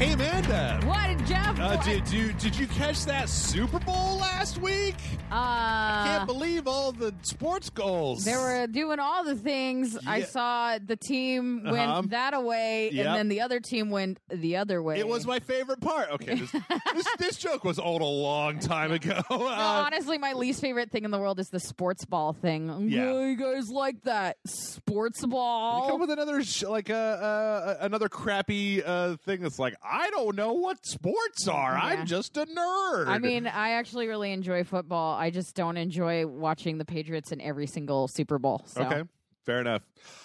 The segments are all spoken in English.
Hey, Amanda. What, Jeff? Did you catch that Super Bowl last week? I can't believe all the sports goals. They were doing all the things. Yeah. I saw the team went that away, Yep. and then the other team went the other way. It was my favorite part. Okay, this joke was old a long time ago. No, honestly, my least favorite thing in the world is the sports ball thing. Yeah. Oh, you guys like that sports ball? You come with another another crappy thing that's like, I don't know what sports are. Yeah. I'm just a nerd. I mean, I actually really enjoy football. I just don't enjoy watching the Patriots in every single Super Bowl. So. Okay. Fair enough.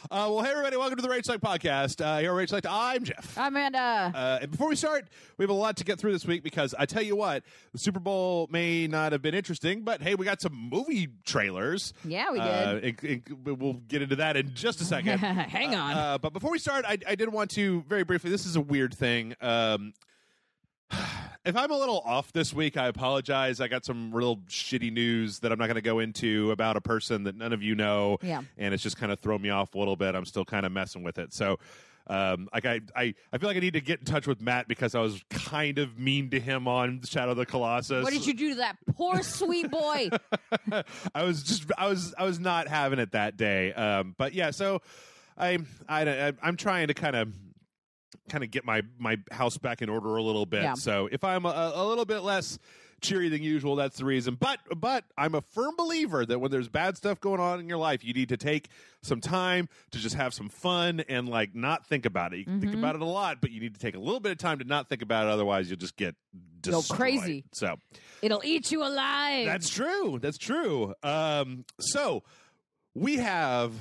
Well, hey, everybody. Welcome to the Rage Select Podcast. Here at Rage Select, I'm Jeff. I'm Amanda. And before we start, we have a lot to get through this week because I tell you what, the Super Bowl may not have been interesting, but hey, we got some movie trailers. Yeah, we did. We'll get into that in just a second. Hang on. But before we start, I did want to, very briefly, this is a weird thing. If I'm a little off this week, I apologize. I got some real shitty news that I'm not going to go into about a person that none of you know. Yeah. And it's just kind of thrown me off a little bit. I'm still kind of messing with it. So, I feel like I need to get in touch with Matt because I was kind of mean to him on Shadow of the Colossus. What did you do to that poor sweet boy? I was not having it that day. But yeah, so I'm trying to kind of get my house back in order a little bit. Yeah. So if I'm a little bit less cheery than usual, that's the reason. But I'm a firm believer that when there's bad stuff going on in your life, you need to take some time to just have some fun and like not think about it. You can think about it a lot, but you need to take a little bit of time to not think about it. Otherwise, you'll just get destroyed. Go crazy. So It'll eat you alive. that's true. So we have.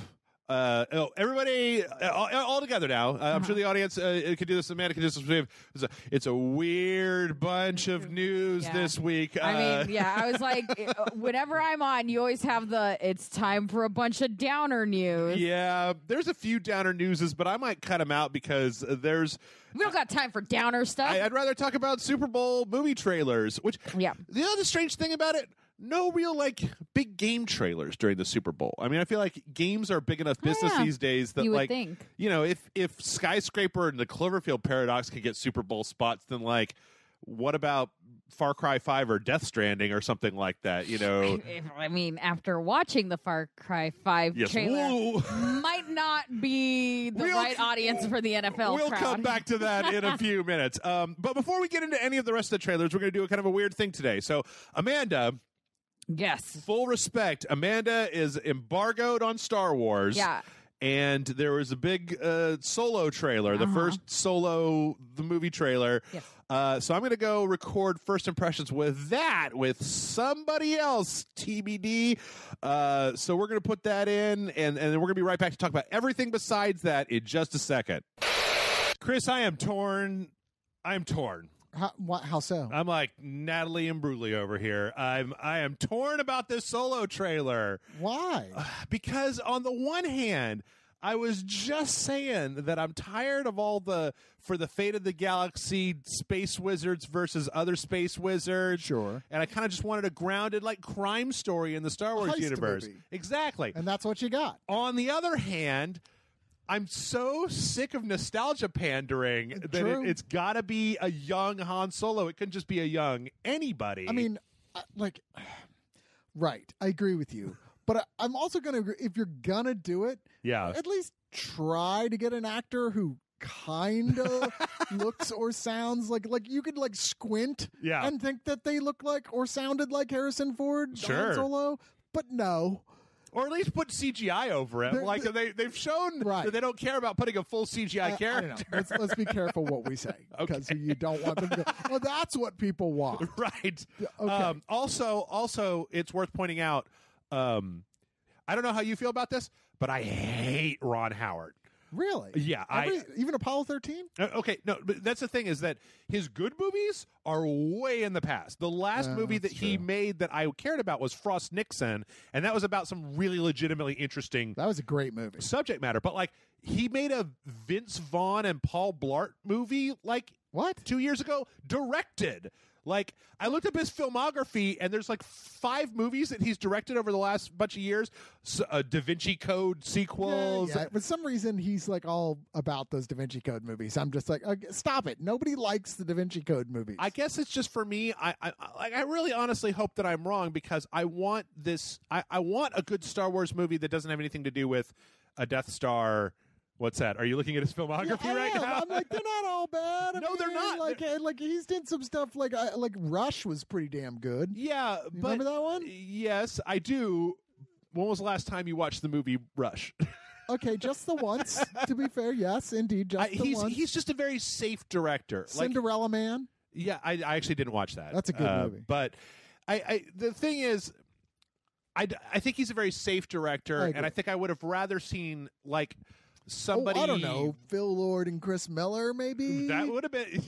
Everybody, all together now. I'm sure the audience could do this. Amanda could do this. It's a weird bunch of news this week. I was like, whenever I'm on, you always have it's time for a bunch of downer news. Yeah, there's a few downer newses, but I might cut them out because We don't got time for downer stuff. I'd rather talk about Super Bowl movie trailers, which, Yeah. The other strange thing about it, no real, like, big game trailers during the Super Bowl. I mean, I feel like games are big enough business these days that, You would like, think. you know, if Skyscraper and the Cloverfield Paradox could get Super Bowl spots, then, like, what about Far Cry 5 or Death Stranding or something like that, you know? I mean, after watching the Far Cry 5 trailer, might not be the right audience for the NFL We'll crowd. come back to that in a few minutes. But before we get into any of the rest of the trailers, we're going to do a kind of a weird thing today. So, Amanda... Yes. Full respect. Amanda is embargoed on Star Wars. Yeah. And there was a big Solo trailer, the first Solo, the movie trailer. Yes. So I'm going to go record first impressions with somebody else, TBD. So we're going to put that in, and then we're going to be right back to talk about everything besides that in just a second. Chris, I am torn. How so? I'm like Natalie Imbruglia over here. I am torn about this Solo trailer. Why? Because on the one hand, I was just saying that I'm tired of all for the fate of the galaxy, space wizards versus other space wizards. Sure. And I kind of just wanted a grounded like crime story in the Star Wars Heist universe. movie. Exactly. And that's what you got. On the other hand, I'm so sick of nostalgia pandering that True. it's got to be a young Han Solo. It couldn't just be a young anybody. I mean, right. I agree with you. But I'm also going to agree, if you're going to do it, at least try to get an actor who kind of looks or sounds like you could like squint and think that they look like or sounded like Harrison Ford, Han Solo, but no. Or at least put CGI over it. They've shown that they don't care about putting a full CGI character. Let's be careful what we say because you don't want them to go, oh, that's what people want. Right. Okay. Also, it's worth pointing out, I don't know how you feel about this, but I hate Ron Howard. Really? Yeah. Even Apollo 13? Okay, no, but that's the thing is that his good movies are way in the past. The last movie that he made that I cared about was Frost Nixon, and that was about some really legitimately interesting... That was a great movie. ...subject matter. But, like, he made a Vince Vaughn and Paul Blart movie, like, What? 2 years ago, directed. Like, I looked up his filmography, and there's like 5 movies that he's directed over the last bunch of years. Da Vinci Code sequels. Yeah. For some reason, he's like all about those Da Vinci Code movies. I'm just like, stop it. Nobody likes the Da Vinci Code movies. I guess it's just for me. I really honestly hope that I'm wrong, because I want this. I want a good Star Wars movie that doesn't have anything to do with a Death Star. What's that? Are you looking at his filmography right now? I'm like, they're not all bad. They're not. Like he's did some stuff like Rush was pretty damn good. Yeah, but remember that one? Yes, I do. When was the last time you watched the movie Rush? Okay, just the once. To be fair, yes, indeed, just the once. He's just a very safe director. Cinderella Man. Yeah, I actually didn't watch that. That's a good movie. But the thing is, I think he's a very safe director, and I think I would have rather seen like somebody. I don't know, Phil Lord and Chris Miller, maybe. That would have been.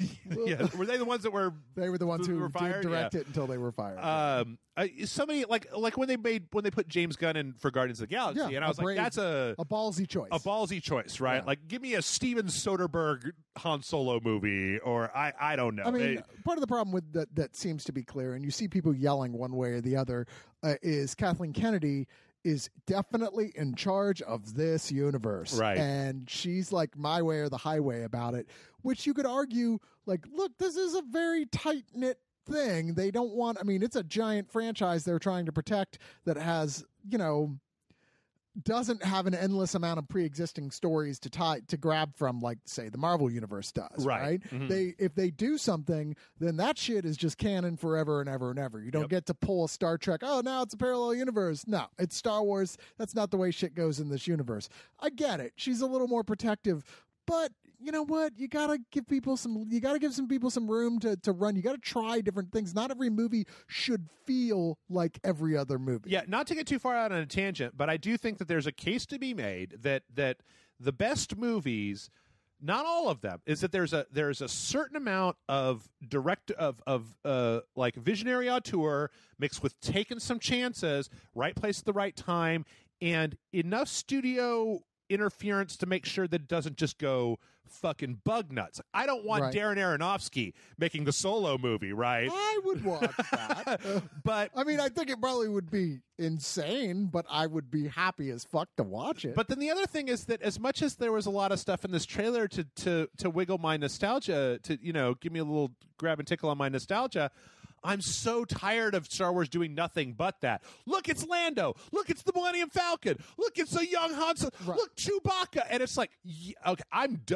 Yeah, were they the ones that were? They were the ones who were fired? Did direct it until they were fired. Somebody like when they put James Gunn in for Guardians of the Galaxy, and I was like, that's a ballsy choice. A ballsy choice, right? Yeah. Like, give me a Steven Soderbergh Han Solo movie, or I don't know. I mean, part of the problem with that seems to be clear, and you see people yelling one way or the other, is Kathleen Kennedy is definitely in charge of this universe. Right. And she's like my way or the highway about it, which you could argue, like, look, this is a very tight-knit thing. They don't want, I mean, it's a giant franchise they're trying to protect that has, doesn't have an endless amount of pre-existing stories to grab from, like, say, the Marvel universe does, right? Mm-hmm. If they do something, then that shit is just canon forever and ever and ever. You don't get to pull a Star Trek, oh, now it's a parallel universe. No, it's Star Wars. That's not the way shit goes in this universe. I get it. She's a little more protective, but you know what? You gotta give some people some room to run. You gotta try different things. Not every movie should feel like every other movie. Yeah, not to get too far out on a tangent, but I do think that there's a case to be made that the best movies, not all of them, is that there's a certain amount of like visionary auteur mixed with taking some chances, right place at the right time, and enough studio interference to make sure that it doesn't just go fucking bug nuts. I don't want Darren Aronofsky making the Solo movie, right? I would watch that. But I mean, I think it probably would be insane, but I would be happy as fuck to watch it. But then the other thing is that as much as there was a lot of stuff in this trailer to wiggle my nostalgia, to give me a little grab and tickle on my nostalgia, I'm so tired of Star Wars doing nothing but that. Look, it's Lando. Look, it's the Millennium Falcon. Look, it's a young Han Solo. Right. Look, Chewbacca. And it's like, okay,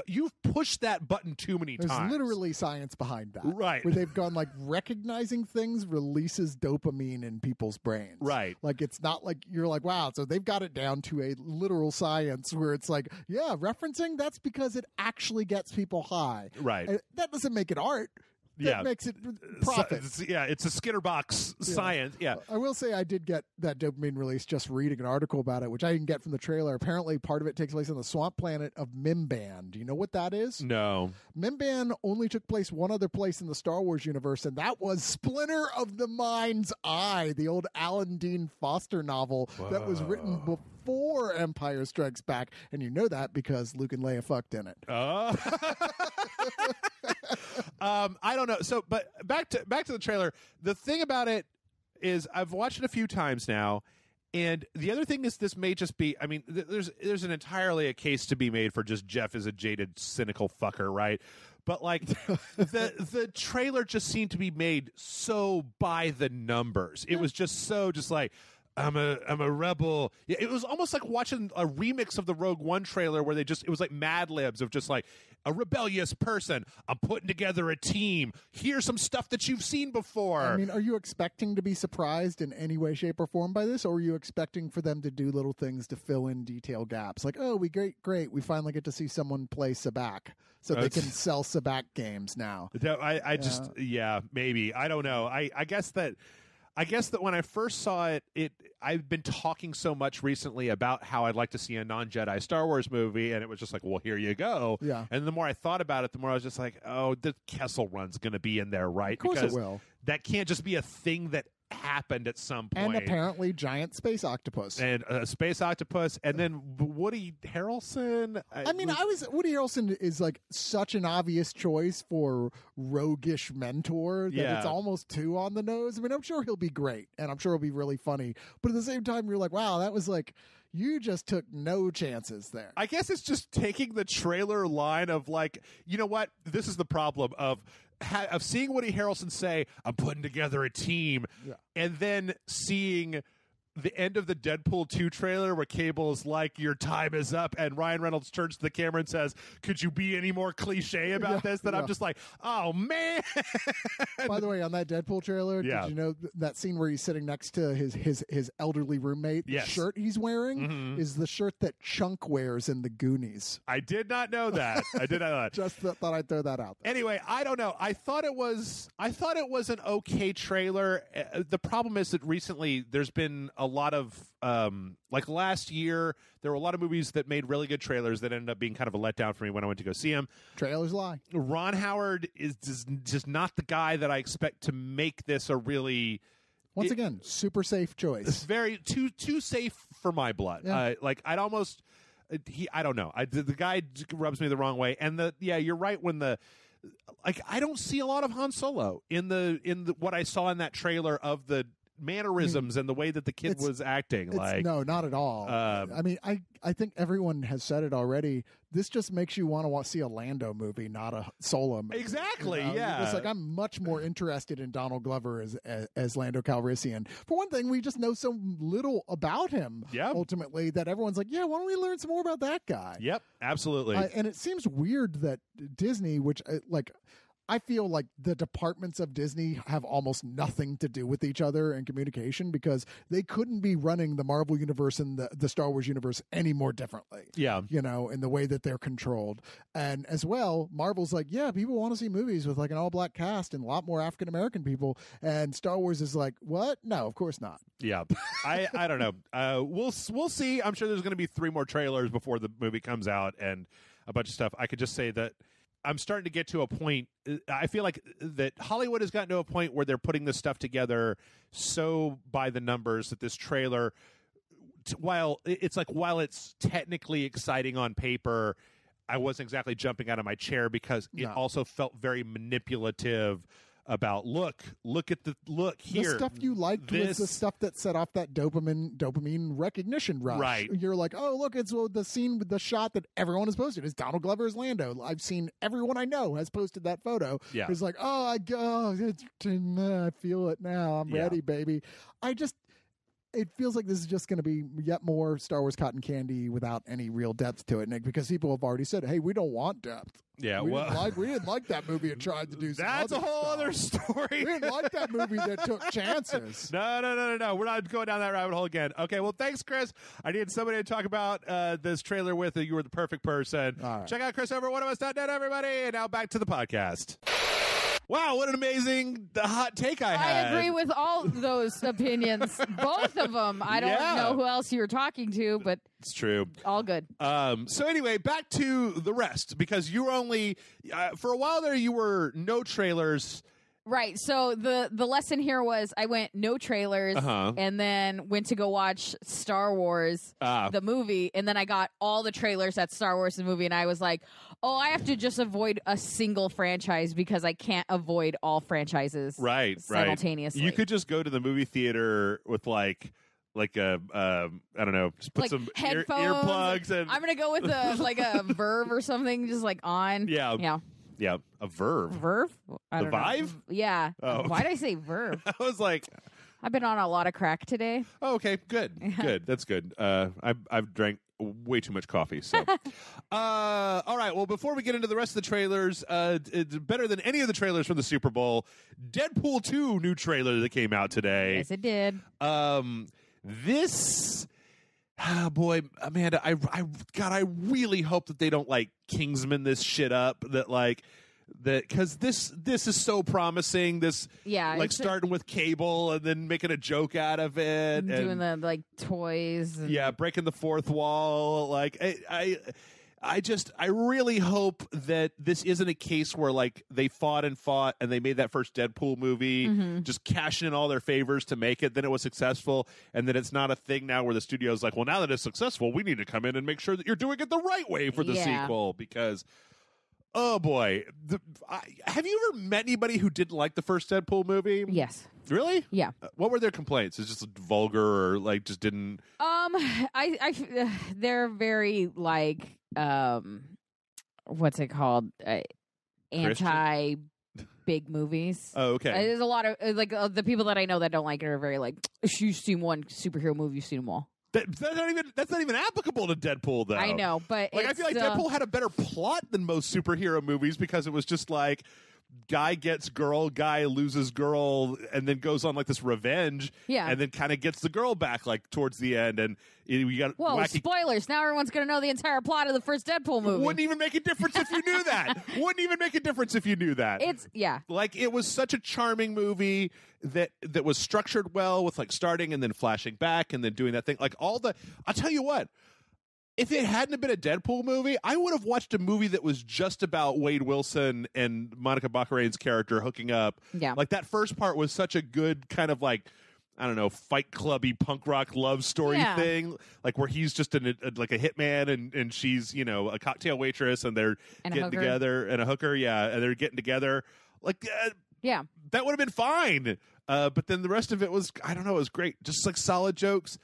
you've pushed that button too many times. There's literally science behind that. Right. Where they've gone like, recognizing things releases dopamine in people's brains. Right. Like, it's not like you're like, wow, so they've got it down to a literal science where it's like, yeah, referencing, that's because it actually gets people high. Right. And that doesn't make it art. That makes it profit. It's a Skinner box science. Yeah. I will say I did get that dopamine release just reading an article about it, which I didn't get from the trailer. Apparently, part of it takes place on the swamp planet of Mimban. Do you know what that is? No. Mimban only took place one other place in the Star Wars universe, and that was Splinter of the Mind's Eye, the old Alan Dean Foster novel that was written before Empire Strikes Back. And you know that because Luke and Leia fucked in it. I don't know. So, but back to the trailer. The thing about it is, I've watched it a few times now, and the other thing is, this may just be. I mean, there's an entirely a case to be made for just Jeff is a jaded, cynical fucker, right? But like the trailer just seemed to be made so by the numbers. It was just like, I'm a rebel. Yeah, it was almost like watching a remix of the Rogue One trailer where it was like Mad Libs of just like a rebellious person. I'm putting together a team. Here's some stuff that you've seen before. I mean, are you expecting to be surprised in any way, shape, or form by this, or are you expecting for them to do little things to fill in detail gaps? Like, oh, great, we finally get to see someone play Sabacc, so they can sell Sabacc games now. Maybe. I don't know. I guess that when I first saw it, I've been talking so much recently about how I'd like to see a non-Jedi Star Wars movie, and it was just like, well, here you go. Yeah. And the more I thought about it, the more I was just like, oh, the Kessel Run's going to be in there, right? Of course it will. That can't just be a thing that happened at some point. And apparently giant space octopus. And a space octopus, and then Woody Harrelson. Woody Harrelson is like such an obvious choice for roguish mentor that it's almost too on the nose. I mean, I'm sure he'll be great, and I'm sure he'll be really funny. But at the same time, you're like, wow, that was like, you just took no chances there. I guess it's just taking the trailer line of like, you know what? This is the problem of seeing Woody Harrelson say, I'm putting together a team, and then seeing the end of the Deadpool 2 trailer where Kerbal is like, your time is up, and Ryan Reynolds turns to the camera and says, could you be any more cliche about this? That I'm just like, oh, man. By the way, on that Deadpool trailer, did you know that scene where he's sitting next to his elderly roommate? Yes. The shirt he's wearing is the shirt that Chunk wears in the Goonies. I did not know that. I did not know that. Just thought I'd throw that out there. Anyway, I don't know. I thought it was an okay trailer. The problem is that recently there's been a lot of like last year there were a lot of movies that made really good trailers that ended up being kind of a letdown for me when I went to go see them. Trailers lie. Ron Howard is just not the guy that I expect to make this a really again super safe choice. It's very too safe for my blood. Like I'd almost I don't know. The guy rubs me the wrong way. And you're right when I don't see a lot of Han Solo in the what I saw in that trailer of the mannerisms and the way that the kid was acting. No, not at all. I mean, I think everyone has said it already. This just makes you want to see a Lando movie, not a Solo movie. Exactly, It's like I'm much more interested in Donald Glover as Lando Calrissian. For one thing, we just know so little about him, ultimately, that everyone's like, yeah, why don't we learn some more about that guy? Yep, absolutely. And it seems weird that Disney, which, I feel like the departments of Disney have almost nothing to do with each other in communication because they couldn't be running the Marvel universe and the Star Wars universe any more differently. Yeah. In the way that they're controlled. And as well, Marvel's like, yeah, people want to see movies with like an all-black cast and a lot more African-American people. And Star Wars is like, what? No, of course not. Yeah. I don't know. We'll see. I'm sure there's going to be 3 more trailers before the movie comes out and a bunch of stuff. I could just say that I'm starting to get to a point. I feel like that Hollywood has gotten to a point where they're putting this stuff together so by the numbers that this trailer, while it's technically exciting on paper, I wasn't exactly jumping out of my chair because it also felt very manipulative about look at the look here. The stuff you liked was the stuff that set off that dopamine recognition rush. Right. You're like, oh, look, it's the scene with the shot that everyone has posted. It's Donald Glover as Lando. I've seen everyone I know has posted that photo. Yeah. It's like, I feel it now. I'm ready, baby. It feels like this is just going to be yet more Star Wars cotton candy without any real depth to it, Nick, because people have already said, hey, we don't want depth. Yeah, we didn't like that movie and tried to do some That's a whole other story. We didn't like that movie that took chances. No. We're not going down that rabbit hole again. Okay, well, thanks, Chris. I needed somebody to talk about this trailer with. You were the perfect person. Right. Check out Chris over at oneofus.net, everybody. And now back to the podcast. Wow, what an amazing hot take I had. I agree with all those opinions. Both of them. I don't know who else you were talking to, but it's true. All good. So anyway, back to the rest, because you were only, for a while there, you were no trailers. Right. So the lesson here was I went no trailers and then went to go watch Star Wars, the movie. And then I got all the trailers at Star Wars, the movie. And I was like, I have to just avoid a single franchise because I can't avoid all franchises simultaneously. You could just go to the movie theater with like a I don't know, just put some earplugs and I'm gonna go with a Verve or something, just like on. Yeah, a Verve. Verve? The Vive? Yeah. Oh. Why did I say Verve? I was like, I've been on a lot of crack today. Oh, okay, good. That's good. I've drank way too much coffee. So, all right. Well, before we get into the rest of the trailers, it's better than any of the trailers from the Super Bowl. Deadpool 2 new trailer that came out today. Yes, it did. This. Boy, Amanda, I really hope that they don't Kingsman this shit up. Because this is so promising. Starting with Cable and then making a joke out of it, doing the toys, breaking the fourth wall. I really hope that this isn't a case where like they fought and they made that first Deadpool movie, just cashing in all their favors to make it. Then it was successful, and then it's not a thing now where the studio's like, well, now that it's successful, we need to come in and make sure that you're doing it the right way for the sequel. Because, oh boy, have you ever met anybody who didn't like the first Deadpool movie? Yes. Really? Yeah. What were their complaints? It's just vulgar or like just didn't. They're very like what's it called? Anti big movies. Oh, okay. There's a lot of the people that I know that don't like it are very like, you've seen one superhero movie, you've seen them all. That's not even applicable to Deadpool, though. I know, but like I feel like Deadpool had a better plot than most superhero movies because it was just like guy gets girl, guy loses girl, and then goes on like this revenge, and then kind of gets the girl back like towards the end, and we got wacky spoilers. Now everyone's gonna know the entire plot of the first Deadpool movie. Wouldn't even make a difference if you knew that. Wouldn't even make a difference if you knew that. Like it was such a charming movie that was structured well with like starting and then flashing back and then doing that thing. Like I'll tell you what. If it hadn't been a Deadpool movie, I would have watched a movie that was just about Wade Wilson and Monica Baccarin's character hooking up. Yeah. Like that first part was such a good kind of like, I don't know, Fight Clubby punk rock love story thing. Like where he's just like a hitman and she's, you know, a cocktail waitress and they're getting together and a hooker. Yeah. And they're getting together. Like, that would have been fine. But then the rest of it was, I don't know, it was great. Just like solid jokes.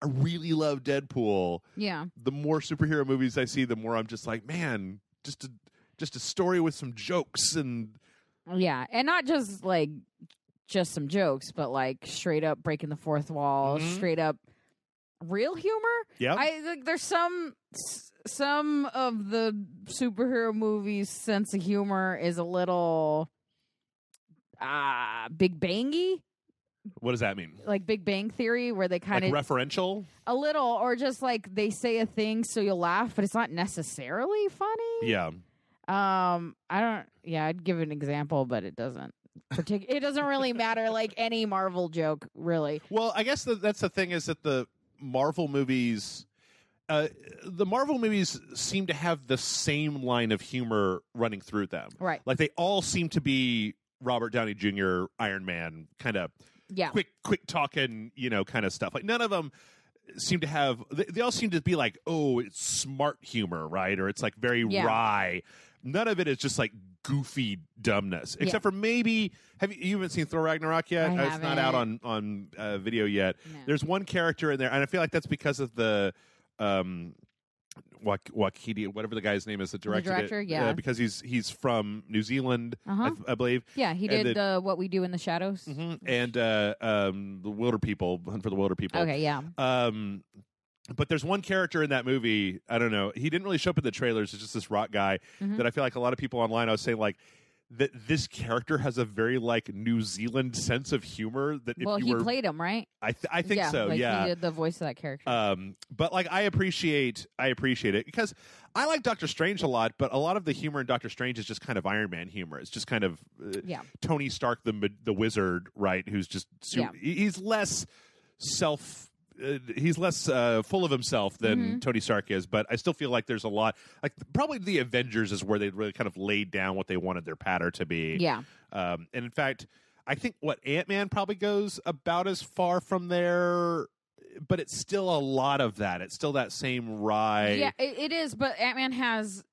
I really love Deadpool. Yeah. The more superhero movies I see, the more I'm just like, man, just a story with some jokes and and not just like just some jokes, but like straight up breaking the fourth wall, straight up real humor. Yeah. I think there's some of the superhero movies' sense of humor is a little Big Bangy. What does that mean? Like Big Bang Theory, where they kind of referential? A little, or just like they say a thing so you'll laugh, but it's not necessarily funny. Yeah. I'd give an example, but it doesn't. It doesn't really matter. Like any Marvel joke, really. Well, I guess that's the thing is that the Marvel movies seem to have the same line of humor running through them. Right. Like they all seem to be Robert Downey Jr., Iron Man, kind of. Yeah. Quick talking, you know, kind of stuff. Like none of them seem to have. They all seem to be like, oh, it's smart humor, right? Or it's like very wry. None of it is just like goofy dumbness, except for maybe. You haven't seen Thor Ragnarok yet? It's not out on video yet. No. There's one character in there, and I feel like that's because of the. Wakiti, whatever the guy's name is, that directed it, because he's from New Zealand, I believe. Yeah, he did What We Do in the Shadows, and the Wilder People, Hunt for the Wilder People. Okay, yeah. But there's one character in that movie. I don't know. He didn't really show up in the trailers. It's just this rock guy that I feel like a lot of people online. I was saying like. That this character has a very like New Zealand sense of humor. That if he played him, right? I think so. Like yeah, he did the voice of that character. But like I appreciate it because I like Doctor Strange a lot, but a lot of the humor in Doctor Strange is just kind of Iron Man humor. It's just kind of Tony Stark, the wizard, right? Who's just he's less he's less full of himself than Tony Stark is, but I still feel like there's a lot. Like probably the Avengers is where they really kind of laid down what they wanted their patter to be. Yeah. And in fact, I think Ant-Man probably goes about as far from there, but it's still a lot of that. It's still that same wry. Yeah, it is. But Ant-Man has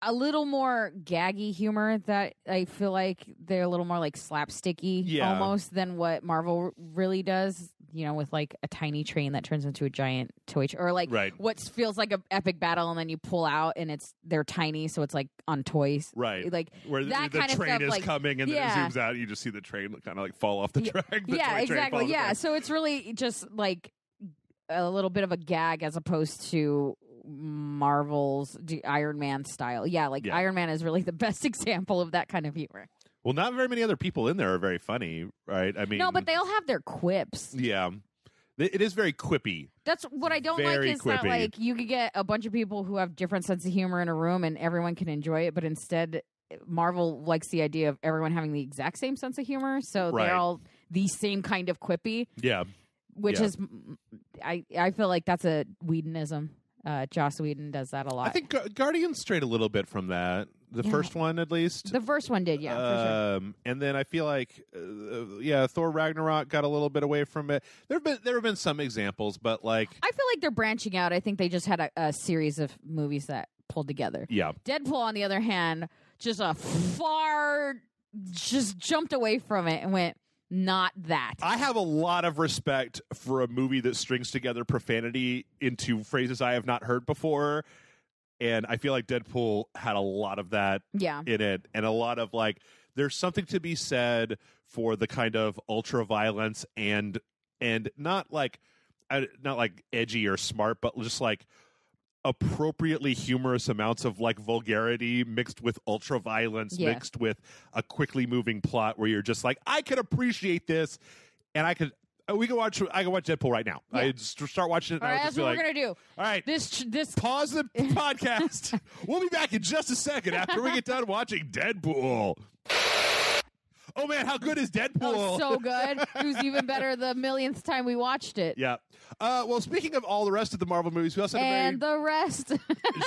a little more gaggy humor that I feel like they're a little more like slapsticky almost than what Marvel really does. You know, with like a tiny train that turns into a giant toy or like what feels like an epic battle and then you pull out and they're tiny, so it's like on toys. Right. Like where that the kind train of stuff, is like, coming and then it zooms out and you just see the train kind of like fall off the track. Exactly. Yeah. So it's really just like a little bit of a gag as opposed to Marvel's Iron Man style. Iron Man is really the best example of that kind of humor. Well, not very many other people in there are very funny, right? I mean, no, but they all have their quips. Yeah. It is very quippy. That's what I don't like is that like you could get a bunch of people who have different sense of humor in a room and everyone can enjoy it, but instead Marvel likes the idea of everyone having the exact same sense of humor, so they're all the same kind of quippy. Yeah. Which is I feel like that's a Whedonism. Joss Whedon does that a lot. I think Guardians strayed a little bit from that. The first one, at least. The first one did, yeah. For sure. And then I feel like, Thor Ragnarok got a little bit away from it. There have been some examples, but like, I feel like they're branching out. I think they just had a series of movies that pulled together. Yeah. Deadpool, on the other hand, just jumped away from it and went, not that. I have a lot of respect for a movie that strings together profanity into phrases I have not heard before. And I feel like Deadpool had a lot of that in it. And a lot of like, there's something to be said for the kind of ultra violence and not like edgy or smart, but just like appropriately humorous amounts of like vulgarity mixed with ultra violence, mixed with a quickly moving plot where you're just like, I could appreciate this, and I can watch Deadpool right now. I just start watching it. All right, that's what we're gonna do. All right, this pause the podcast. We'll be back in just a second after we get done watching Deadpool. Oh man, how good is Deadpool? Oh, so good. It was even better the millionth time we watched it. Yeah. Well, speaking of all the rest of the Marvel movies, we also had the rest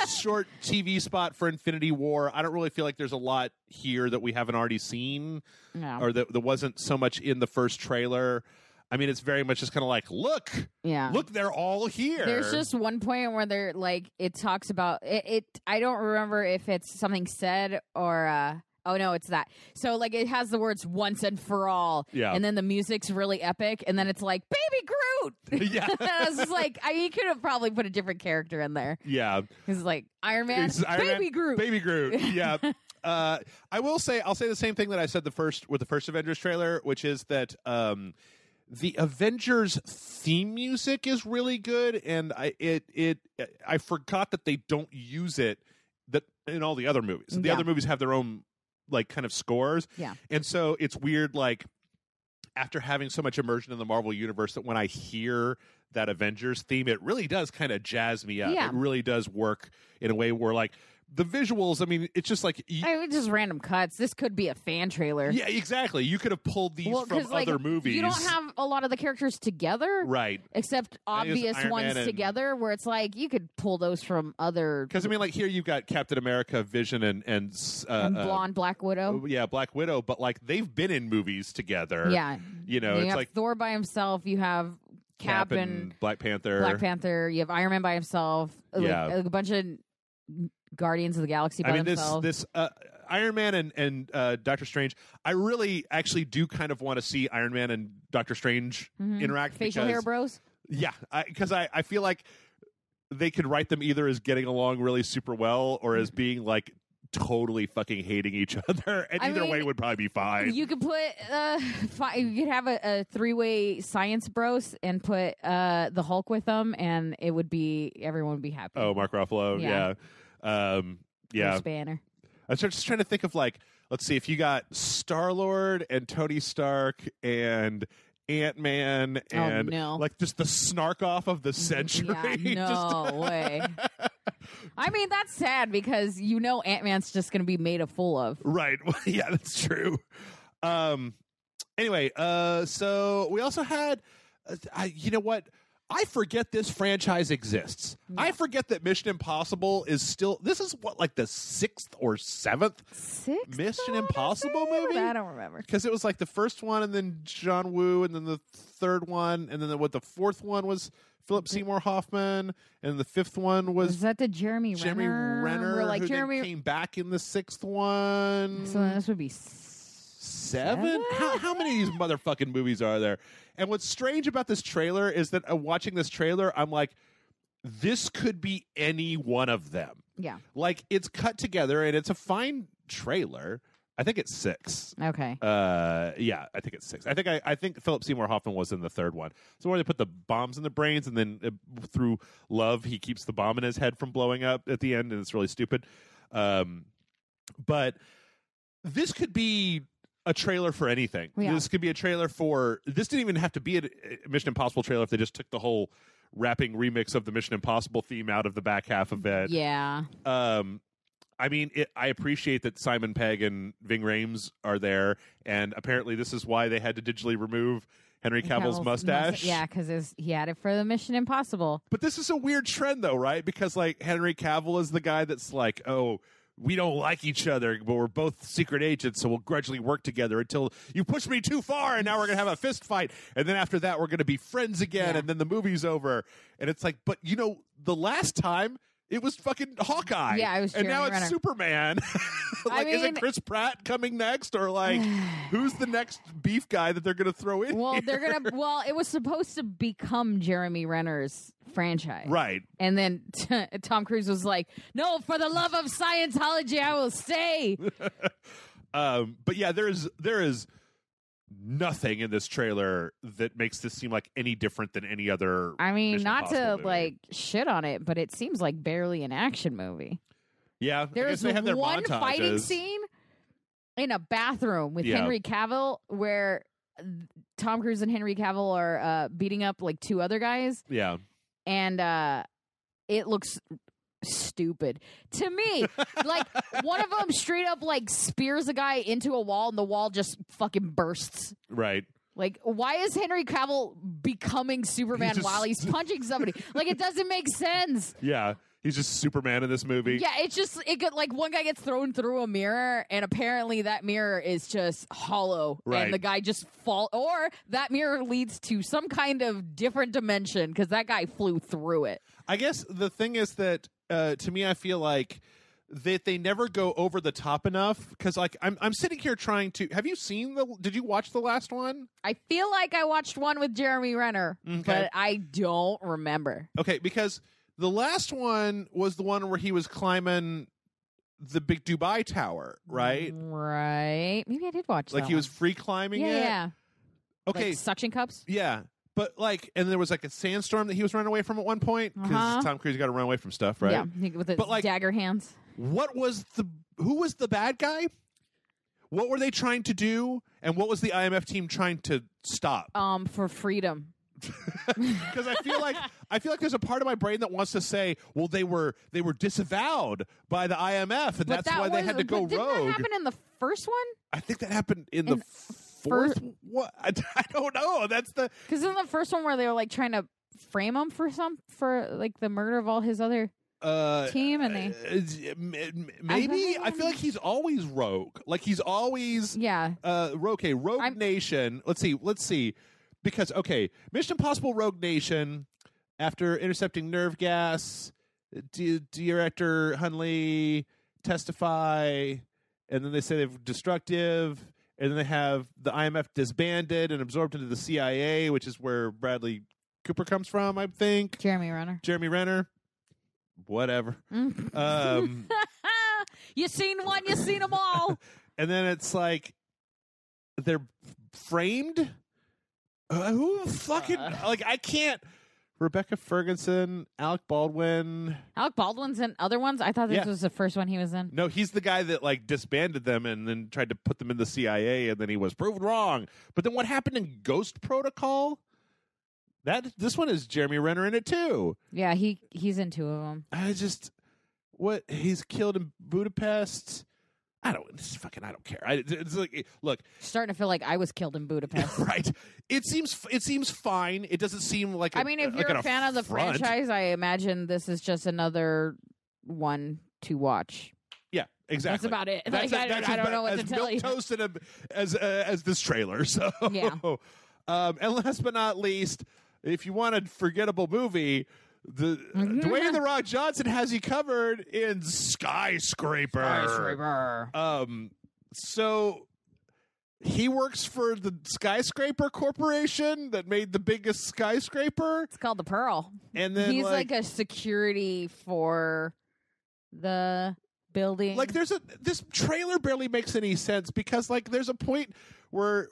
short TV spot for Infinity War. I don't really feel like there's a lot here that we haven't already seen, or that wasn't so much in the first trailer. I mean, it's very much just kind of like, look, they're all here. There's just one point where they're like, it talks about it. I don't remember if it's something said or. Oh, no, it's that. So, like, it has the words once and for all. Yeah. And then the music's really epic. And then it's like, Baby Groot! Yeah. And I was just like, you could have probably put a different character in there. Yeah. It's like, Iron Man, Baby Groot. Baby Groot, yeah. I'll say the same thing that I said with the first Avengers trailer, which is that the Avengers theme music is really good, and I forgot that they don't use it in all the other movies. The other movies have their own like kind of scores. Yeah. And so it's weird, like after having so much immersion in the Marvel universe, that when I hear that Avengers theme, it really does kind of jazz me up. Yeah. It really does work in a way where like the visuals, I mean, it's just like just random cuts. This could be a fan trailer. Yeah, exactly. You could have pulled these from other movies. You don't have a lot of the characters together, right? Except obvious ones together, where it's like you could pull those from other. Because I mean, like here you've got Captain America, Vision, and blonde Black Widow. Yeah, Black Widow. But like they've been in movies together. Yeah, you know, it's have like Thor by himself. You have Cap and Black Panther. You have Iron Man by himself. Yeah, like a bunch of Guardians of the Galaxy by themselves. This Iron Man and Doctor Strange, I really actually do kind of want to see Iron Man and Doctor Strange interact. Facial hair bros? Yeah, because I feel like they could write them either as getting along really super well or as being like totally fucking hating each other, and either way would probably be fine. You could put you could have a three-way science bros and put the Hulk with them, and it would be everyone would be happy. Oh, Mark Ruffalo, yeah. Bruce Banner. I was just trying to think of like, let's see, if you got Star-Lord and Tony Stark and Ant-Man and like just the snark off of the century. Yeah, no way. I mean, that's sad because Ant-Man's just going to be made a fool of. Right. Yeah, that's true. Anyway, so we also had, you know what? I forget this franchise exists. Yeah. I forget that Mission Impossible is still. This is what, like the 6th or 7th Mission Impossible movie? I don't remember. Because it was like the first one, and then John Woo, and then the third one, and then the fourth one was Philip Seymour Hoffman, and the fifth one was. Is that the Jeremy Renner? Who then came back in the 6th one. So this would be 7? How many of these motherfucking movies are there? And what's strange about this trailer is that watching this trailer, I'm like, this could be any one of them. Yeah. Like, it's cut together, and it's a fine trailer. I think it's 6. Okay. Yeah, I think it's 6. I think Philip Seymour Hoffman was in the third one. So where they put the bombs in the brains, and then through love, he keeps the bomb in his head from blowing up at the end, and it's really stupid. But this could be a trailer for anything. Yeah. This could be a trailer for. This didn't even have to be a Mission Impossible trailer if they just took the whole rapping remix of the Mission Impossible theme out of the back half of it. Yeah. I mean, I appreciate that Simon Pegg and Ving Rhames are there, and apparently this is why they had to digitally remove Henry Cavill's mustache. Yeah, because he had it for the Mission Impossible. But this is a weird trend, though, right? Because like Henry Cavill is the guy that's like, oh, we don't like each other, but we're both secret agents, so we'll gradually work together until you push me too far, and now we're going to have a fist fight. And then after that, we're going to be friends again, and then the movie's over. And it's like, but, you know, the last time, it was fucking Hawkeye. Yeah, it was Jeremy And now Renner. it's Superman. Like, is it Chris Pratt coming next? Or, like, who's the next beef guy that they're going to throw in Well, here? Well, it was supposed to become Jeremy Renner's franchise. Right. And then Tom Cruise was like, no, for the love of Scientology, I will stay. But, yeah, there is nothing in this trailer that makes this seem like any different than any other. I mean, Mission not Impossible to movie. like shit on it, but it seems like barely an action movie. Yeah, There's they have their one montages. fighting scene in a bathroom with Henry Cavill where Tom Cruise and Henry Cavill are beating up like two other guys. Yeah. And it looks stupid to me. Like one of them straight up like spears a guy into a wall and the wall just fucking bursts. Right. Like, why is Henry Cavill becoming Superman while he's punching somebody? Like, it doesn't make sense. Yeah. He's just Superman in this movie. Yeah, like one guy gets thrown through a mirror, and apparently that mirror is just hollow, and the guy just or that mirror leads to some kind of different dimension because that guy flew through it. I guess the thing is that to me, I feel like that they never go over the top enough because, like, I'm sitting here trying to. Have you seen Did you watch the last one? I feel like I watched one with Jeremy Renner, but I don't remember. Okay, because the last one was the one where he was climbing the big Dubai Tower, right? Right. Maybe I did watch that. Like he was free climbing it? Yeah. Okay. Like suction cups? Yeah. But like, and there was like a sandstorm that he was running away from at one point because Tom Cruise got to run away from stuff, right? Yeah, with his dagger hands. Who was the bad guy? What were they trying to do? And what was the IMF team trying to stop? For freedom. Because I feel like there's a part of my brain that wants to say, well, they were disavowed by the IMF, and that's why they had to go rogue. Didn't that happen in the first one? I think that happened in the fourth. What? I don't know. That's because in the first one where they were like trying to frame him for like the murder of all his other team, and they maybe I feel like he's always rogue. Like he's always rogue. Okay, Rogue Nation. Let's see. Because, okay, Mission Impossible Rogue Nation, after intercepting nerve gas, Director Hunley testify, and then they say they're destructive, and then they have the IMF disbanded and absorbed into the CIA, which is where Bradley Cooper comes from, I think. Jeremy Renner. Whatever. You seen one, you seen them all. And then it's like, they're framed? Who fucking like I can't. Rebecca Ferguson, Alec Baldwin. Alec Baldwin's in other ones. I thought this was the first one he was in. No, he's the guy that like disbanded them and then tried to put them in the CIA, and then he was proven wrong. But then what happened in Ghost Protocol? This one is Jeremy Renner in it too. Yeah, he's in two of them. He's killed in Budapest. I don't care. It's like, look, starting to feel like I was killed in Budapest. Right. It seems fine. It doesn't seem like. I mean, if you're a fan of the franchise, I imagine this is just another one to watch. Yeah, exactly. That's about it. I don't know what to tell you. Toasted as this trailer. So yeah. And last but not least, if you want a forgettable movie, Dwayne "The Rock" Johnson has you covered in Skyscraper. So he works for the Skyscraper Corporation that made the biggest skyscraper. It's called the Pearl. And then he's like a security for the building. Like this trailer barely makes any sense because like there's a point where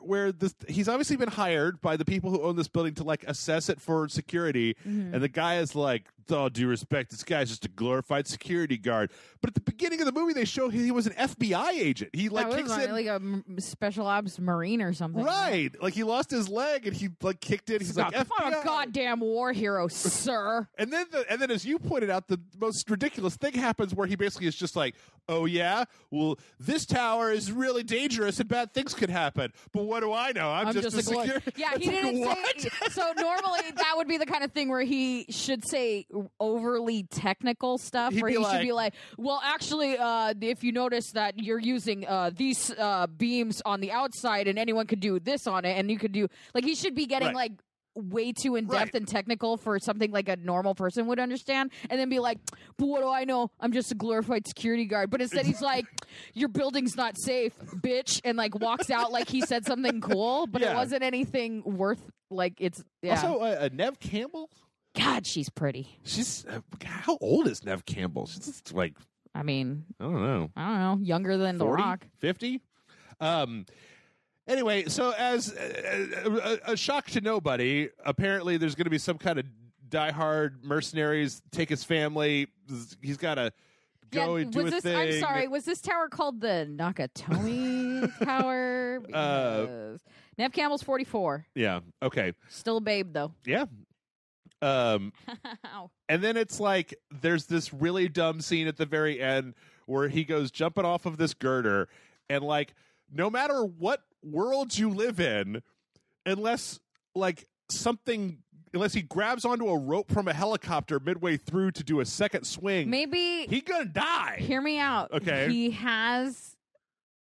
he's obviously been hired by the people who own this building to like assess it for security, and the guy is like, with all due respect, this guy's just a glorified security guard. But at the beginning of the movie, they show he was an FBI agent. He like kicks in like a special ops marine or something, right? Like he lost his leg and he like kicked in. He's like, I'm a goddamn war hero, sir. And then as you pointed out, the most ridiculous thing happens where he basically is just like, oh yeah, well this tower is really dangerous and bad things could happen. but what do I know? I'm just a security. Yeah, he didn't say. So normally that would be the kind of thing where he should say overly technical stuff, where he should be like, well, actually, if you notice that you're using these beams on the outside, and anyone could do this on it, and you could do like he should be getting like way too in-depth and technical for something like a normal person would understand, and then be like, but what do I know? I'm just a glorified security guard. But instead he's like, your building's not safe, bitch, and like walks out like he said something cool, but it wasn't anything worth like it's Also Neve Campbell, God, she's pretty. She's how old is Neve Campbell? She's like, I mean, I don't know, younger than 40, The Rock. 50. Anyway, so as a shock to nobody, apparently there's going to be some kind of diehard mercenaries take his family. He's got to go and do a thing. I'm sorry, was this tower called the Nakatomi Tower? Neve Campbell's 44. Yeah, okay. Still a babe, though. Yeah. And then it's like there's this really dumb scene at the very end where he goes jumping off of this girder, and like no matter what world you live in, unless he grabs onto a rope from a helicopter midway through to do a second swing, maybe he's gonna die. Hear me out. Okay. He has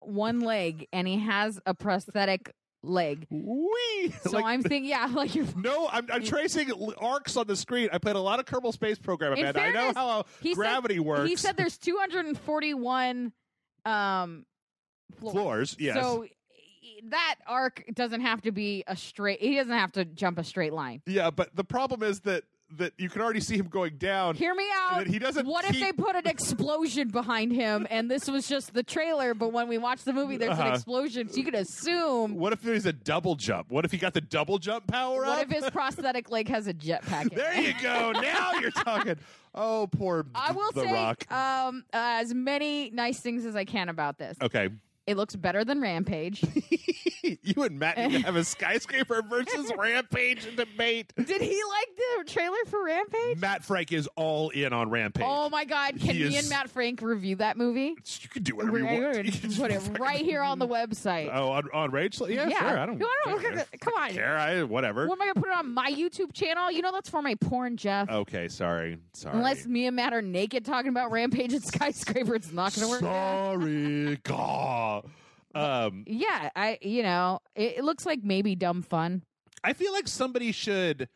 one leg and he has a prosthetic leg. Wee. So I'm thinking, like you're. No, I'm tracing arcs on the screen. I played a lot of Kerbal Space Program, Amanda. I know how gravity works. He said there's 241 floors. Yes. So that arc doesn't have to be a straight. He doesn't have to jump a straight line. Yeah, but the problem is that you can already see him going down. Hear me out. He doesn't. What if they put an explosion behind him, and this was just the trailer? But when we watch the movie, there's an explosion, so you could assume. What if there's a double jump? What if he got the double jump power up? What if his prosthetic leg has a jetpack? There you go. Now you're talking. Oh, poor I will The say, Rock. As many nice things as I can about this. Okay. It looks better than Rampage. You and Matt need to have a Skyscraper versus Rampage debate. Did he like the trailer for Rampage? Matt Frank is all in on Rampage. Oh, my God. Can me and Matt Frank review that movie? You can do whatever you want. Put it right here on the website. Oh, on Rage? Yeah, sure. I don't come on. care. Whatever. What am I going to put it on my YouTube channel? You know that's for my porn, Jeff. Okay, sorry. Unless me and Matt are naked talking about Rampage and Skyscraper, it's not going to work. Sorry. God. It looks like maybe dumb fun. I feel like somebody should.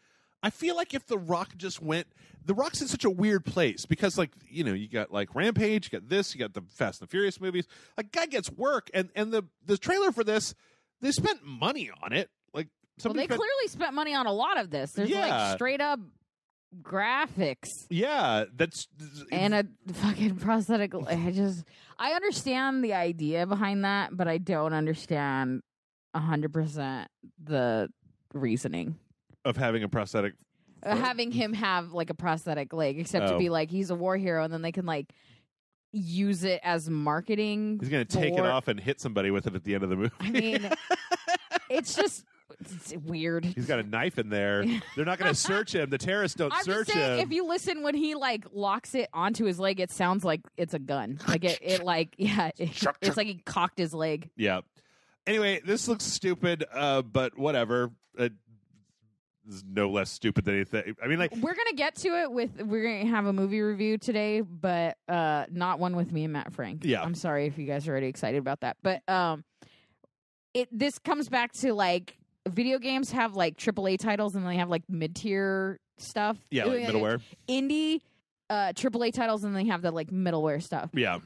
I feel like if The Rock just went. The Rock's in such a weird place because, like, you got like Rampage, you got this, you got the Fast and the Furious movies. Like, guy gets work, and the trailer for this, they spent money on it. Like, they clearly spent money on a lot of this. There's like straight up graphics. Yeah, and a fucking prosthetic. I understand the idea behind that, but I don't understand 100% the reasoning of having a prosthetic. Having him have like a prosthetic leg, except to be like he's a war hero, and then they can like use it as marketing. He's going to take it off and hit somebody with it at the end of the movie. I mean, it's weird. He's got a knife in there. They're not going to search him. The terrorists don't search him. If you listen when he like locks it onto his leg, it sounds like it's a gun. Like it's like he cocked his leg. Yeah. Anyway, this looks stupid, but whatever. This is no less stupid than anything. I mean, like we're gonna get to it we're gonna have a movie review today, but not one with me and Matt Frank. Yeah. I'm sorry if you guys are already excited about that, but this comes back to like video games have like AAA titles and they have like mid-tier stuff. Yeah, like middleware. Indie AAA titles and they have the like middleware stuff. Yeah.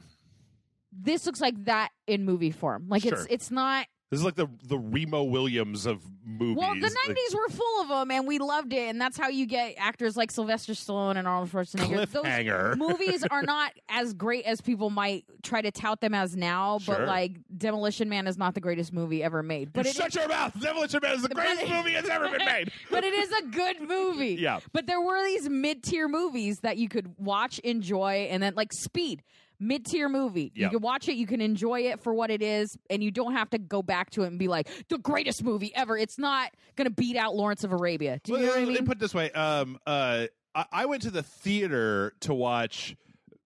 This looks like that in movie form. Like it's not. This is like the Remo Williams of movies. Well, the 90s were full of them, and we loved it, and that's how you get actors like Sylvester Stallone and Arnold Schwarzenegger. Cliffhanger. Those movies are not as great as people might try to tout them as now, but like Demolition Man is not the greatest movie ever made. But shut your mouth! Demolition Man is the greatest movie that's ever been made. But it is a good movie. Yeah. But there were these mid-tier movies that you could watch, enjoy, and then like Speed. Mid-tier movie. Yep. You can watch it, you can enjoy it for what it is, and you don't have to go back to it and be like, the greatest movie ever. It's not going to beat out Lawrence of Arabia. Do you know what I mean? Put it this way. I went to the theater to watch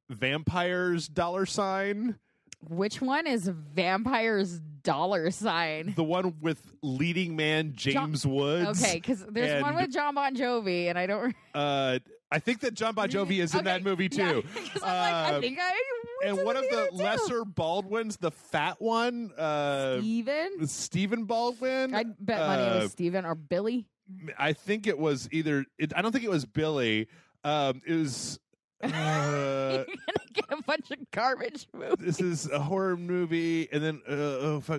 Vampires $. Which one is Vampire's dollar sign? The one with leading man James Woods. Okay, because there's one with John Bon Jovi, and I don't. I think that John Bon Jovi is in that movie too. Because I think I. And one of the lesser Baldwins, the fat one, Stephen Baldwin. I bet money it was Stephen or Billy. I think it was either. I don't think it was Billy. It was. You're gonna get a bunch of garbage movies. This is a horror movie, and then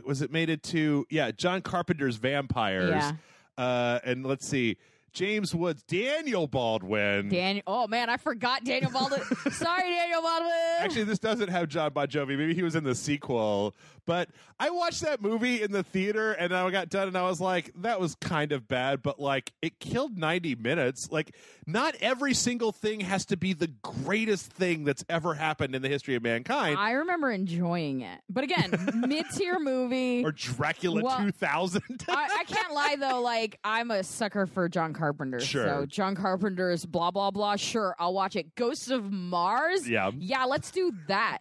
was it made it to John Carpenter's Vampires? Yeah. And let's see. James Woods, Daniel Baldwin. Oh, man, I forgot Daniel Baldwin. Sorry, Daniel Baldwin. Actually, this doesn't have John Bon Jovi. Maybe he was in the sequel. But I watched that movie in the theater, and I got done, and I was like, that was kind of bad, but, like, it killed 90 minutes. Like, not every single thing has to be the greatest thing that's ever happened in the history of mankind. I remember enjoying it. But, again, mid-tier movie. Or Dracula 2000. I can't lie, though. Like, I'm a sucker for John Carpenter. Sure. So John Carpenter's blah, blah, blah. Sure, I'll watch it. Ghosts of Mars? Yeah. Yeah, let's do that.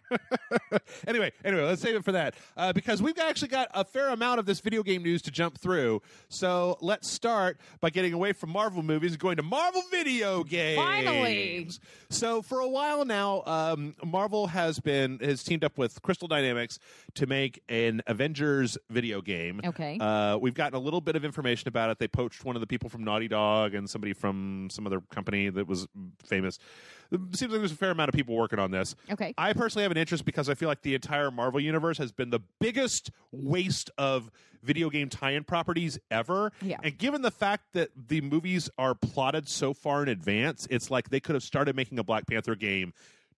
Anyway, let's save it for that. Because we've actually got a fair amount of this video game news to jump through. So let's start by getting away from Marvel movies and going to Marvel video games. Finally. So for a while now, Marvel has teamed up with Crystal Dynamics to make an Avengers video game. Okay. We've gotten a little bit of information about it. They poached one of the people from Naughty Dog and somebody from some other company that was famous. It seems like there's a fair amount of people working on this. Okay. I personally have an interest because I feel like the entire Marvel universe has been the biggest waste of video game tie-in properties ever. Yeah. And given the fact that the movies are plotted so far in advance, it's like they could have started making a Black Panther game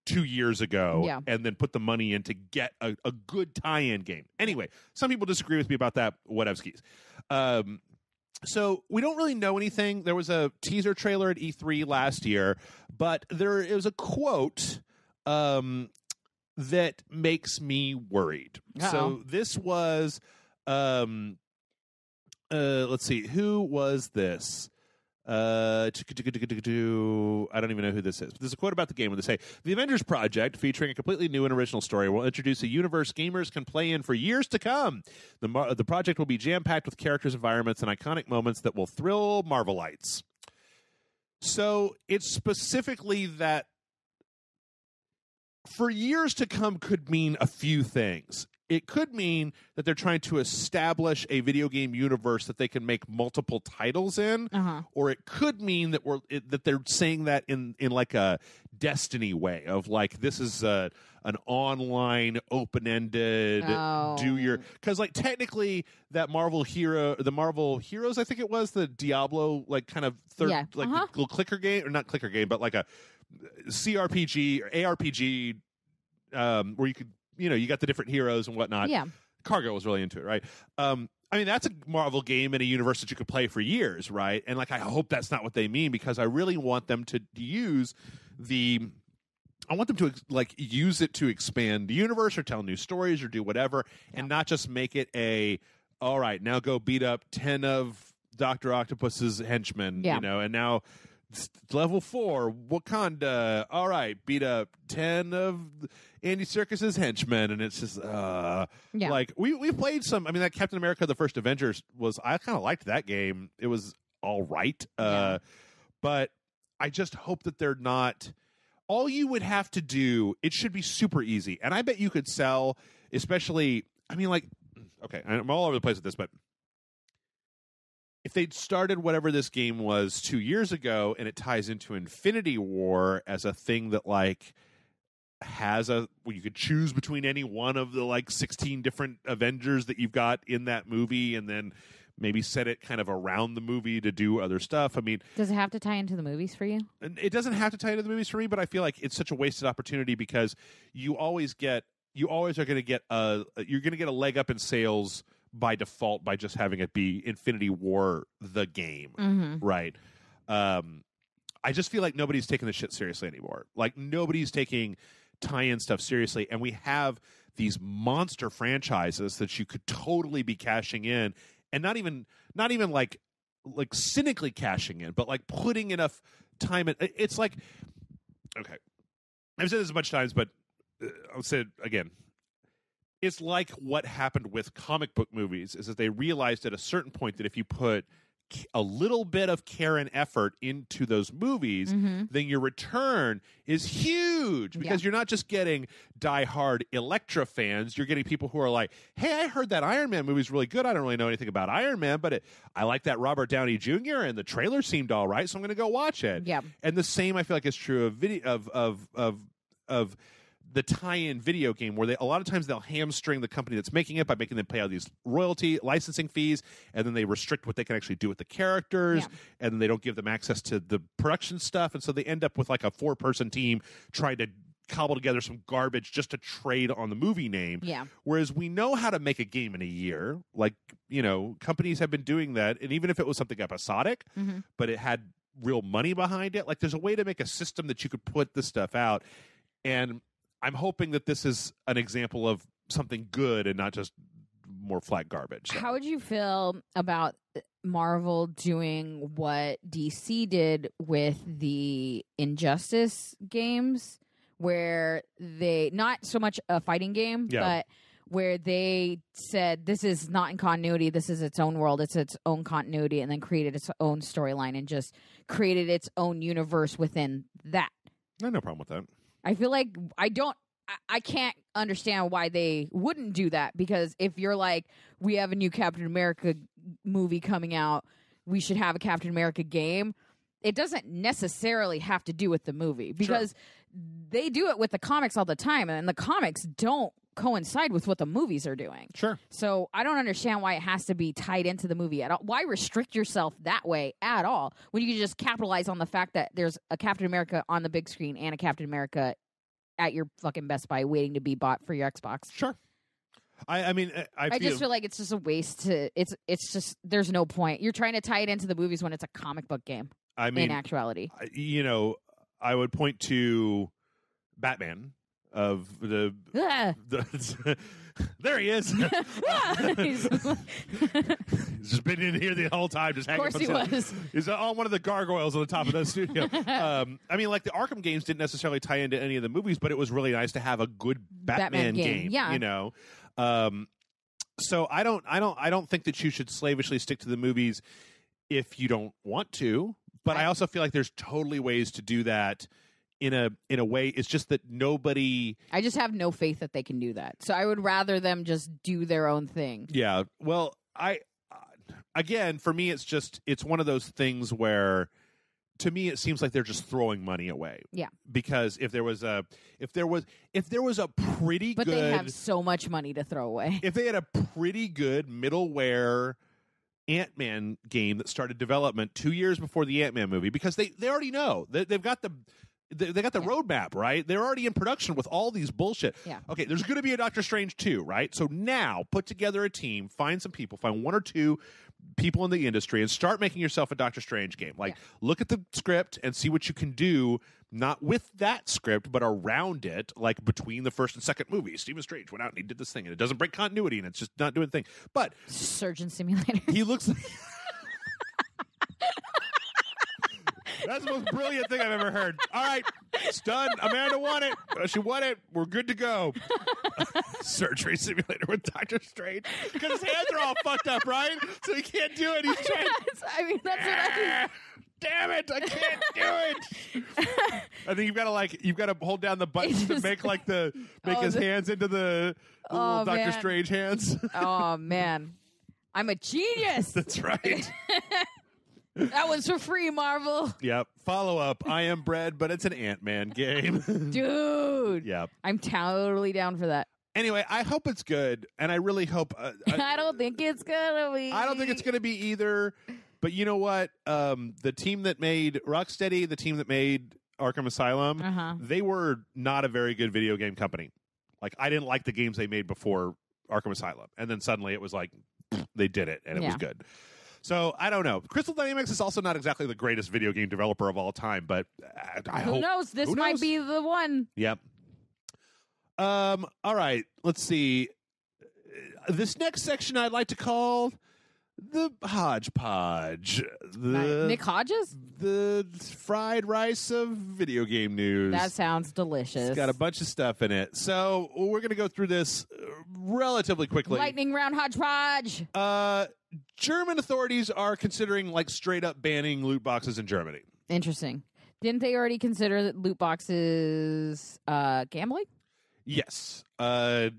2 years ago and then put the money in to get a good tie-in game. Anyway, some people disagree with me about that. Whatevskis. So we don't really know anything. There was a teaser trailer at E3 last year, but there is a quote that makes me worried. Uh-oh. So this was, let's see, who was this? I don't even know who this is. But there's a quote about the game where they say, "The Avengers project, featuring a completely new and original story, will introduce a universe gamers can play in for years to come. The project will be jam-packed with characters, environments, and iconic moments that will thrill Marvelites." So it's specifically that for years to come could mean a few things. It could mean that they're trying to establish a video game universe that they can make multiple titles in, or it could mean that that they're saying that in like a Destiny way of like this is an online open-ended because like technically that Marvel Heroes, I think it was the Diablo like kind of little clicker game, or not clicker game, but like a CRPG or ARPG where you could. You got the different heroes and whatnot. Yeah. Cargo was really into it, right? I mean, that's a Marvel game in a universe that you could play for years, right? And, like, I hope that's not what they mean because I really want them to use I want them to, like, use it to expand the universe or tell new stories or do whatever and not just make it all right, now go beat up 10 of Dr. Octopus's henchmen, and now... Level 4, Wakanda. All right, beat up 10 of Andy Serkis's henchmen, and it's just like we played some. I mean, that Captain America: The First Avengers I kind of liked that game. It was all right, but I just hope that they're not. All you would have to do, it should be super easy, and I bet you could sell, especially. I mean, like, okay, I'm all over the place with this, but. If they'd started whatever this game was 2 years ago and it ties into Infinity War as a thing that like has where you could choose between any one of the like 16 different Avengers that you've got in that movie and then maybe set it kind of around the movie to do other stuff. I mean, does it have to tie into the movies for you? It doesn't have to tie into the movies for me, but I feel like it's such a wasted opportunity because you always are going to get you're going to get a leg up in sales by default by just having it be Infinity War the game, right? I just feel like nobody's taking this shit seriously anymore. Like nobody's taking tie-in stuff seriously, and we have these monster franchises that you could totally be cashing in, and not even like cynically cashing in, but like putting enough time in. It's like, okay, I've said this a bunch of times, but I'll say it again. it's like what happened with comic book movies is that they realized at a certain point that if you put a little bit of care and effort into those movies, then your return is huge because you're not just getting diehard Elektra fans. You're getting people who are like, hey, I heard that Iron Man movie's really good. I don't really know anything about Iron Man, but I like that Robert Downey Jr. and the trailer seemed all right, so I'm going to go watch it. Yeah. And the same I feel like is true of video of the tie-in video game where a lot of times they'll hamstring the company that's making it by making them pay all these royalty licensing fees, and then they restrict what they can actually do with the characters, and then they don't give them access to the production stuff, and so they end up with like a 4-person team trying to cobble together some garbage just to trade on the movie name. Yeah. Whereas we know how to make a game in a year. Like, companies have been doing that, and even if it was something episodic, but it had real money behind it, like there's a way to make a system that you could put this stuff out. And I'm hoping that this is an example of something good and not just more flat garbage. So. How would you feel about Marvel doing what DC did with the Injustice games, where they, not so much a fighting game, but where they said this is not in continuity, this is its own world, it's its own continuity, and then created its own storyline and just created its own universe within that? I have no problem with that. I feel like I can't understand why they wouldn't do that, because if you're like, we have a new Captain America movie coming out, we should have a Captain America game, it doesn't necessarily have to do with the movie, because they do it with the comics all the time, and the comics don't coincide with what the movies are doing. Sure. So I don't understand why it has to be tied into the movie at all. Why restrict yourself that way at all when you can just capitalize on the fact that there's a Captain America on the big screen and a Captain America at your fucking Best Buy waiting to be bought for your Xbox? Sure. I mean, I just feel like it's just a waste to, it's just, there's no point. You're trying to tie it into the movies when it's a comic book game. I mean, in actuality. I would point to Batman of the there he is. He's just been in here the whole time, just hanging. Of course he was. He's on one of the gargoyles on the top of the studio. I mean, like the Arkham games didn't necessarily tie into any of the movies, but it was really nice to have a good Batman game. Yeah. So I don't think that you should slavishly stick to the movies if you don't want to. But I also feel like there's totally ways to do that. In a way, it's just that nobody. I just have no faith that they can do that. So I would rather them just do their own thing. Yeah. Well, again, for me, it's one of those things where, to me, it seems like they're just throwing money away. Yeah. Because if there was a pretty but good, they have so much money to throw away. If they had a pretty good middleware Ant-Man game that started development 2 years before the Ant-Man movie, because they already know they've got the. They got the roadmap, right? They're already in production with all these bullshit. Yeah. Okay, there's going to be a Doctor Strange 2, right? So now put together a team, find some people, find 1 or 2 people in the industry, and start making yourself a Doctor Strange game. Like, look at the script and see what you can do, not with that script, but around it, like between the first and second movie. Stephen Strange went out and he did this thing, and it doesn't break continuity, and it's just not doing the thing. But Surgeon Simulator. He looks like... That's the most brilliant thing I've ever heard. All right, it's done. Amanda won it. She won it. We're good to go. Surgery simulator with Doctor Strange. Because his hands are all fucked up, right? So he can't do it. He's trying. That's what I damn it! I can't do it. I think you've got to hold down the buttons to make his hands into the little Doctor Strange hands. Oh man, I'm a genius. That's right. That was for free, Marvel. Yep. Follow up. I Am Bread, but it's an Ant-Man game. Dude. Yep. I'm totally down for that. Anyway, I hope it's good, and I really hope... I don't think it's gonna be. I don't think it's gonna be either, but you know what? The team that made Rocksteady, the team that made Arkham Asylum, they were not a very good video game company. Like, I didn't like the games they made before Arkham Asylum, and then suddenly it was like, they did it, and it was good. So, I don't know. Crystal Dynamics is also not exactly the greatest video game developer of all time, but who knows? This might be the one. Yep. All right. Let's see. This next section I'd like to call The hodgepodge. Nick Hodges? The fried rice of video game news. That sounds delicious. It's got a bunch of stuff in it. So we're going to go through this relatively quickly. Lightning round hodgepodge. German authorities are considering like straight up banning loot boxes in Germany. Interesting. Didn't they already consider loot boxes gambling? Yes. Or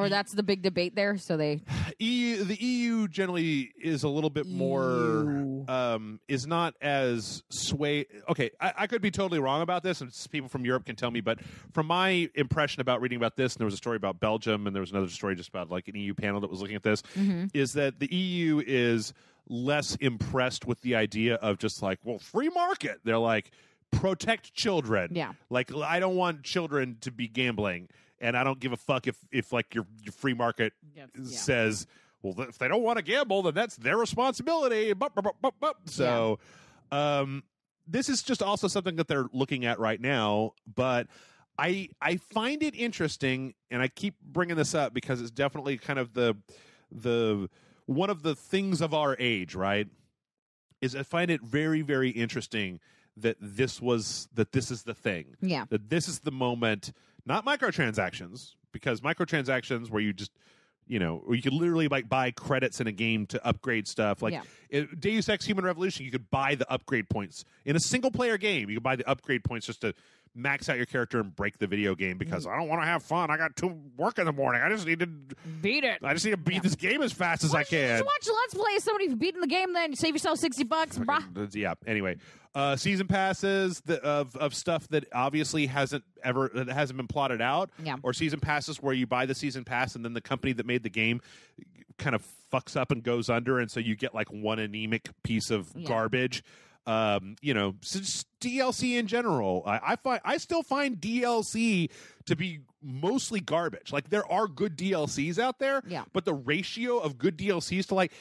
that's the big debate there. So the EU generally is a little bit more, is not as sway. Okay, I could be totally wrong about this, and people from Europe can tell me, but from my impression about reading about this, and there was a story about Belgium, and there was another story just about like an EU panel that was looking at this, is that the EU is less impressed with the idea of just like, well, free market. They're like, protect children. Yeah. Like, I don't want children to be gambling. And I don't give a fuck if like your free market says, well, if they don't want to gamble, then that's their responsibility. So this is just also something that they're looking at right now. But I find it interesting, and I keep bringing this up because it's definitely kind of the one of the things of our age, right? Is I find it very, very interesting that this is the thing. Yeah. That this is the moment. Not microtransactions, because microtransactions where you just, or you could literally like buy credits in a game to upgrade stuff. Like Deus Ex Human Revolution, you could buy the upgrade points. In a single player game, you could buy the upgrade points just to max out your character and break the video game because I don't want to have fun. I got to work in the morning. I just need to beat it. I just need to beat this game as fast as I can. Just watch Let's Play somebody beating the game, then save yourself $60, brah. Yeah. Anyway, season passes of stuff that obviously hasn't been plotted out, or season passes where you buy the season pass and then the company that made the game kind of fucks up and goes under, and so you get like one anemic piece of garbage. Just DLC in general. I still find DLC to be mostly garbage. Like there are good DLCs out there, but the ratio of good DLCs to like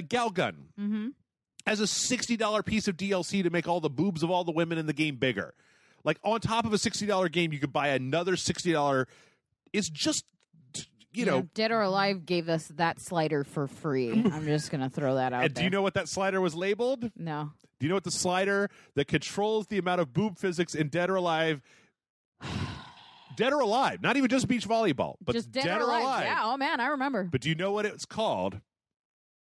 Galgun as a $60 piece of DLC to make all the boobs of all the women in the game bigger. Like on top of a $60 game, you could buy another $60. It's just. Dead or Alive gave us that slider for free. I'm just going to throw that out there. Do you know what that slider was labeled? No. Do you know what the slider that controls the amount of boob physics in Dead or Alive? Dead or Alive. Not even just beach volleyball, but just Dead or Alive. Yeah, oh man, I remember. But do you know what it's called?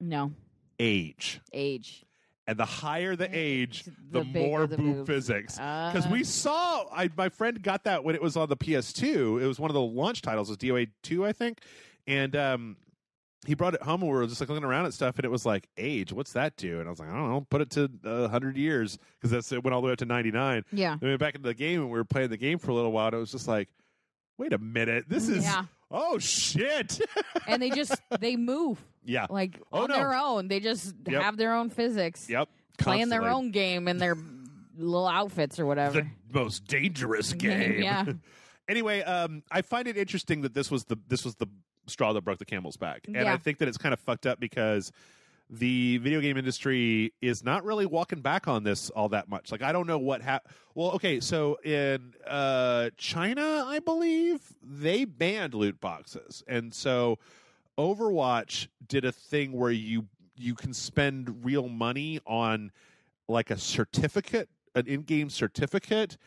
No. Age. And the higher the age, the more boob physics. Because we saw, my friend got that when it was on the PS2. It was one of the launch titles. It was DOA 2, I think. And he brought it home and we were just like looking around at stuff. And it was like, age, what's that do? And I was like, I don't know, put it to 100 years. Because it went all the way up to 99. Yeah. Then we went back into the game and we were playing the game for a little while. And it was just like, wait a minute. This is, oh, shit. And they move. Yeah. Like on their own. They just have their own physics. Yep. Playing their own game in their little outfits or whatever. The most dangerous game. Yeah. Anyway, I find it interesting that this was the straw that broke the camel's back. And I think that it's kind of fucked up because the video game industry is not really walking back on this all that much. Like, I don't know what happened. Well, okay, so in China, I believe, they banned loot boxes. And so Overwatch did a thing where you can spend real money on like a certificate, an in-game certificate,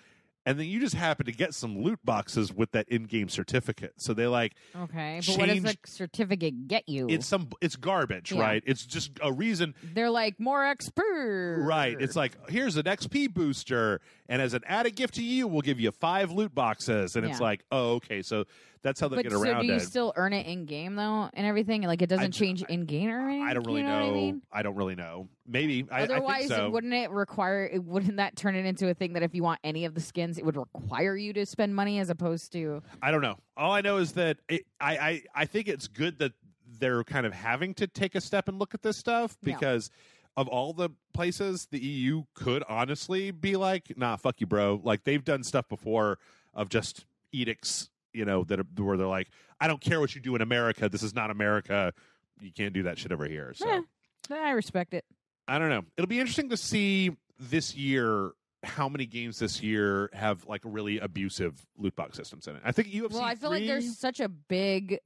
and then you just happen to get some loot boxes with that in-game certificate. So they like but what does the certificate get you? It's garbage, right? It's just a reason. They're like more expert, right? It's like, here's an XP booster, and as an added gift to you, we'll give you 5 loot boxes, and it's like, oh, okay, so that's how they get around it. So do you still earn it in game though, and everything? Like it doesn't change in game or anything? I don't really know. What I mean? I don't really know. Maybe. Otherwise, I think so. Wouldn't that turn it into a thing that if you want any of the skins, it would require you to spend money as opposed to? I don't know. All I know is that I think it's good that they're kind of having to take a step and look at this stuff because of all the places, the EU could honestly be like, nah, fuck you, bro. Like they've done stuff before of just edicts, where they're like, I don't care what you do in America. This is not America. You can't do that shit over here. So I respect it. I don't know. It'll be interesting to see this year how many games this year have like really abusive loot box systems in it. I think UFC. Well, I feel like there's such a big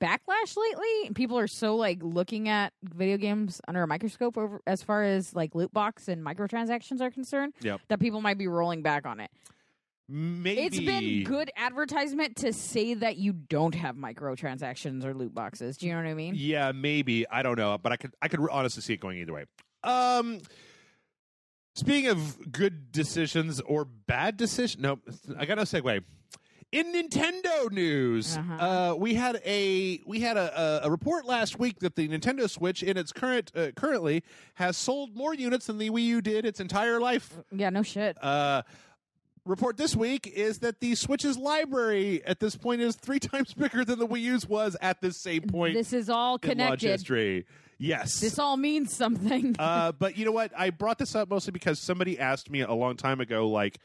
backlash lately. People are so like looking at video games under a microscope over as far as like loot box and microtransactions are concerned. That people might be rolling back on it. Maybe it's been good advertisement to say that you don't have microtransactions or loot boxes. Do you know what I mean? Yeah, maybe. I don't know, but I could honestly see it going either way. Speaking of good decisions or bad decisions, no, I got no segue. In Nintendo news, we had a report last week that the Nintendo Switch, in its currently, has sold more units than the Wii U did its entire life. Yeah, no shit. Report this week is that the Switch's library at this point is 3 times bigger than the Wii U's was at this same point. This is all connected. In launch history. Yes. This all means something. But you know what? I brought this up mostly because somebody asked me a long time ago, like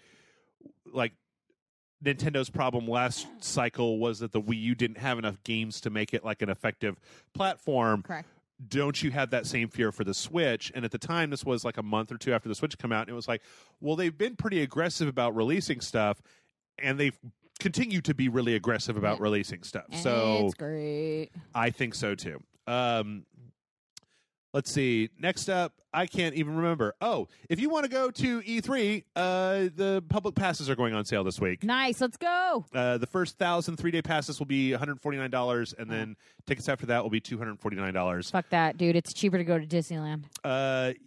Nintendo's problem last cycle was that the Wii U didn't have enough games to make it like an effective platform. Correct. Don't you have that same fear for the Switch? And at the time, this was like a month or two after the Switch came out, and it was like, well, they've been pretty aggressive about releasing stuff, and they've continued to be really aggressive about releasing stuff. And so it's great. I think so too. Let's see. Next up, I can't even remember. Oh, if you want to go to E3, the public passes are going on sale this week. Nice. Let's go. The first 1,000 3-day passes will be $149, and then tickets after that will be $249. Fuck that, dude. It's cheaper to go to Disneyland.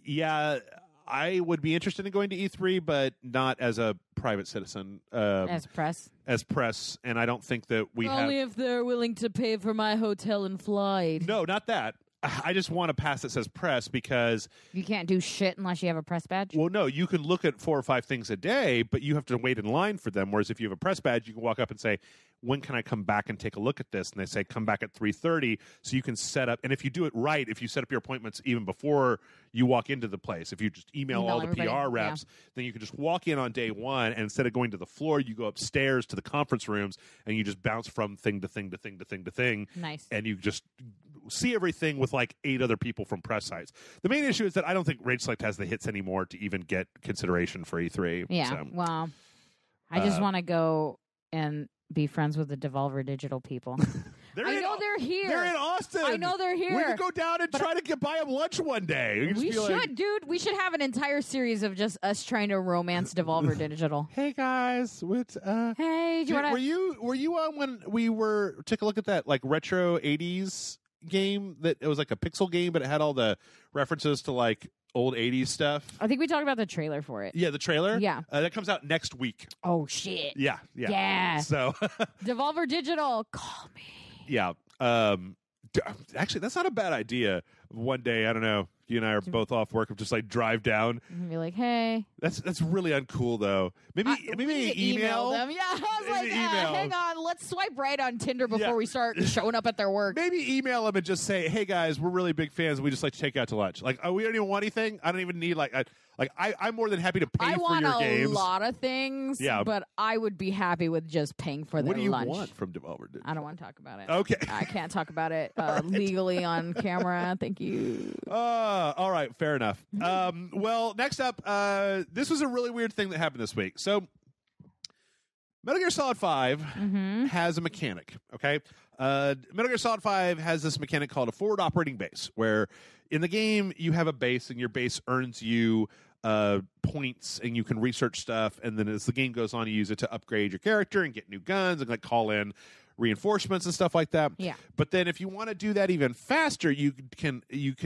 Yeah, I would be interested in going to E3, but not as a private citizen. As press. As press, and I don't think that we have... Only if they're willing to pay for my hotel and flight. No, not that. I just want a pass that says press because... You can't do shit unless you have a press badge? Well, no, you can look at 4 or 5 things a day, but you have to wait in line for them, whereas if you have a press badge, you can walk up and say, when can I come back and take a look at this? And they say, come back at 3:30, so you can set up... And if you do it right, if you set up your appointments even before you walk into the place, if you just email all the PR reps, then you can just walk in on day one, and instead of going to the floor, you go upstairs to the conference rooms, and you just bounce from thing to thing to thing to thing to thing. Nice. And you just see everything with like 8 other people from press sites. The main issue is that I don't think Rage Select has the hits anymore to even get consideration for E3. Yeah, so, well, I just want to go and be friends with the Devolver Digital people. I know they're here. They're in Austin. I know they're here. We could go down and try to buy them lunch one day. We should, dude. We should have an entire series of just us trying to romance Devolver Digital. Hey guys, hey, were you on when we took a look at that like retro 80s game that it was like a pixel game, but it had all the references to like old 80s stuff? I think we talked about the trailer for it. Yeah, the trailer? Yeah. That comes out next week. Oh, shit. Yeah. So Devolver Digital, call me. Yeah. Actually, that's not a bad idea. One day, I don't know, you and I are both off work, of just like drive down and be like, hey. That's really uncool though. Maybe email them. Yeah, I was like, hang on, let's swipe right on Tinder before we start showing up at their work. Maybe email them and just say, hey guys, we're really big fans. We just like to take you out to lunch. Like, we don't even want anything. I don't even need I'm more than happy to pay for your games. I want a lot of things, but I would be happy with just paying for their lunch. What do you want from Devolver Digital? I don't want to talk about it. Okay. I can't talk about it legally on camera. Thank you. All right. Fair enough. Well, next up, this was a really weird thing that happened this week. So Metal Gear Solid 5 has a mechanic, okay? Metal Gear Solid 5 has this mechanic called a forward operating base, where in the game you have a base and your base earns you points and you can research stuff, and then as the game goes on you use it to upgrade your character and get new guns and like call in reinforcements and stuff like that. Yeah. But then if you want to do that even faster, you can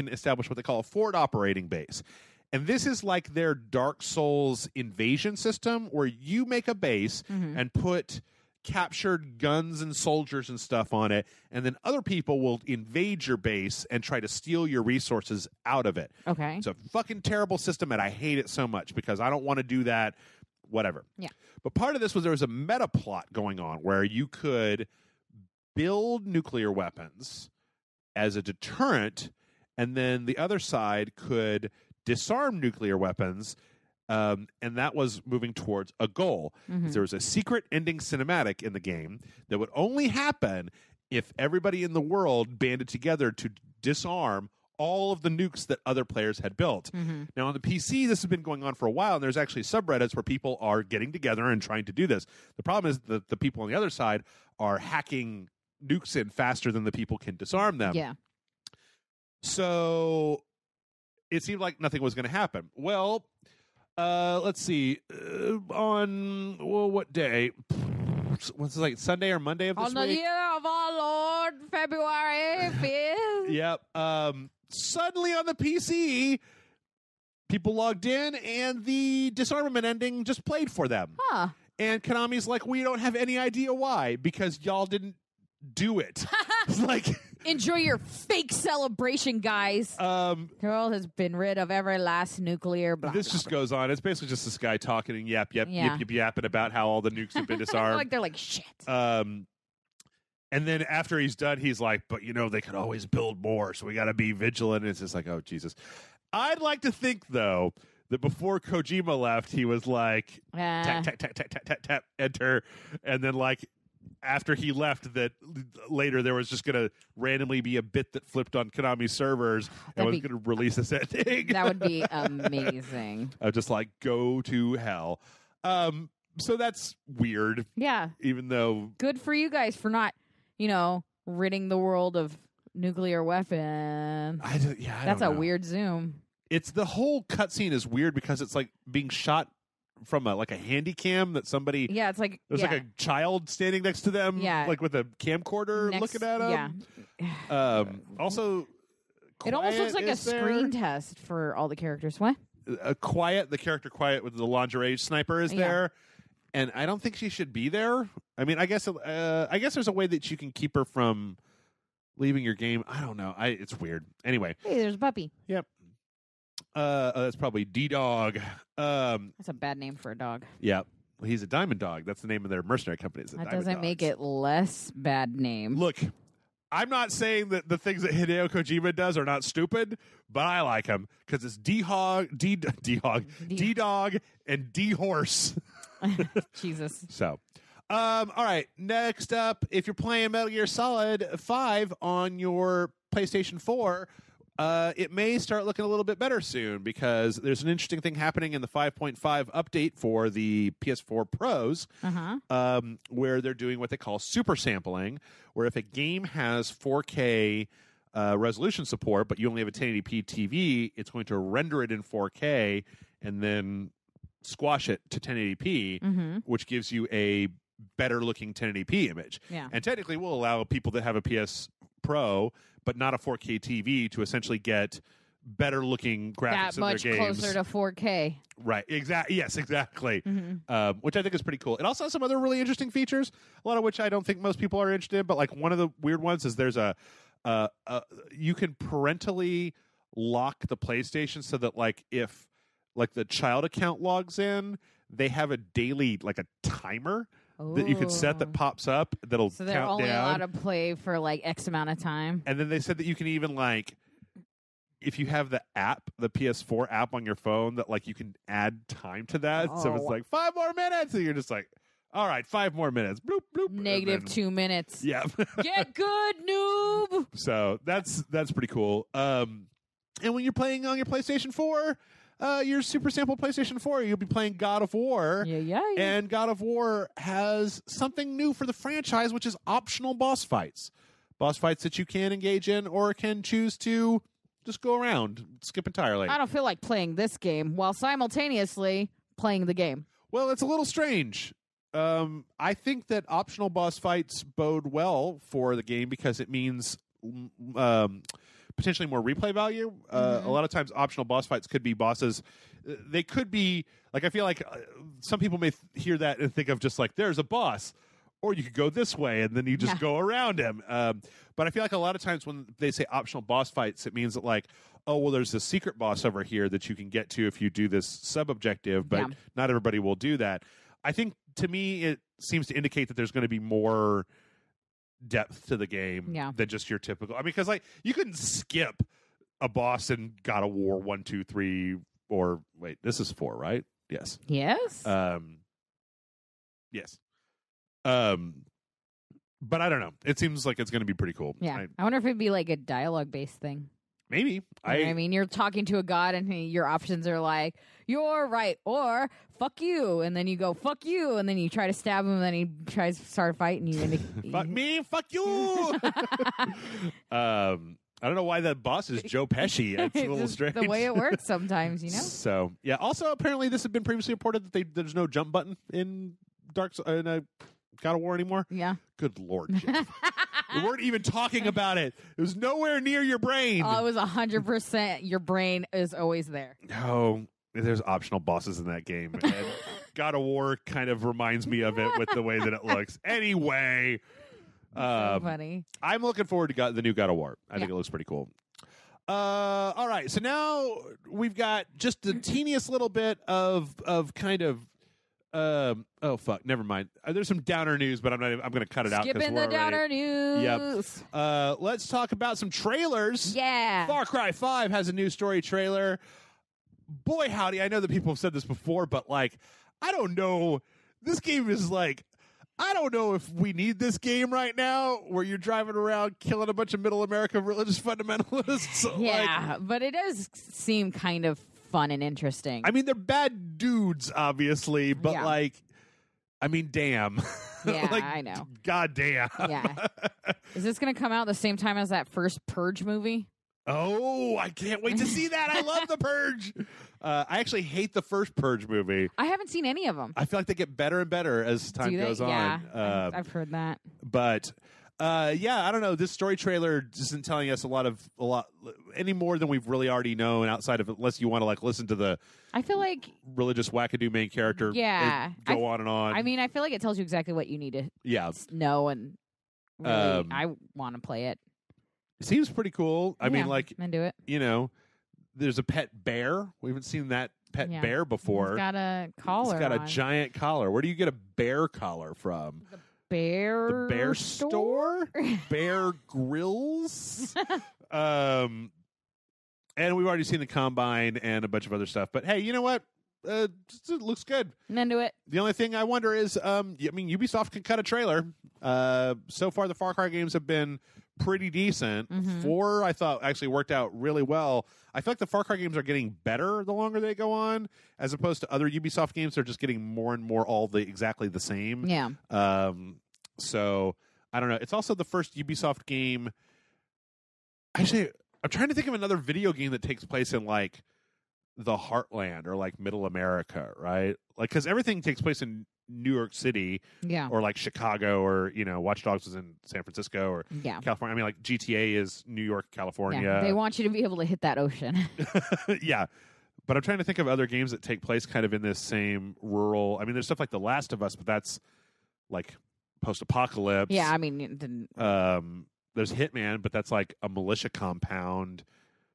establish what they call a forward operating base. And this is like their Dark Souls invasion system, where you make a base and put captured guns and soldiers and stuff on it, and then other people will invade your base and try to steal your resources out of it. Okay. It's a fucking terrible system, and I hate it so much because I don't want to do that, whatever. Yeah. But part of this was there was a meta plot going on where you could build nuclear weapons as a deterrent, and then the other side could disarm nuclear weapons, and that was moving towards a goal. There was a secret ending cinematic in the game that would only happen if everybody in the world banded together to disarm all of the nukes that other players had built. Now, on the PC, this has been going on for a while, and there's actually subreddits where people are getting together and trying to do this. The problem is that the people on the other side are hacking nukes in faster than the people can disarm them. Yeah. So it seemed like nothing was going to happen. Well, let's see. What day? Was it like Sunday or Monday of this week? On the year of our Lord, February 5th. Yep. Suddenly on the PC, people logged in and the disarmament ending just played for them. Huh. And Konami's like, we don't have any idea why, because y'all didn't do it. It's like, enjoy your fake celebration, guys. World has been rid of every last nuclear blah, this blah, just blah. goes on. It's basically just this guy talking and yapping about how all the nukes have been disarmed. Like they're like, shit. And then after he's done, he's like, but they could always build more, so we got to be vigilant. And it's just like, oh, Jesus. I'd like to think, though, that before Kojima left, he was like, tap, tap, tap, tap, tap, tap, tap, enter. And then, like, after he left, that later there was just going to randomly be a bit that flipped on Konami's servers and was going to release this ending. That would be amazing. Just like, go to hell. So that's weird. Yeah. Even though... Good for you guys for not, ridding the world of nuclear weapons. That's a weird zoom. It's the whole cutscene is weird because it's like being shot from a handy cam that somebody. Yeah, it's like there's like a child standing next to them. Yeah, like with a camcorder looking at them. Yeah. Also, it almost looks like a screen test for all the characters. What? The character Quiet with the lingerie sniper is there, and I don't think she should be there. I mean, I guess there's a way that you can keep her from leaving your game. I don't know. It's weird. Anyway. Hey, there's a puppy. Yep. That's probably D-Dog. That's a bad name for a dog. Yeah. Well, he's a diamond dog. That's the name of their mercenary company. That doesn't make it less bad name. Look, I'm not saying that the things that Hideo Kojima does are not stupid, but I like him because it's D-Dog, and D-Horse. Jesus. So, all right. Next up, if you're playing Metal Gear Solid 5 on your PlayStation 4, it may start looking a little bit better soon because there's an interesting thing happening in the 5.5 update for the PS4 Pros, where they're doing what they call super sampling, where if a game has 4K resolution support, but you only have a 1080p TV, it's going to render it in 4K and then squash it to 1080p, which gives you a better looking 1080p image. Yeah. And technically will allow people that have a PS Pro but not a 4K TV to essentially get better looking graphics in their games. That much closer to 4K. Right. Yes, exactly. Which I think is pretty cool. It also has some other really interesting features, a lot of which I don't think most people are interested in, but like one of the weird ones is there's you can parentally lock the PlayStation so that like if like the child account logs in, they have a daily like a timer that you can set that pops up that'll count down. So they're only allowed to play for like X amount of time. And then they said that you can even like, if you have the app, the PS4 app on your phone, that like you can add time to that. So it's like 5 more minutes, and you're just like, all right, 5 more minutes. Bloop bloop. Negative 2 minutes. Yeah. Get good, noob. So that's pretty cool. And when you're playing on your PlayStation 4. Your Super Sample PlayStation 4, you'll be playing God of War. Yeah. And God of War has something new for the franchise, which is optional boss fights. Boss fights that you can engage in or can choose to just go around, skip entirely. I don't feel like playing this game while simultaneously playing the game. Well, it's a little strange. I think that optional boss fights bode well for the game because it means... potentially more replay value. A lot of times optional boss fights could be bosses. They could be, like, I feel like some people may hear that and think of just like, there's a boss, or you could go this way and then you just go around him. But I feel like a lot of times when they say optional boss fights, it means that like, oh, well, there's a secret boss over here that you can get to if you do this sub-objective, but not everybody will do that. I think, to me, it seems to indicate that there's going to be more depth to the game than just your typical. I mean, because like you couldn't skip a boss in God of War 1, 2, 3, or wait, this is 4, right? Yes. Yes. Yes. But I don't know. It seems like it's going to be pretty cool. Yeah. I wonder if it'd be like a dialogue based thing. Maybe. I mean, you're talking to a god, and your options are like, "You're right," or "Fuck you," and then you go "Fuck you," and then you try to stab him, and then he tries to start fighting you. And fuck me, fuck you. I don't know why that boss is Joe Pesci. It's a little strange. The way it works sometimes, So, yeah. Also, apparently, this had been previously reported that there's no jump button in God of War anymore. Yeah. Good Lord, Jeff. We weren't even talking about it. It was nowhere near your brain. Oh, it was 100%. Your brain is always there. No, there's optional bosses in that game. And God of War kind of reminds me of it with the way that it looks. Anyway. So funny. I'm looking forward to the new God of War. I think it looks pretty cool. All right, so now we've got just the teeniest little bit of kind of. Oh fuck! Never mind. There's some downer news, but I'm going to cut it out. Skipping the downer news. Yep. Let's talk about some trailers. Yeah. Far Cry 5 has a new story trailer. Boy, howdy! I know that people have said this before, but like, I don't know. This game is like. I don't know if we need this game right now where you're driving around killing a bunch of middle America religious fundamentalists. Yeah, but it does seem kind of fun and interesting. I mean, they're bad dudes, obviously, but I mean, damn. Yeah, I know. God damn. Yeah. Is this going to come out the same time as that first Purge movie? Oh, I can't wait to see that. I love The Purge. I actually hate the first Purge movie. I haven't seen any of them. I feel like they get better and better as time goes on. Yeah, I've heard that. But I don't know. This story trailer isn't telling us a lot any more than we've really already known outside of unless you want to like listen to the. I feel like religious wackadoo main character. Yeah, go on and on. I mean, I feel like it tells you exactly what you need to know, and really, I want to play it. It seems pretty cool. I mean, like, into it. There's a pet bear. We haven't seen that pet bear before. It's got a collar. It's got a giant collar. Where do you get a bear collar from? The bear store? Bear Grills? And we've already seen the Combine and a bunch of other stuff. But hey, you know what? It looks good. I'm into it. The only thing I wonder is, Ubisoft can cut a trailer. So far, the Far Cry games have been pretty decent. 4, I thought, actually worked out really well. I feel like the Far Cry games are getting better the longer they go on, as opposed to other Ubisoft games. They're just getting more and more exactly the same. Yeah. So, I don't know. It's also the first Ubisoft game. Actually, I'm trying to think of another video game that takes place in, like, the Heartland or, like, Middle America, right? Like, because everything takes place in New York City, or like Chicago, or Watch Dogs is in San Francisco or California. I mean, like GTA is New York, California. Yeah, they want you to be able to hit that ocean. Yeah, but I'm trying to think of other games that take place kind of in this same rural. I mean, there's stuff like The Last of Us, but that's like post-apocalypse. Yeah, I mean, there's Hitman, but that's like a militia compound.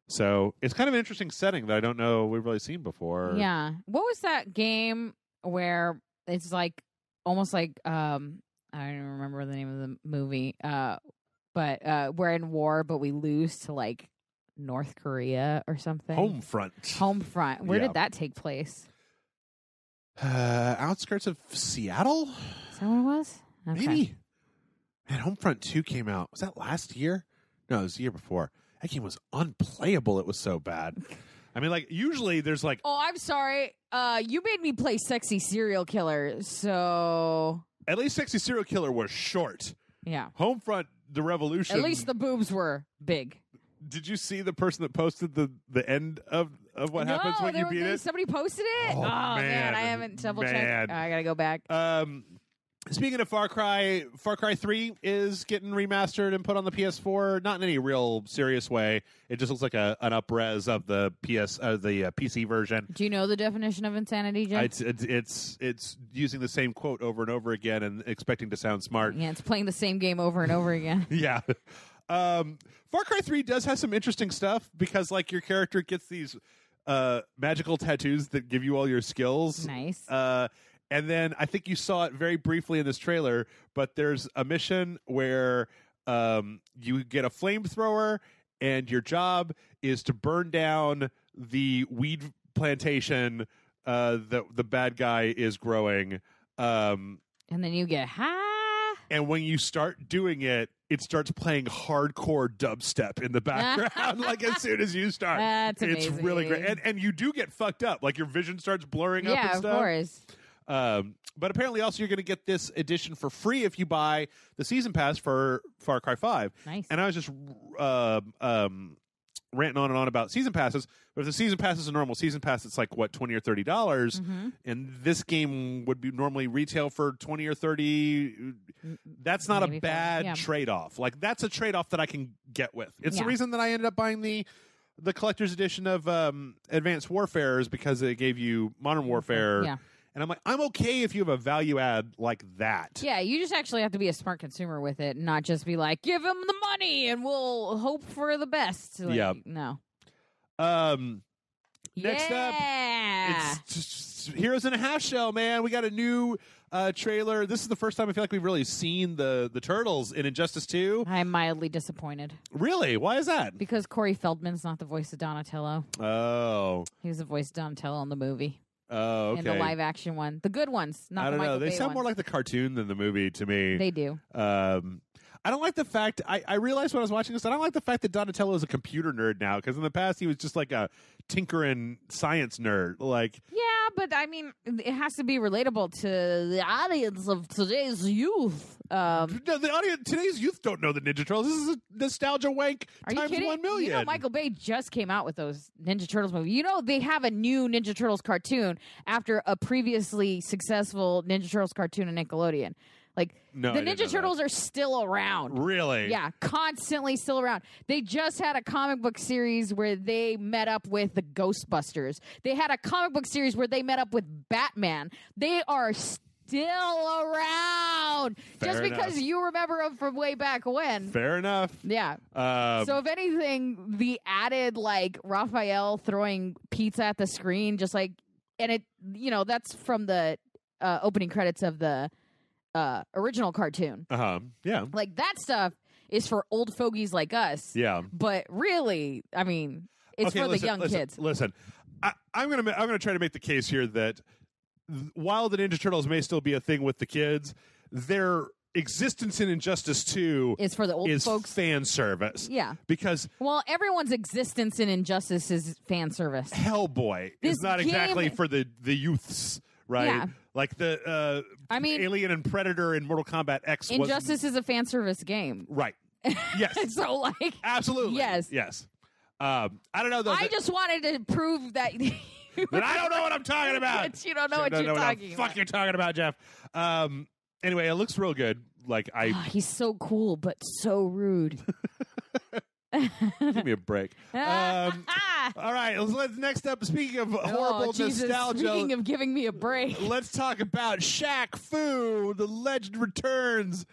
So it's kind of an interesting setting that I don't know we've really seen before. Yeah, what was that game where? It's like almost like I don't even remember the name of the movie. But we're in war, but we lose to like North Korea or something. Homefront. Where did that take place? Outskirts of Seattle. Is that what it was? Okay. Maybe. Man, Homefront 2 came out. Was that last year? No, it was the year before. That game was unplayable. It was so bad. I mean, like, usually there's like... Oh, I'm sorry. You made me play Sexy Serial Killer, so... At least Sexy Serial Killer was short. Yeah. Homefront, the Revolution... At least the boobs were big. Did you see the person that posted the end of what happens when you beat it? Somebody posted it? Oh, man. I haven't double-checked. I gotta go back. Speaking of Far Cry 3 is getting remastered and put on the PS4. Not in any real serious way. It just looks like an up-res of the PC version. Do you know the definition of insanity, Jen? It's using the same quote over and over again and expecting to sound smart. Yeah, it's playing the same game over and over again. Yeah. Far Cry 3 does have some interesting stuff because, like, your character gets these magical tattoos that give you all your skills. Nice. And then I think you saw it very briefly in this trailer, but there's a mission where you get a flamethrower, and your job is to burn down the weed plantation that the bad guy is growing. And then you get high. And when you start doing it, it starts playing hardcore dubstep in the background, like as soon as you start. That's amazing. It's really great. And you do get fucked up. Like your vision starts blurring up and stuff. Yeah, of course. But apparently also you're going to get this edition for free if you buy the season pass for Far Cry 5. Nice. And I was just ranting on and on about season passes. But if the season pass is a normal season pass, it's like, what, $20 or $30? Mm-hmm. And this game would be normally retail for $20 or $30. That's not Maybe a bad trade-off. Like, that's a trade-off that I can get with. It's the reason that I ended up buying the collector's edition of Advanced Warfare is because it gave you Modern Warfare. Yeah. And I'm like, I'm okay if you have a value add like that. Yeah, you just actually have to be a smart consumer with it, and not just be like, give him the money and we'll hope for the best. Like, no. Next up, it's just Heroes in a Half Shell, man. We got a new trailer. This is the first time I feel like we've really seen the Turtles in Injustice 2. I'm mildly disappointed. Really? Why is that? Because Corey Feldman's not the voice of Donatello. Oh. He was the voice of Donatello in the movie. Oh, okay. In the live action one. The good ones, not I don't the Michael know. They Bay sound ones. more like the cartoon than the movie to me. They do. I don't like the fact, I realized when I was watching this, I don't like the fact that Donatello is a computer nerd now, because in the past he was just like a tinkering science nerd. Like, yeah, but I mean, it has to be relatable to the audience of today's youth. No, the audience, today's youth don't know the Ninja Turtles. This is a nostalgia wank times 1 million. You know, Michael Bay just came out with those Ninja Turtles movies. You know, they have a new Ninja Turtles cartoon after a previously successful Ninja Turtles cartoon on Nickelodeon. Like, no, the Ninja Turtles are still around. Really? Yeah, constantly still around. They just had a comic book series where they met up with the Ghostbusters. They had a comic book series where they met up with Batman. They are still around. Fair just because enough. you remember them from way back when. Fair enough. Yeah. So if anything, the added, like, Raphael throwing pizza at the screen, just like, and it, you know, that's from the opening credits of the original cartoon. Yeah. Like, that stuff is for old fogies like us. Yeah. But really, I mean, it's for the young kids. Listen, I'm gonna try to make the case here that while the Ninja Turtles may still be a thing with the kids, their existence in Injustice 2 is for the old folks. Fan service. Yeah. Because everyone's existence in Injustice is fan service. Hellboy is not exactly for the youths, right? Yeah. Like the Alien and Predator in Mortal Kombat X. Injustice is a fan service game. Right. Yes. So, like, absolutely. Yes. Yes. I don't know, though. I just wanted to prove that. That I don't know what I'm talking about. But you don't know what you're talking about. Fuck, you're talking about, Jeff. Anyway, it looks real good. Like he's so cool, but so rude. Give me a break. All right, let's next up. Speaking of horrible nostalgia, speaking of giving me a break, let's talk about Shaq Fu. The Legend Returns.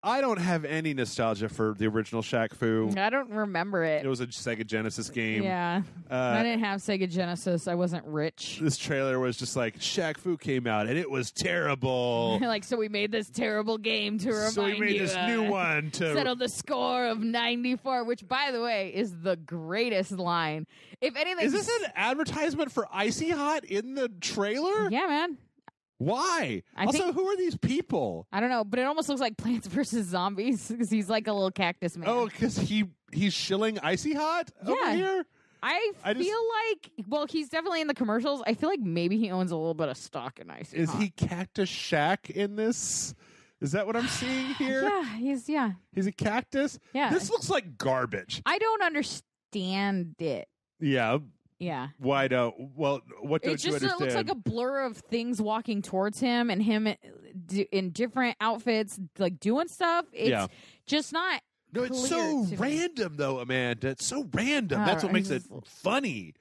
I don't have any nostalgia for the original Shaq Fu. I don't remember it. It was a Sega Genesis game. Yeah. I didn't have Sega Genesis. I wasn't rich. This trailer was just like, Shaq Fu came out, and it was terrible. Like, so we made this terrible game to remind you. So we made this new one to settle the score of 94, which, by the way, is the greatest line. If anything, is this an advertisement for Icy Hot in the trailer? Yeah, man. Why? Also, who are these people? I don't know, but it almost looks like Plants vs. Zombies because he's like a little cactus man. Oh, because he's shilling Icy Hot over here? I feel like, well, he's definitely in the commercials. I feel like maybe he owns a little bit of stock in Icy Hot. Is he Cactus Shaq in this? Is that what I'm seeing here? Yeah, he's a cactus? Yeah. This looks like garbage. I don't understand it. Yeah. Yeah. Why don't? Well, what don't you understand? It looks like a blur of things walking towards him and him in different outfits, like doing stuff. It's just not. No, it's so random, though, Amanda. It's so random. That's what makes it funny.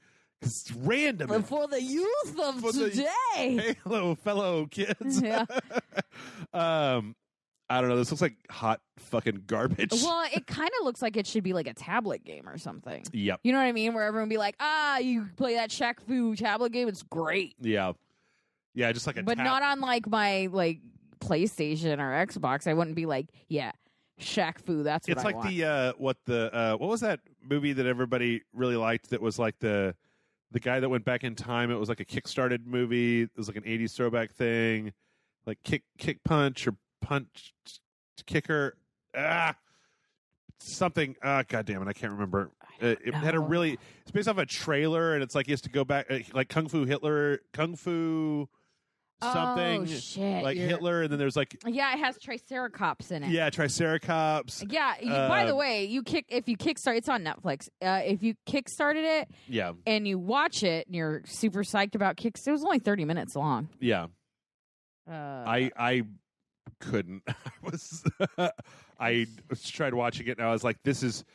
It's random. But for the youth of today. Hello, fellow kids. Yeah. I don't know. This looks like hot fucking garbage. Well, it kind of looks like it should be like a tablet game or something. Yep. You know what I mean? Where everyone be like, you play that Shaq Fu tablet game. It's great. Yeah. Yeah, just like a But not on like my like PlayStation or Xbox. I wouldn't be like, Shaq Fu. That's what it's I like want. what was that movie that everybody really liked that was like the guy that went back in time? It was like a kickstarted movie. It was like an 80s throwback thing. Like Kick Punch or Punch kicker. Something. God damn it, I can't remember. It had a really. It's based off a trailer, and it's like he has to go back, like Kung Fu something. Oh, shit. Like Hitler, and then there's like. Yeah, it has Triceratops in it. Yeah, Triceratops. Yeah. By the way, if you kickstart, it's on Netflix. If you kickstarted it, and you watch it, and you're super psyched about Kickstarter, it was only 30 minutes long. Yeah. I couldn't. I tried watching it and I was like, this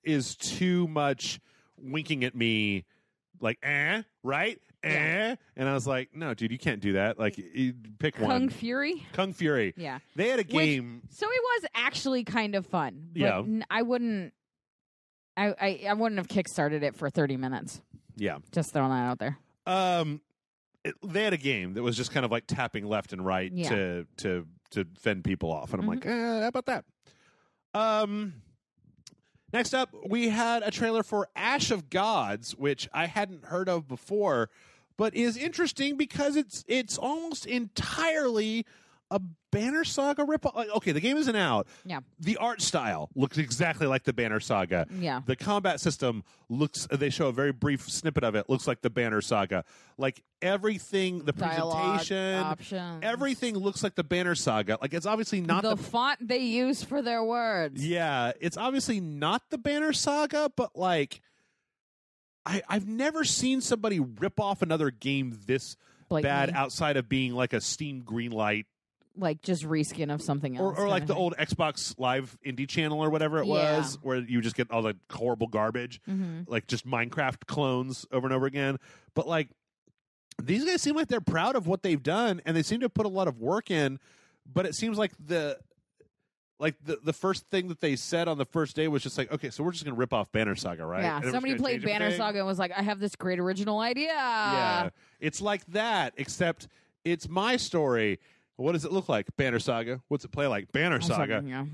is too much winking at me, like, right? And I was like, no, dude, you can't do that. Like, pick one. Kung Fury. Yeah. They had a game. So it was actually kind of fun. But yeah. I wouldn't have kickstarted it for 30 minutes. Yeah. Just throwing that out there. They had a game that was just kind of like tapping left and right to fend people off, and I'm like, how about that? Next up, we had a trailer for Ash of Gods, which I hadn't heard of before, but is interesting because it's almost entirely a Banner Saga ripoff. Like, okay, the game isn't out. Yeah. The art style looks exactly like the Banner Saga. Yeah. The combat system they show a very brief snippet of it, looks like the Banner Saga. Like everything, the presentation, options. Everything looks like the Banner Saga. Like it's obviously not the font they use for their words. Yeah, it's obviously not the Banner Saga, but like I've never seen somebody rip off another game this bad outside of being like a Steam Greenlight. Like just reskin of something else. Or like the old Xbox Live Indie channel or whatever it was, where you just get all the horrible garbage, like just Minecraft clones over and over again. But like, these guys seem like they're proud of what they've done, and they seem to have put a lot of work in, but it seems like the first thing that they said on the first day was just like, okay, so we're just going to rip off Banner Saga, right? Yeah, somebody played Banner Saga and was like, I have this great original idea. Yeah, it's like that, except it's my story. What does it look like? Banner Saga. What's it play like? Banner Saga. Yeah.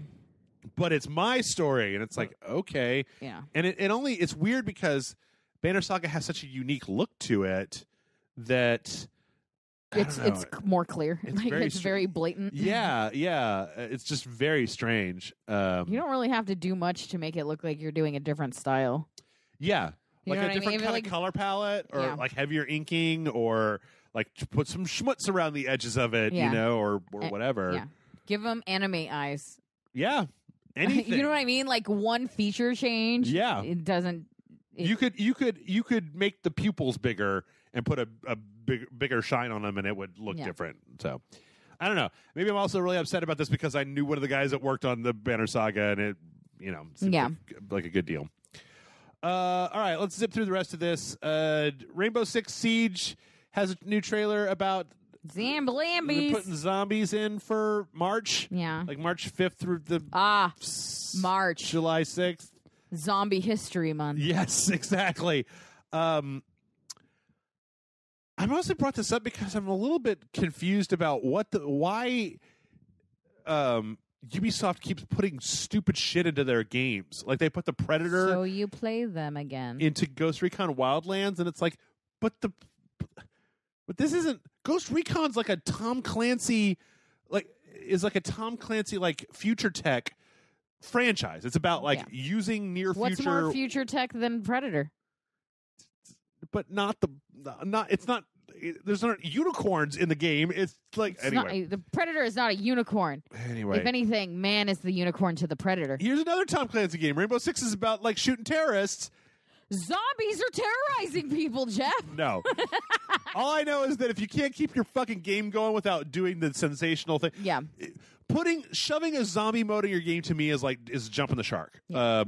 But it's my story, and it's like, okay. Yeah. And it's weird because Banner Saga has such a unique look to it that it's more clear. It's very blatant. Yeah. It's just very strange. You don't really have to do much to make it look like you're doing a different style. Yeah. You like a different kind of color palette, or like heavier inking, or like to put some schmutz around the edges of it, or whatever. Yeah. Give them anime eyes. Yeah. Anything. You know what I mean? Like one feature change. Yeah. It doesn't. You could make the pupils bigger and put a bigger shine on them, and it would look different. So I don't know. Maybe I'm also really upset about this because I knew one of the guys that worked on the Banner Saga, and it seemed like a good deal. All right, let's zip through the rest of this. Rainbow Six Siege has a new trailer about Zamblambis. They're putting zombies in for March. Yeah. Like March 5th through the March. July 6th. Zombie History Month. Yes, exactly. I mostly brought this up because I'm a little bit confused about why Ubisoft keeps putting stupid shit into their games. Like they put the Predator so you play them again into Ghost Recon Wildlands, and it's like, but this isn't Ghost Recon's like a Tom Clancy like future tech franchise. It's about using near future. What's more future tech than Predator? But there's not unicorns in the game. It's like anyway. The Predator is not a unicorn. Anyway, if anything, man is the unicorn to the Predator. Here's another Tom Clancy game. Rainbow Six is about like shooting terrorists. Zombies are terrorizing people, Jeff. No. All I know is that if you can't keep your fucking game going without doing the sensational thing, shoving a zombie mode in your game to me is jumping the shark. Yeah.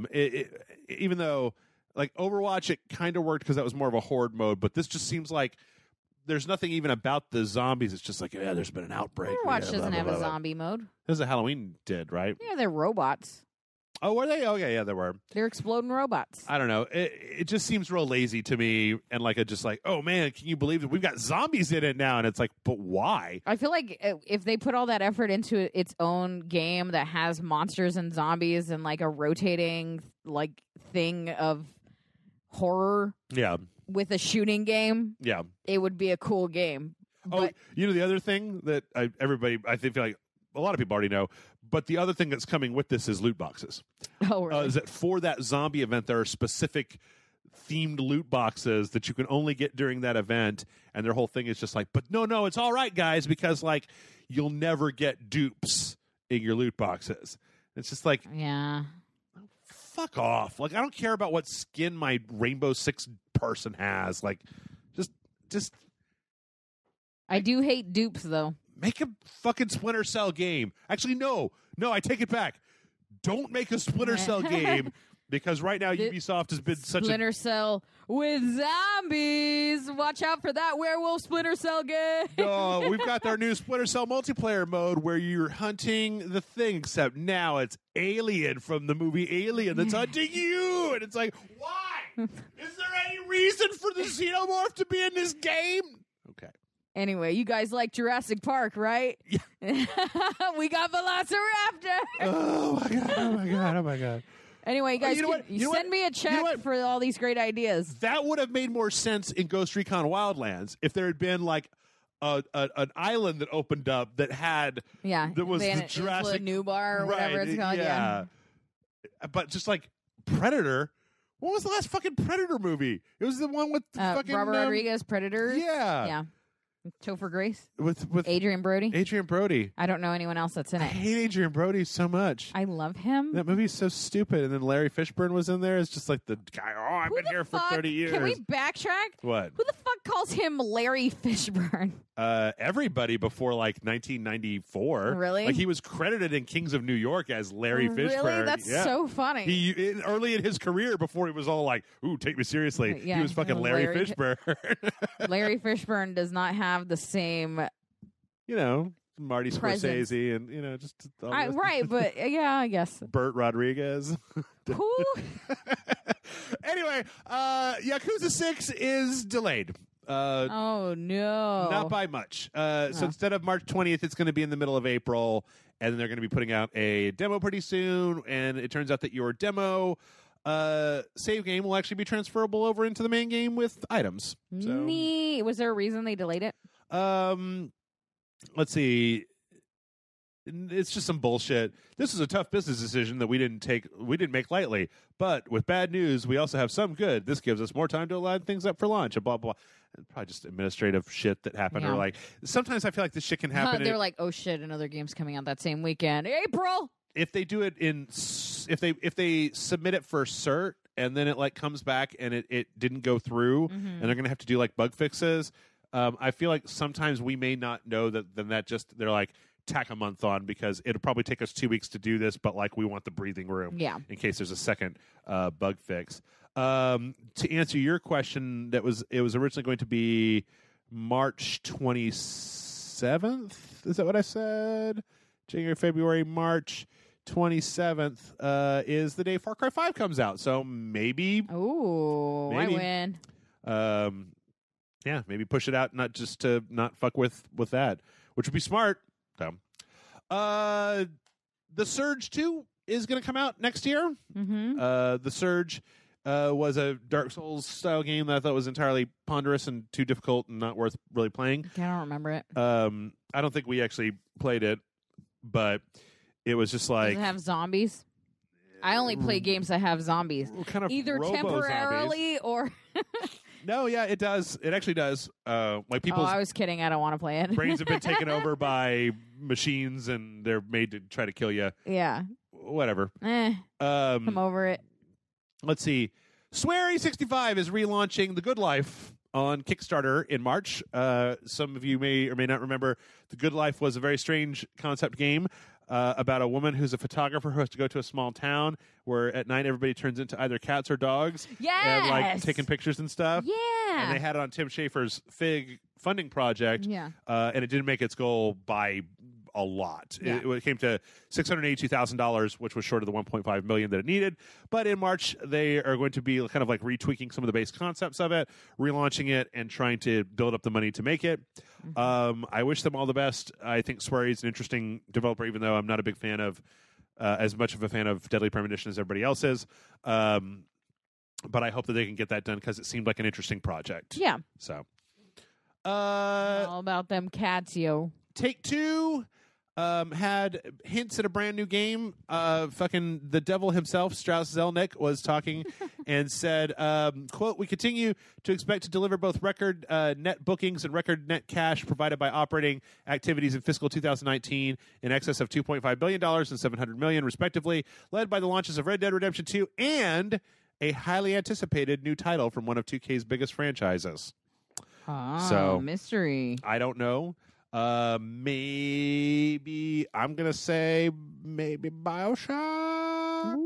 Even though like Overwatch, it kind of worked because that was more of a horde mode, but this just seems like there's nothing even about the zombies. It's just like, there's been an outbreak. Overwatch doesn't have a zombie mode. This is a Halloween did, right? Yeah, they're robots. Oh, were they? Oh, yeah, they were. They're exploding robots. I don't know. It just seems real lazy to me, and like oh man, can you believe it? We've got zombies in it now, and it's like, but why? I feel like if they put all that effort into its own game that has monsters and zombies and like a rotating like thing of horror, with a shooting game, it would be a cool game. Oh, the other thing that everybody I feel like a lot of people already know. But the other thing that's coming with this is loot boxes. Oh, really? Is that for that zombie event, there are specific themed loot boxes that you can only get during that event, and their whole thing is just like, but no, it's all right, guys, because like you'll never get dupes in your loot boxes. It's just like, yeah, fuck off. Like, I don't care about what skin my Rainbow Six person has. Like, just. I do hate dupes, though. Make a fucking Splinter Cell game. Actually, no, I take it back. Don't make a Splinter Cell game. Because right now Ubisoft has been such a Splinter Cell with zombies. Watch out for that werewolf Splinter Cell game. No, we've got our new Splinter Cell multiplayer mode where you're hunting the thing, except now it's Alien from the movie Alien that's hunting you. And it's like, why? Is there any reason for the Xenomorph to be in this game? Okay. Anyway, you guys like Jurassic Park, right? Yeah. We got Velociraptor. Oh my god. Anyway, you guys, send me a check for all these great ideas. That would have made more sense in Ghost Recon Wildlands if there had been like an island that opened up that had that was the Jurassic New Bar or whatever it's called. Yeah, but just like Predator. What was the last fucking Predator movie? It was the one with fucking Robert Rodriguez, Predator. Yeah. Topher Grace with Adrian Brody. I don't know anyone else that's in it. I hate Adrian Brody so much. I love him. That movie's so stupid. And then Larry Fishburne was in there. It's just like the guy. Oh, I've been here for 30 years. Can we backtrack? What? Who the fuck calls him Larry Fishburne? Everybody before like 1994. Really? Like he was credited in Kings of New York as Larry Fishburne. Really? That's so funny. Early in his career, before he was all like, "Ooh, take me seriously," he was fucking Larry Fishburne. Larry Fishburne does not have the same, Marty presence. Scorsese and just right, but yeah, I guess Burt Rodriguez. Who? Anyway, Yakuza 6 is delayed. Oh no, not by much. So instead of March 20th, it's going to be in the middle of April, and then they're going to be putting out a demo pretty soon. And it turns out that your demo save game will actually be transferable over into the main game with items. So, neat. Was there a reason they delayed it? Let's see. It's just some bullshit. This is a tough business decision that we didn't make lightly. But with bad news, we also have some good. This gives us more time to line things up for launch. And blah blah. And probably just administrative shit that happened. Yeah. Or like sometimes I feel like this shit can happen. They're like, oh shit, another game's coming out that same weekend, April. If they do it if they submit it for cert and then it like comes back and it didn't go through and they're gonna have to do like bug fixes. I feel like sometimes we may not know that. Then that just they're like tack a month on because it'll probably take us 2 weeks to do this, but like we want the breathing room in case there's a second bug fix. To answer your question, it was originally going to be March 27th. Is that what I said? January, February, March 27th is the day Far Cry 5 comes out. So maybe. Ooh, I win. Yeah, maybe push it out, not just to not fuck with that, which would be smart. So, The Surge 2 is going to come out next year. The Surge was a Dark Souls style game that I thought was entirely ponderous and too difficult and not worth really playing. I don't remember it. I don't think we actually played it, but it was just like... Does it have zombies? I only play games that have zombies. Kind of either temporarily or... No, yeah, it does. It actually does. Like people's I was kidding. I don't want to play it. brains have been taken over by machines, and they're made to try to kill you. Yeah. Whatever. I'm over it. Let's see. Swery65 is relaunching The Good Life on Kickstarter in March. Some of you may or may not remember The Good Life was a very strange concept game about a woman who's a photographer who has to go to a small town where at night everybody turns into either cats or dogs. Yes! And like taking pictures and stuff. Yeah. And they had it on Tim Schafer's FIG funding project. Yeah. And it didn't make its goal by a lot. Yeah. It came to $682,000, which was short of the $1.5 million that it needed. But in March, they are going to be kind of like retweaking some of the base concepts of it, relaunching it, and trying to build up the money to make it. I wish them all the best. I think Swery is an interesting developer, even though I'm not a big fan of, as much of a fan of Deadly Premonition as everybody else is. But I hope that they can get that done because it seemed like an interesting project. Yeah. So. All about them cats, yo. Take-Two had hints at a brand new game. Fucking the devil himself, Strauss Zelnick, was talking and said, quote, "We continue to expect to deliver both record net bookings and record net cash provided by operating activities in fiscal 2019 in excess of $2.5 billion and $700 million, respectively, led by the launches of Red Dead Redemption 2 and a highly anticipated new title from one of 2K's biggest franchises." So mystery. I don't know. Maybe I'm gonna say maybe BioShock,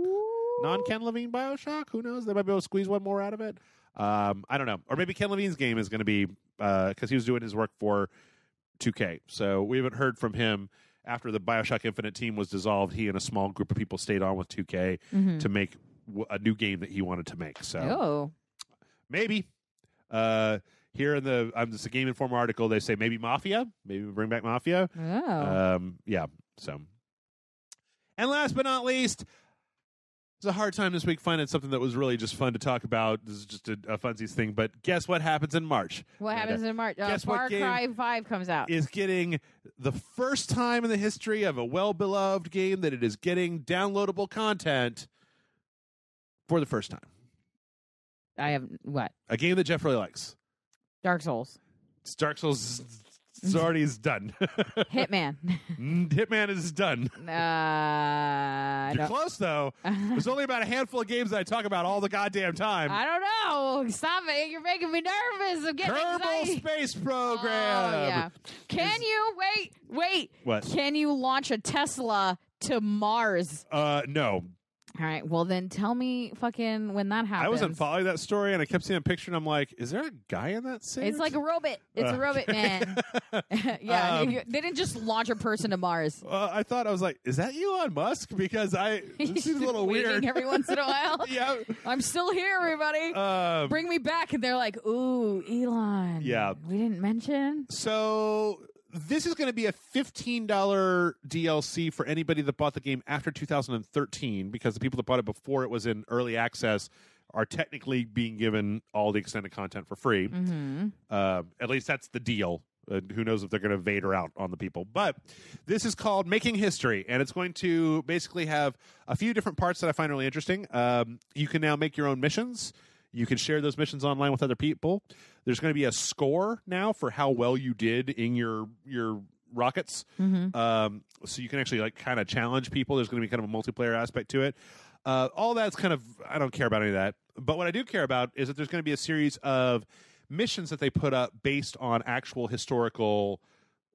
non-Ken Levine BioShock. Who knows? They might be able to squeeze one more out of it. I don't know. Or maybe Ken Levine's game is going to be because he was doing his work for 2K. So we haven't heard from him after the BioShock Infinite team was dissolved. He and a small group of people stayed on with 2K to make a new game that he wanted to make. So maybe. Here in the this is a Game Informer article, they say maybe Mafia. Maybe we bring back Mafia. Yeah. So, and last but not least, it's a hard time this week finding something that was really just fun to talk about. This is just a funsies thing, but guess what happens in March? What happens in March? Guess Far what Cry 5 comes out. Is getting the first time in the history of a well-beloved game that it is getting downloadable content for the first time. I have what? A game that Jeff really likes. Dark Souls. Dark Souls already is done. Hitman. Hitman is done. You're close, though. There's only about a handful of games that I talk about all the goddamn time. I don't know. Stop it. You're making me nervous. I'm getting Kerbal excited. Space Program. Oh, yeah. Can you, wait. What? Can you launch a Tesla to Mars? No. All right, well then tell me fucking when that happens. I wasn't following that story, and I kept seeing a picture, and I'm like, is there a guy in that suit? It's like a robot. It's a robot man. Yeah, they didn't just launch a person to Mars. I was like, is that Elon Musk? Because this seems a little weird. Every once in a while. Yeah. I'm still here, everybody. Bring me back. And they're like, ooh, Elon. Yeah. We didn't mention. So this is going to be a $15 DLC for anybody that bought the game after 2013, because the people that bought it before it was in early access are technically being given all the extended content for free. Mm-hmm. At least that's the deal. Who knows if they're going to Vader out on the people. But this is called Making History, and it's going to basically have a few different parts that I find really interesting. You can now make your own missions. You can share those missions online with other people. There's going to be a score now for how well you did in your rockets. Mm-hmm. So you can actually kind of challenge people. There's going to be kind of a multiplayer aspect to it. All that's kind of, I don't care about any of that. But what I do care about is that there's going to be a series of missions that they put up based on actual historical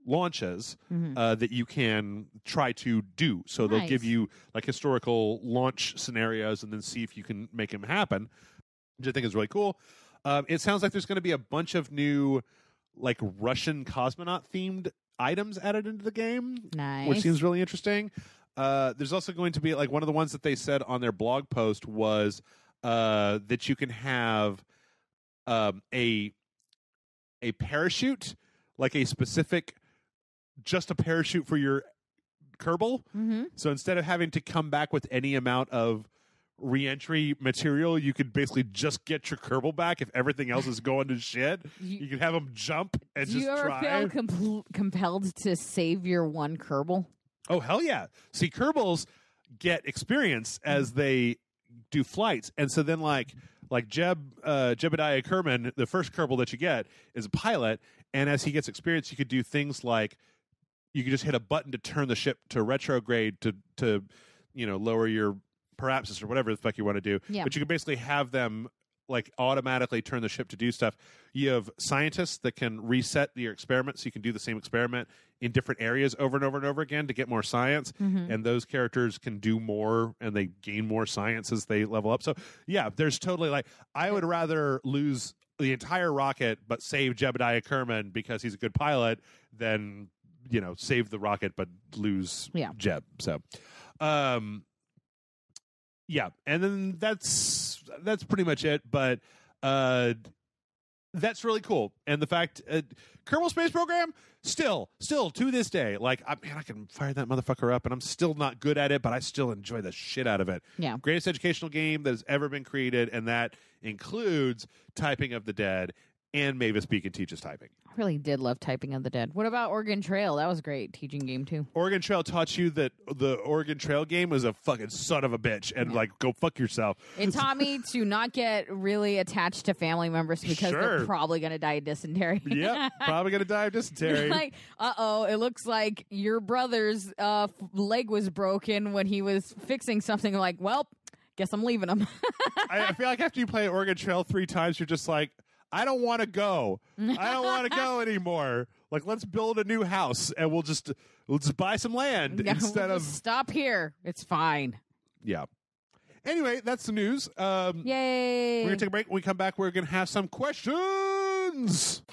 launches that you can try to do. So they'll give you historical launch scenarios and then see if you can make them happen, which I think is really cool. It sounds like there's going to be a bunch of new Russian cosmonaut themed items added into the game, which seems really interesting. There's also going to be one of the ones that they said on their blog post was that you can have a parachute, a specific, just a parachute for your Kerbal. Mm-hmm. So instead of having to come back with any amount of re-entry material, you could basically just get your Kerbal back if everything else is going to shit. You can have them jump and just try. Do you ever feel compelled to save your one Kerbal? Oh, hell yeah. See, Kerbals get experience as they do flights. And so then Jebediah Kerman, the first Kerbal that you get, is a pilot. And as he gets experience, you could do things like you could just hit a button to turn the ship to retrograde to lower your parapsis or whatever the fuck you want to do. Yeah. But you can basically have them automatically turn the ship to do stuff. You have scientists that can reset your experiment, so you can do the same experiment in different areas over and over and over again to get more science. Mm-hmm. And those characters can do more and they gain more science as they level up. So yeah, there's totally I would rather lose the entire rocket but save Jebediah Kerman because he's a good pilot than save the rocket but lose Jeb. So yeah, and then that's pretty much it. But that's really cool. And the fact, Kerbal Space Program, still to this day, I can fire that motherfucker up, and I'm still not good at it, but I still enjoy the shit out of it. Yeah, greatest educational game that has ever been created, and that includes Typing of the Dead and Mavis Beacon teaches typing. I really did love Typing of the Dead. What about Oregon Trail? That was a great teaching game, too. Oregon Trail taught you that the Oregon Trail game was a fucking son of a bitch, and go fuck yourself. It taught me to not get really attached to family members because they're probably going to die of dysentery. Yep, probably going to die of dysentery. Like, it looks like your brother's leg was broken when he was fixing something. Like, well, guess I'm leaving him. I feel like after you play Oregon Trail 3 times, you're just like, I don't want to go. I don't want to go anymore. Like, let's build a new house and we'll just buy some land instead of stop here. It's fine. Yeah. Anyway, that's the news. Yay! We're gonna take a break. When we come back, we're gonna have some questions.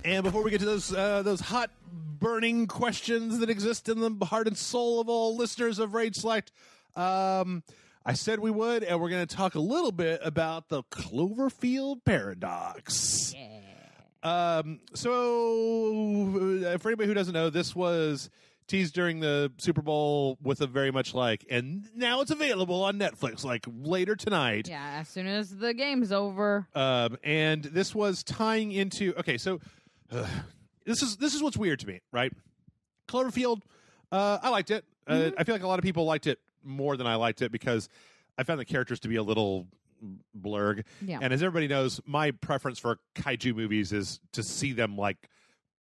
And before we get to those hot burning questions that exist in the heart and soul of all listeners of Rage Select, I said we would, and we're going to talk a little bit about the Cloverfield Paradox. Yeah. So for anybody who doesn't know, this was teased during the Super Bowl with a very much like, and now it's available on Netflix, like later tonight. Yeah, as soon as the game's over. And this was tying into, okay, so this is what's weird to me, right? Cloverfield, I liked it. I feel like a lot of people liked it more than I liked it because I found the characters to be a little blurg. Yeah. And as everybody knows, my preference for kaiju movies is to see them like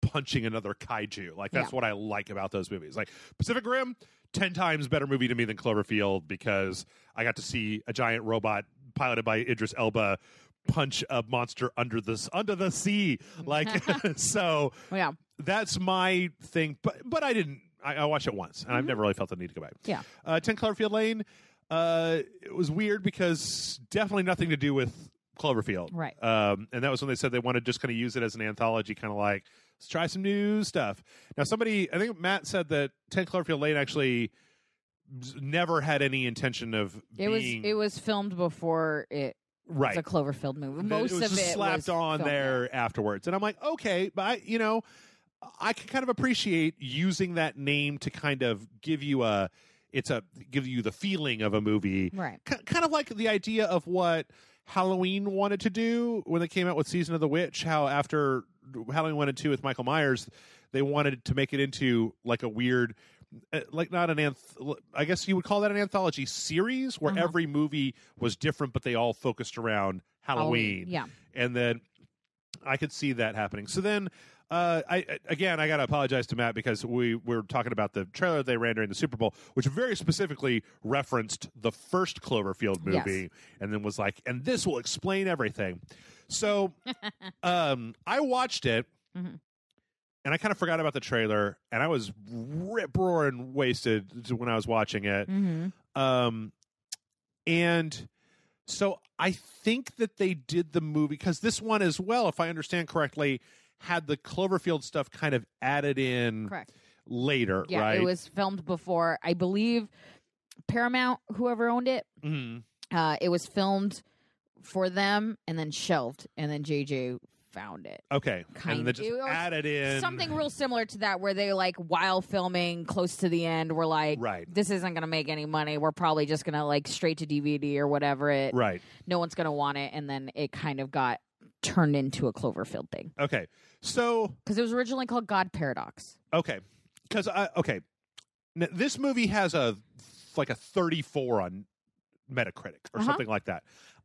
punching another kaiju. Like that's what I like about those movies. Like Pacific Rim, 10 times better movie to me than Cloverfield because I got to see a giant robot piloted by Idris Elba punch a monster under the sea. Like so that's my thing. But I watched it once and I've never really felt the need to go back. Yeah. 10 Cloverfield Lane, it was weird because definitely nothing to do with Cloverfield. Right. And that was when they said they wanted to just kind of use it as an anthology, kind of like, let's try some new stuff. Now, I think Matt said that 10 Cloverfield Lane actually never had any intention of being... It was filmed before it was a Cloverfield movie. Most of it was slapped on there afterwards. And I'm like, okay, but I can kind of appreciate using that name to kind of give you give you the feeling of a movie. Right. Kind of like the idea of what Halloween wanted to do when they came out with Season of the Witch, how after Halloween 1 and 2 with Michael Myers, they wanted to make it into like a weird, like not an I guess you would call that an anthology series where every movie was different, but they all focused around Halloween. Yeah. And then I could see that happening. So then I got to apologize to Matt because we were talking about the trailer they ran during the Super Bowl, which very specifically referenced the first Cloverfield movie and then was like, and this will explain everything. So I watched it and I kind of forgot about the trailer and I was rip-roaring wasted when I was watching it. And so I think that they did the movie because this one as well, if I understand correctly, had the Cloverfield stuff kind of added in later, right? It was filmed before, I believe, Paramount, whoever owned it. It was filmed for them and then shelved, and then JJ found it. Okay. And then just added in something real similar to that where they, like, while filming close to the end, were like, this isn't going to make any money. We're probably just going to, like, straight to DVD or whatever. No one's going to want it. And then it kind of got turned into a Cloverfield thing. Okay. So... because it was originally called God Paradox. Okay. Because, this movie has a 34 on Metacritic or something like that.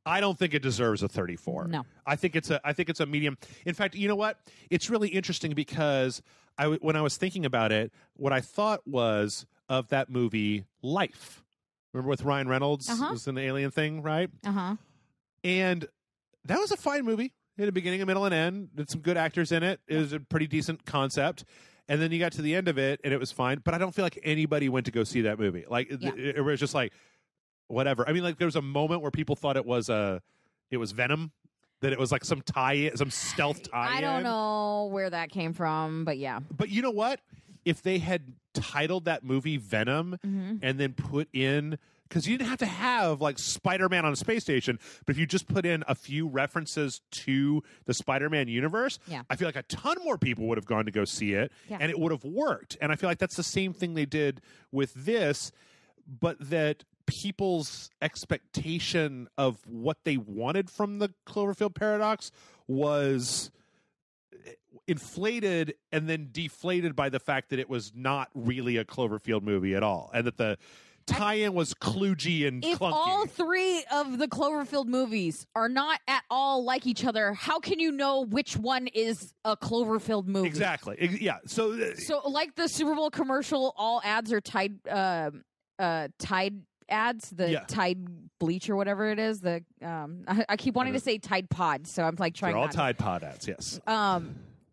I don't think it deserves a 34. No. I think it's a medium. In fact, you know what? It's really interesting because when I was thinking about it, what I thought was of that movie Life. Remember with Ryan Reynolds? It was an alien thing, right? And that was a fine movie. It had a beginning, a middle, and end. Did some good actors in it. It was a pretty decent concept. And then you got to the end of it, and it was fine. But I don't feel like anybody went to go see that movie. Like it was just like, whatever. I mean, like there was a moment where people thought it was Venom, that it was like some stealth tie-in. I don't know where that came from, but yeah. But you know what? if they had titled that movie Venom and then put in, because you didn't have to have like Spider-Man on a space station, but if you just put in a few references to the Spider-Man universe, I feel like a ton more people would have gone to go see it, and it would have worked. And I feel like that's the same thing they did with this, but that people's expectation of what they wanted from the Cloverfield Paradox was inflated and then deflated by the fact that it was not really a Cloverfield movie at all, and that the tie-in was kludgy and if clunky. All three of the Cloverfield movies are not at all like each other, how can you know which one is a Cloverfield movie? Exactly. Yeah. So like the Super Bowl commercial, all ads are Tide ads, the Tide bleach or whatever it is. The I keep wanting to say Tide Pod, so I'm like trying. They're all Tide Pod ads. Yes.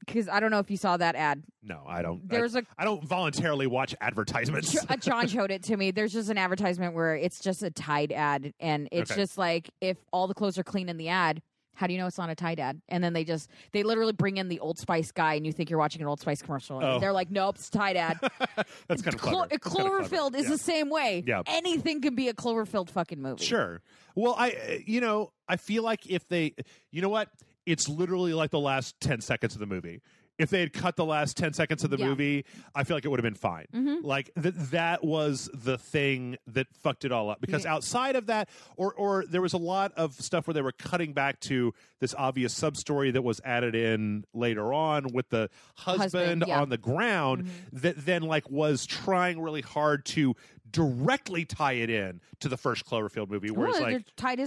Because I don't know if you saw that ad. No, I don't. I don't voluntarily watch advertisements. John showed it to me. There's just an advertisement where it's just a Tide ad, and it's just like, if all the clothes are clean in the ad, how do you know it's not a Tide ad? And then they literally bring in the Old Spice guy, and you think you're watching an Old Spice commercial. And they're like, nope, it's a Tide ad. That's kind of clever. Cloverfield is the same way. Yeah. Anything can be a Cloverfield fucking movie. Sure. Well, I feel like if they, you know what? It's literally like the last 10 seconds of the movie. If they had cut the last 10 seconds of the movie, I feel like it would have been fine. Like that was the thing that fucked it all up. Because outside of that, or there was a lot of stuff where they were cutting back to this obvious sub-story that was added in later on with the husband on the ground that then like was trying really hard to directly tie it in to the first Cloverfield movie. Whereas tied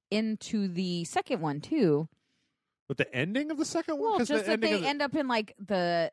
into the second one too. With the ending of the second one? Well, just that they end up in like the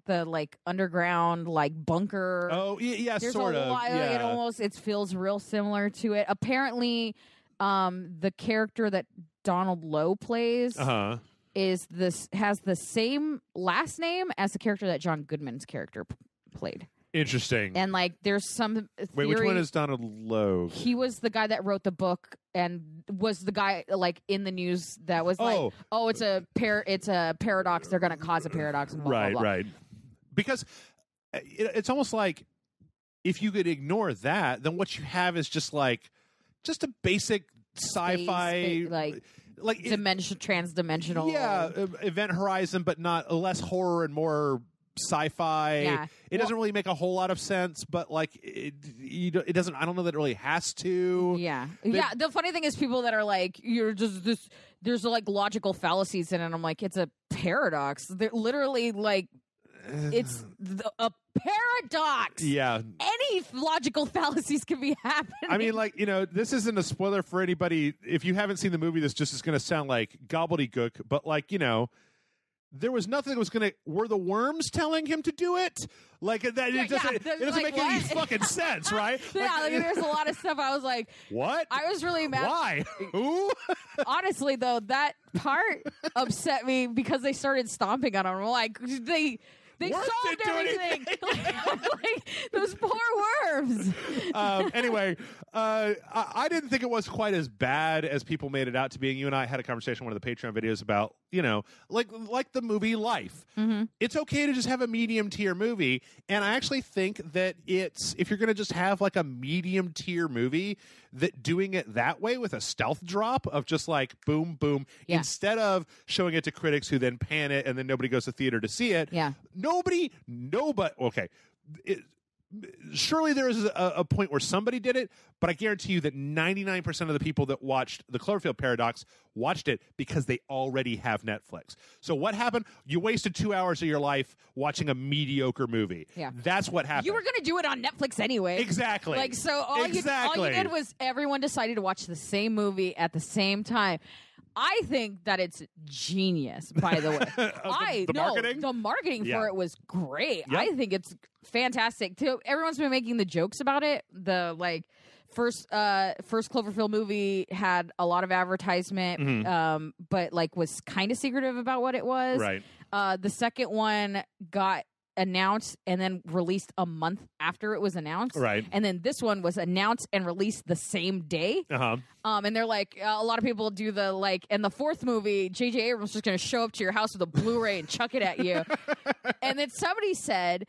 like underground like bunker. Oh yeah, There's sort of. It feels real similar to it. Apparently, the character that Donald Lowe plays has the same last name as the character that John Goodman's character played. Interesting. And like, there's some theory. Wait, which one is Donald Lowe? He was the guy that wrote the book and was the guy like in the news that was like, oh, it's a paradox. They're going to cause a paradox. And blah, blah, blah. Right. Because it's almost like if you could ignore that, then what you have is just a basic sci-fi like transdimensional. Yeah, Event Horizon, but not less horror and more sci-fi. Yeah. It doesn't really make a whole lot of sense, but like it doesn't. I don't know that it really has to. Yeah. The funny thing is, people that are like, you're just this. There's like logical fallacies in it. And I'm like, it's a paradox. They're literally like, it's a paradox. Yeah. Any logical fallacies can be happening. I mean, like, this isn't a spoiler for anybody. If you haven't seen the movie, this just is going to sound like gobbledygook. But like, there was nothing that was going to... Were the worms telling him to do it? Like, that, it doesn't make any fucking sense, right? There's a lot of stuff I was like... What? I was really mad. Why? Who? Honestly, though, that part upset me because they started stomping on him. Like, they solved everything. like, those poor worms. Anyway, I didn't think it was quite as bad as people made it out to be. You and I had a conversation on one of the Patreon videos about, like the movie Life. Mm-hmm. It's okay to just have a medium tier movie. And I actually think that if you're going to just have like a medium tier movie, that doing it that way with a stealth drop of just like boom, boom, instead of showing it to critics who then pan it and then nobody goes to theater to see it. Yeah. Nobody. Okay. Surely there is a point where somebody did it, but I guarantee you that 99% of the people that watched the Cloverfield Paradox watched it because they already have Netflix. So what happened? You wasted 2 hours of your life watching a mediocre movie. Yeah. That's what happened. You were going to do it on Netflix anyway. Exactly. Like, so all you did was everyone decided to watch the same movie at the same time. I think that it's genius, by the way. Marketing? The marketing for it was great. Yep. I think it's fantastic. Everyone's been making the jokes about it. The first Cloverfield movie had a lot of advertisement, but like was kind of secretive about what it was. Right. The second one got announced and then released a month after it was announced. Right. And then this one was announced and released the same day. And they're like, a lot of people do the like, and the fourth movie, J.J. Abrams is just going to show up to your house with a Blu-ray and chuck it at you. And then somebody said,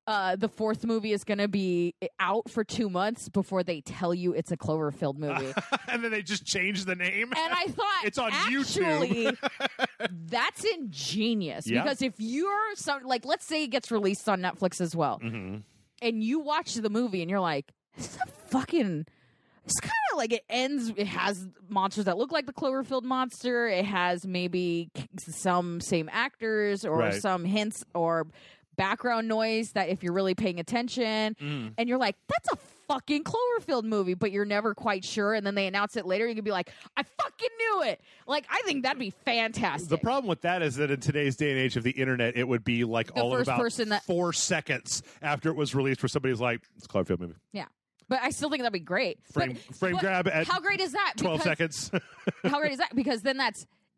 the fourth movie is going to be out for 2 months before they tell you it's a Cloverfield movie. And then they just change the name. And I thought, it's on actually, YouTube. That's ingenious. Yeah. Because if you're, like, let's say it gets released on Netflix as well, and you watch the movie and you're like, this is a fucking... It's kind of like it has monsters that look like the Cloverfield monster. It has maybe some same actors or some hints or background noise that if you're really paying attention and you're like, that's a fucking Cloverfield movie, but you're never quite sure. And then they announce it later. You can be like, I fucking knew it. Like, I think that'd be fantastic. The problem with that is that in today's day and age of the internet, it would be like the all of about person 4 seconds after it was released where somebody's like, it's a Cloverfield movie. Yeah. But I still think that'd be great. Frame grab at how great is that? 12 seconds. How great is that? Because then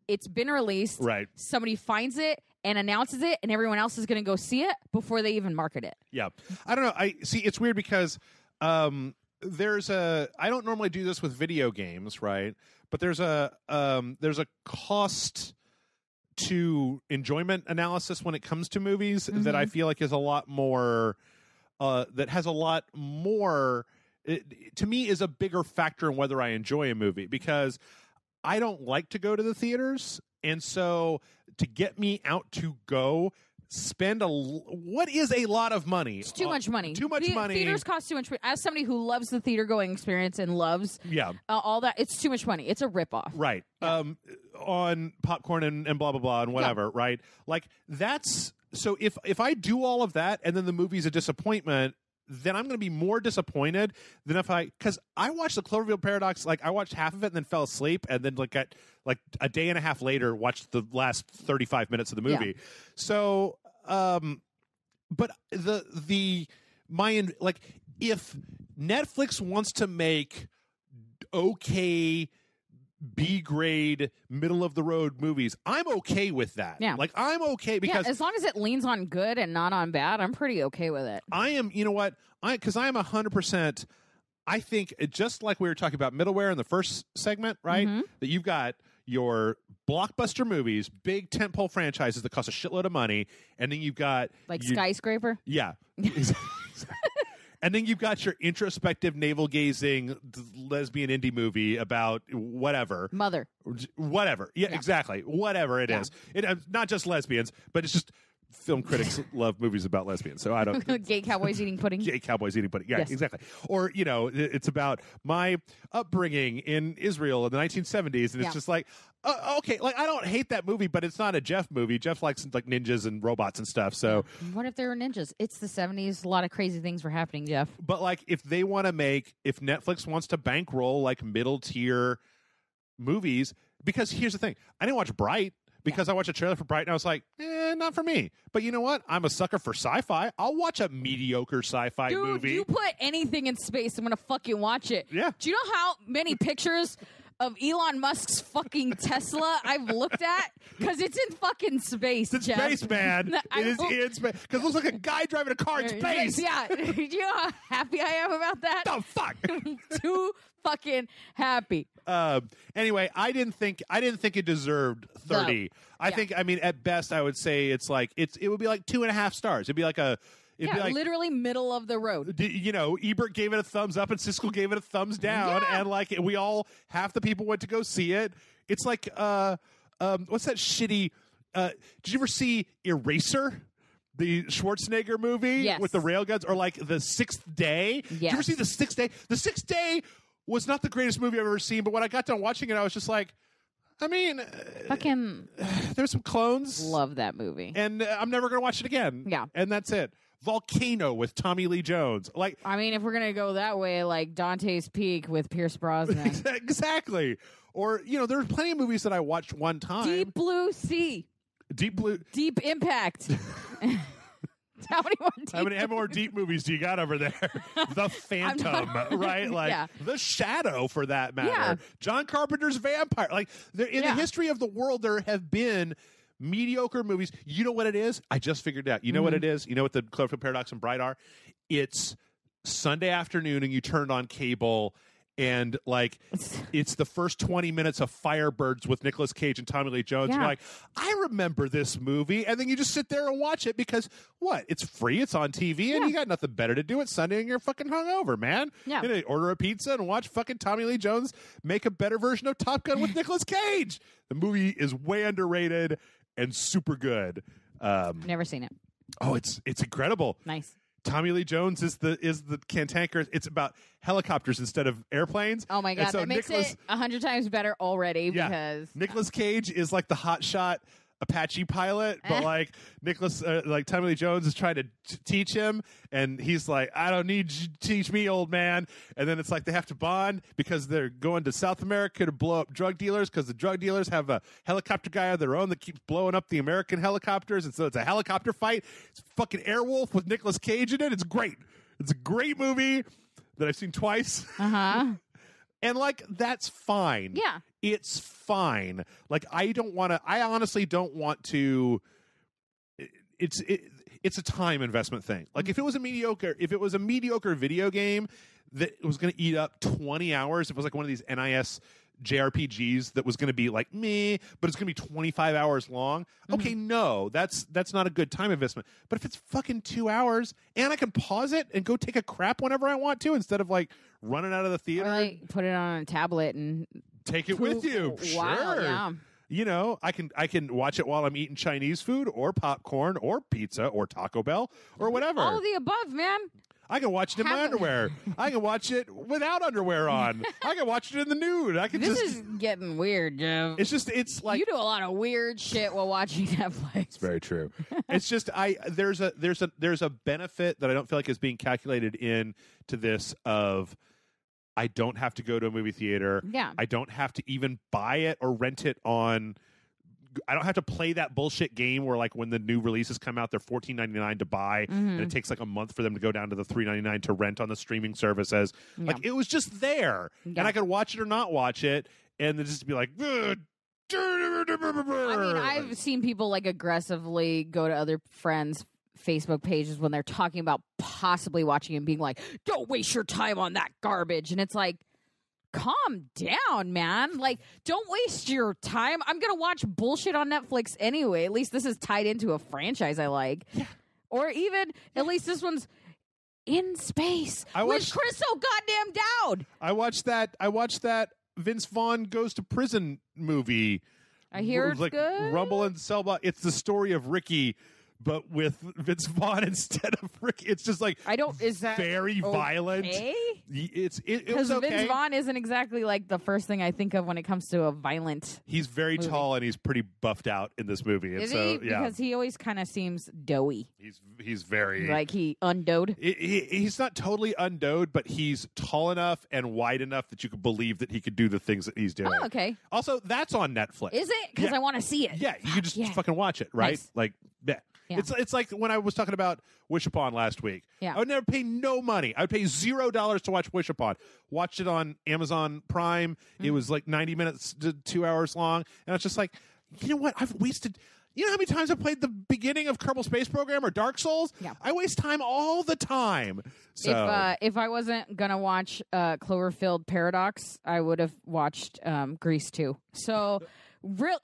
it's been released. Right. Somebody finds it and announces it, and everyone else is going to go see it before they even market it. Yeah. I don't know. I see. It's weird because I don't normally do this with video games, right? But there's a cost to enjoyment analysis when it comes to movies that I feel like is a lot more. That has a lot more. To me, is a bigger factor in whether I enjoy a movie, because I don't like to go to the theaters, and so to get me out to go spend what is a lot of money. It's too much money. Too much money. Theaters cost too much. As somebody who loves the theater going experience and loves all that, it's too much money. It's a ripoff. Right. Yeah. On popcorn and blah, blah, blah and whatever, right? Like, that's... So if I do all of that and then the movie's a disappointment, then I'm going to be more disappointed than because I watched the Cloverfield Paradox, like I watched half of it and then fell asleep, and then like a day and a half later watched the last 35 minutes of the movie. Yeah. So, but if Netflix wants to make okay B-grade, middle-of-the-road movies, I'm okay with that. Yeah. Like, I'm okay because... Yeah, as long as it leans on good and not on bad, I'm pretty okay with it. I am, you know what? Because I am 100%... I think, just like we were talking about middleware in the first segment, right? That you've got your blockbuster movies, big tentpole franchises that cost a shitload of money, and then you've got... Like Skyscraper? Yeah. And then you've got your introspective, navel-gazing, lesbian indie movie about whatever. Mother. Whatever. Yeah, exactly. Whatever it is. Not just lesbians, but it's just film critics love movies about lesbians. So I don't... Gay cowboys eating pudding. Gay cowboys eating pudding. Yeah, exactly. Or, it's about my upbringing in Israel in the 1970s, and it's just like... okay, like I don't hate that movie, but it's not a Jeff movie. Jeff likes like ninjas and robots and stuff. So what if there were ninjas? It's the 70s. A lot of crazy things were happening, Jeff. But like, if Netflix wants to bankroll like middle tier movies, because here's the thing, I didn't watch Bright because I watched a trailer for Bright and I was like, not for me. But you know what? I'm a sucker for sci-fi. I'll watch a mediocre sci-fi movie. Dude, you put anything in space, I'm gonna fucking watch it. Yeah. Do you know how many pictures of Elon Musk's fucking Tesla I've looked at? Because it's in fucking space, It's in Jeff. space, man. It is in space. Because it looks like a guy driving a car in space. Yeah. Do you know how happy I am about that? The fuck? Too fucking happy. Anyway, I didn't think it deserved 30. No. I think, at best, I would say it would be like 2.5 stars. It'd be like literally middle of the road. Ebert gave it a thumbs up and Siskel gave it a thumbs down, and like half the people went to go see it. It's like what's that shitty? Did you ever see Eraser, the Schwarzenegger movie with the railguns, or like The Sixth Day? Yes. Did you ever see The Sixth Day? The Sixth Day was not the greatest movie I've ever seen, but when I got done watching it, I was just like, fucking there's some clones. Love that movie, and I'm never gonna watch it again. Yeah, and that's it. Volcano with Tommy Lee Jones. Like, if we're gonna go that way, like Dante's Peak with Pierce Brosnan. Exactly. Or there's plenty of movies that I watched one time. Deep Blue Sea. Deep Impact. How many more deep movies do you got over there? The Phantom, right? Like The Shadow, for that matter. Yeah. John Carpenter's Vampire. Like, in the history of the world, there have been mediocre movies. You know what it is? I just figured it out. You know what it is? You know what the Cloverfield Paradox and Bright are? It's Sunday afternoon and you turned on cable and like it's the first 20 minutes of Firebirds with Nicolas Cage and Tommy Lee Jones. Yeah. You're like, I remember this movie. And then you just sit there and watch it because what? It's free. It's on TV and you got nothing better to do. It's Sunday and you're fucking hungover, man. Yeah. You know, order a pizza and watch fucking Tommy Lee Jones make a better version of Top Gun with Nicolas Cage. The movie is way underrated and super good. Never seen it. Oh, it's incredible. Nice. Tommy Lee Jones is the cantanker. It's about helicopters instead of airplanes. Oh my god, so that makes it 100 times better already. Yeah, because Nicolas Cage is like the hotshot Apache pilot, but like Tommy Lee Jones is trying to teach him, and he's like, "I don't need you to teach me, old man." And then it's like they have to bond because they're going to South America to blow up drug dealers because the drug dealers have a helicopter guy of their own that keeps blowing up the American helicopters, and so it's a helicopter fight. It's fucking Airwolf with Nicolas Cage in it. It's great. It's a great movie that I've seen twice. And like that's fine. Yeah. It's fine. Like I honestly don't want to it's a time investment thing. Like if it was a mediocre video game that was going to eat up 20 hours, if it was like one of these NIS JRPGs that was going to be like meh, but it's going to be 25 hours long. Okay, no, that's not a good time investment. But if it's fucking 2 hours and I can pause it and go take a crap whenever I want to instead of like running out of the theater, or like put it on a tablet and take it with you. Wow, sure. yeah. You know, I can watch it while I'm eating Chinese food or popcorn or pizza or Taco Bell or whatever. All of the above, man. I can watch it in my underwear. I can watch it without underwear on. I can watch it in the nude. This is getting weird, Jeff. It's like you do a lot of weird shit while watching Netflix. It's very true. It's just there's a benefit that I don't feel like is being calculated in to this of I don't have to go to a movie theater. Yeah. I don't have to even buy it or rent it on. I don't have to play that bullshit game where like when the new releases come out, they're $14.99 to buy, and it takes like a month for them to go down to the $3.99 to rent on the streaming services. Yeah. Like it was just there, and I could watch it or not watch it, and then just be like. I mean, I've seen people like aggressively go to other friends' Facebook pages when they're talking about possibly watching and being like, "Don't waste your time on that garbage," and it's like. Calm down, man. Like, don't waste your time. I'm going to watch bullshit on Netflix anyway. At least this is tied into a franchise I like. Yeah. Or even, at least this one's in space with Crystal goddamn Dowd. I watched that Vince Vaughn goes to prison movie. I hear it's like good. Rumble and Selma. It's the story of Ricky, but with Vince Vaughn instead of Ricky. It's just like is that very violent. It was okay. Vince Vaughn isn't exactly like the first thing I think of when it comes to a violent. He's very tall and he's pretty buffed out in this movie. Is he? Because he always kind of seems doughy. He's very like he undowed. He's not totally undowed, but he's tall enough and wide enough that you could believe that he could do the things that he's doing. Oh, okay. Also, that's on Netflix. Is it? Because I want to see it. Yeah, you can just fucking watch it, right? Nice. Like that. Yeah. It's like when I was talking about Wish Upon last week. Yeah. I would never pay no money. I would pay $0 to watch Wish Upon. Watched it on Amazon Prime. It was like 90 minutes to 2 hours long. And it's just like, you know what? I've wasted... You know how many times I've played the beginning of Kerbal Space Program or Dark Souls? Yeah. I waste time all the time. So if I wasn't going to watch Cloverfield Paradox, I would have watched Grease 2. So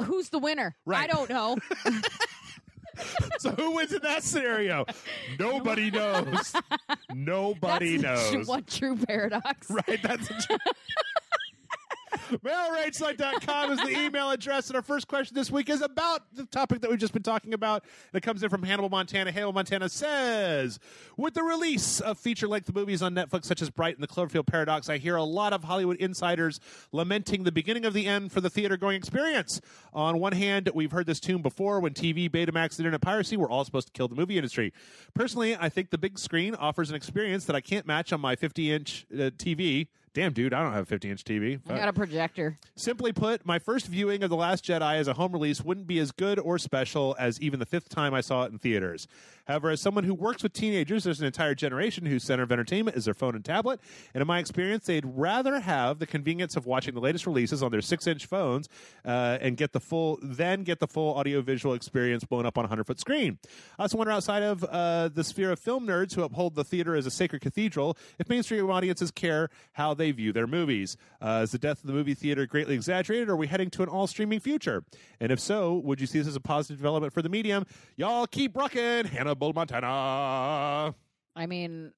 who's the winner? Right. I don't know. So who wins in that scenario? Nobody knows. Nobody knows. One true paradox. Right, that's a true. MailRageSite.com is the email address, and our first question this week is about the topic that we've just been talking about. It comes in from Hannibal, Montana. Hannibal, Montana says, with the release of feature-length movies on Netflix such as Bright and the Cloverfield Paradox, I hear a lot of Hollywood insiders lamenting the beginning of the end for the theater-going experience. On one hand, we've heard this tune before when TV, Betamax, and internet piracy were all supposed to kill the movie industry. Personally, I think the big screen offers an experience that I can't match on my 50-inch TV. Damn, dude, I don't have a 50-inch TV. I got a projector. Simply put, my first viewing of The Last Jedi as a home release wouldn't be as good or special as even the 5th time I saw it in theaters. However, as someone who works with teenagers, there's an entire generation whose center of entertainment is their phone and tablet. And in my experience, they'd rather have the convenience of watching the latest releases on their 6-inch phones and get the full audio-visual experience blown up on a 100-foot screen. I also wonder, outside of the sphere of film nerds who uphold the theater as a sacred cathedral, if mainstream audiences care how they view their movies. Is the death of the movie theater greatly exaggerated, or are we heading to an all-streaming future? And if so, would you see this as a positive development for the medium? Y'all keep rocking, Hannibal, Montana. I mean,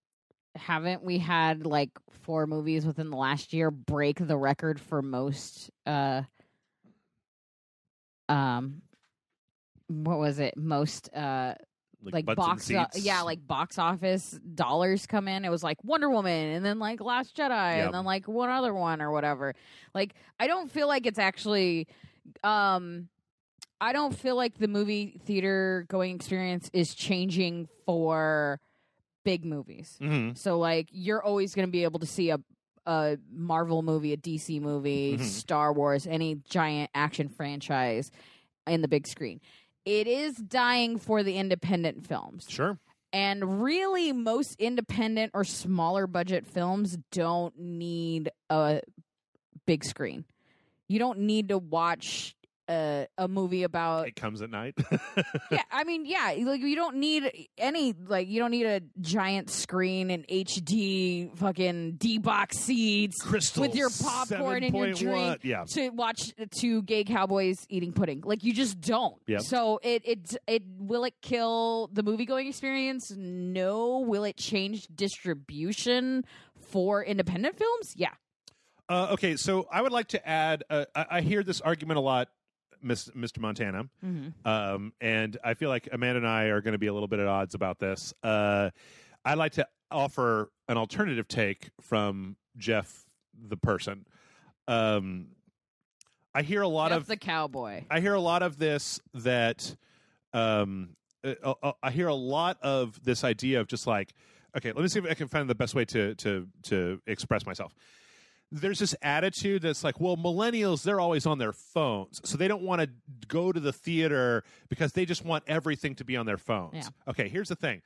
haven't we had like 4 movies within the last year break the record for most what was it? Most like box office dollars come in. It was like Wonder Woman, and then like Last Jedi, and then like one other one or whatever. Like, I don't feel like it's actually I don't feel like the movie theater going experience is changing for big movies. Mm-hmm. So like, you're always going to be able to see a Marvel movie, a DC movie, Star Wars, any giant action franchise in the big screen. It is dying for the independent films. Sure. And really, most independent or smaller budget films don't need a big screen. You don't need to watch a movie about... It Comes at Night. Yeah, I mean, yeah. Like, you don't need any... Like, you don't need a giant screen and HD fucking D-box seats Crystal with your popcorn and your drink to watch 2 gay cowboys eating pudding. Like, you just don't. Yep. So it will it kill the movie-going experience? No. Will it change distribution for independent films? Yeah. Okay, so I would like to add, I hear this argument a lot, Mr. Montana, and I feel like Amanda and I are going to be a little bit at odds about this. I'd like to offer an alternative take from Jeff, the person. I hear a lot Jeff the cowboy. I hear a lot of this that I hear a lot of this idea of just like, okay, let me see if I can find the best way to express myself. There's this attitude that's like, well, millennials, they're always on their phones, so they don't want to go to the theater because they just want everything to be on their phones. Yeah. Okay, here's the thing.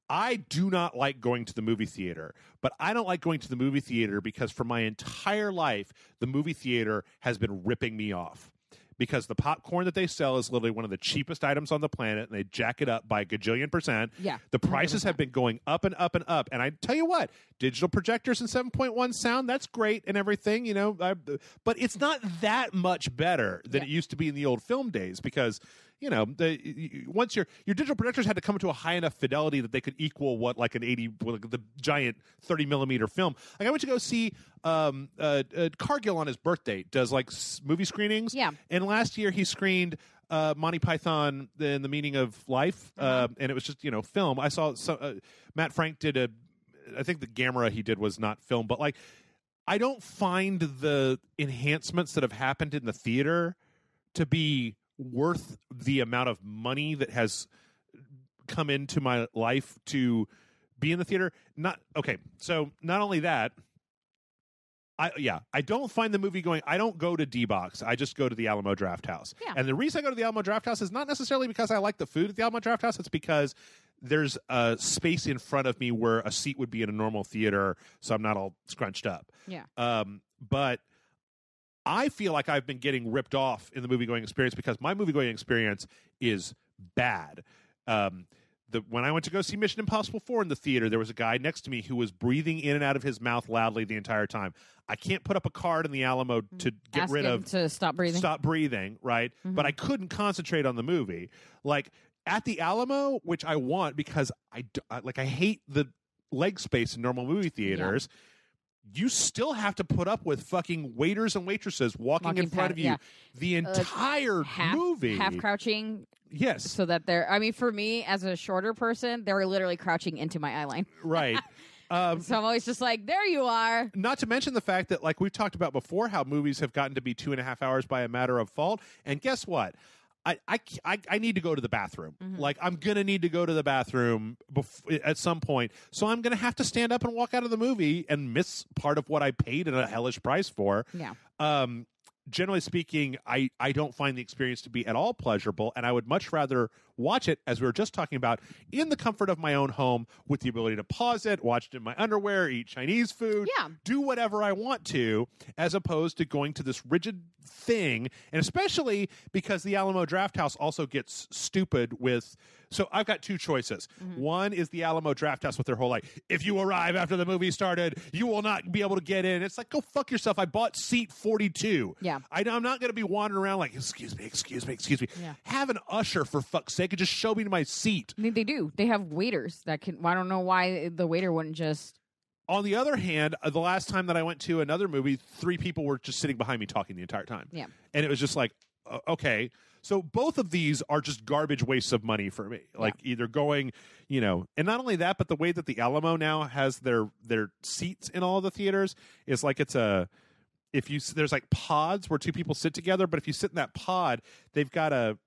I do not like going to the movie theater, but I don't like going to the movie theater because for my entire life, the movie theater has been ripping me off. Because the popcorn that they sell is literally one of the cheapest items on the planet, and they jack it up by a gajillion %. Yeah, the prices 100%. Have been going up and up and up. And I tell you what, digital projectors and 7.1 sound, that's great and everything, you know. But it's not that much better than it used to be in the old film days because, you know, once your digital projectors had to come to a high enough fidelity that they could equal what like an 80, like the giant 30 millimeter film. Like I went to go see Cargill on his birthday does like movie screenings. Yeah. And last year he screened Monty Python and the Meaning of Life, and it was just, you know, film. I saw Matt Frank did I think the Gamera he did was not film, but like I don't find the enhancements that have happened in the theater to be worth the amount of money that has come into my life to be in the theater. So not only that, I don't find the movie going. I don't go to D-Box. I just go to the Alamo Drafthouse. Yeah. And the reason I go to the Alamo Drafthouse is not necessarily because I like the food at the Alamo Drafthouse. It's because there's a space in front of me where a seat would be in a normal theater, so I'm not all scrunched up. Yeah. But I feel like I've been getting ripped off in the movie-going experience because my movie-going experience is bad. When I went to go see Mission Impossible 4 in the theater, there was a guy next to me who was breathing in and out of his mouth loudly the entire time. I can't put up a card in the Alamo to get rid of... to stop breathing. Stop breathing, right? Mm-hmm. But I couldn't concentrate on the movie. Like, at the Alamo, which I want because I hate the leg space in normal movie theaters... Yeah. You still have to put up with fucking waiters and waitresses walking in front of you the entire movie. Half crouching. Yes. So that they're, I mean, for me, as a shorter person, they're literally crouching into my eye line. Right. So I'm always just like, there you are. Not to mention the fact that, like we've talked about before, how movies have gotten to be 2.5 hours by a matter of fault. And guess what? I need to go to the bathroom. Mm-hmm. Like, I'm going to need to go to the bathroom at some point. So I'm going to have to stand up and walk out of the movie and miss part of what I paid at a hellish price for. Yeah. Generally speaking, I don't find the experience to be at all pleasurable, and I would much rather watch it, as we were just talking about, in the comfort of my own home with the ability to pause it, watch it in my underwear, eat Chinese food, do whatever I want to, as opposed to going to this rigid thing, and especially because the Alamo Drafthouse also gets stupid with... So I've got two choices. Mm-hmm. One is the Alamo Drafthouse with their whole, like, if you arrive after the movie started, you will not be able to get in. It's like, go fuck yourself. I bought seat 42. Yeah. I'm not going to be wandering around like, excuse me. Yeah. Have an usher, for fuck's sake, and just show me to my seat. I mean, they do. They have waiters that can... I don't know why the waiter wouldn't just... On the other hand, the last time that I went to another movie, 3 people were just sitting behind me talking the entire time. Yeah. And it was just like, okay... So both of these are just garbage wastes of money for me. Like either going, and not only that, but the way that the Alamo now has their seats in all of the theaters is like there's like pods where 2 people sit together, but if you sit in that pod, they've got a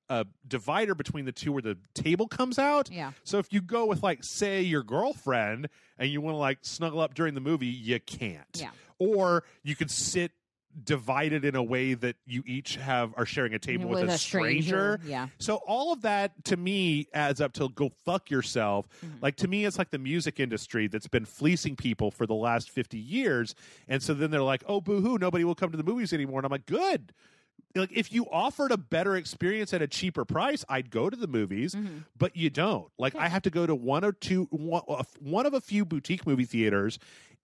divider between the two where the table comes out. Yeah. So if you go with, like, say, your girlfriend and you want to, like, snuggle up during the movie, you can't. Yeah. Or you could sit divided in a way that you each are sharing a table with a stranger. Yeah. So all of that to me adds up to go fuck yourself. Mm-hmm. Like, to me, it's like the music industry that's been fleecing people for the last 50 years. And so then they're like, oh, boo-hoo, nobody will come to the movies anymore. And I'm like, good. Like, if you offered a better experience at a cheaper price, I'd go to the movies, but you don't. Like, I have to go to one of a few boutique movie theaters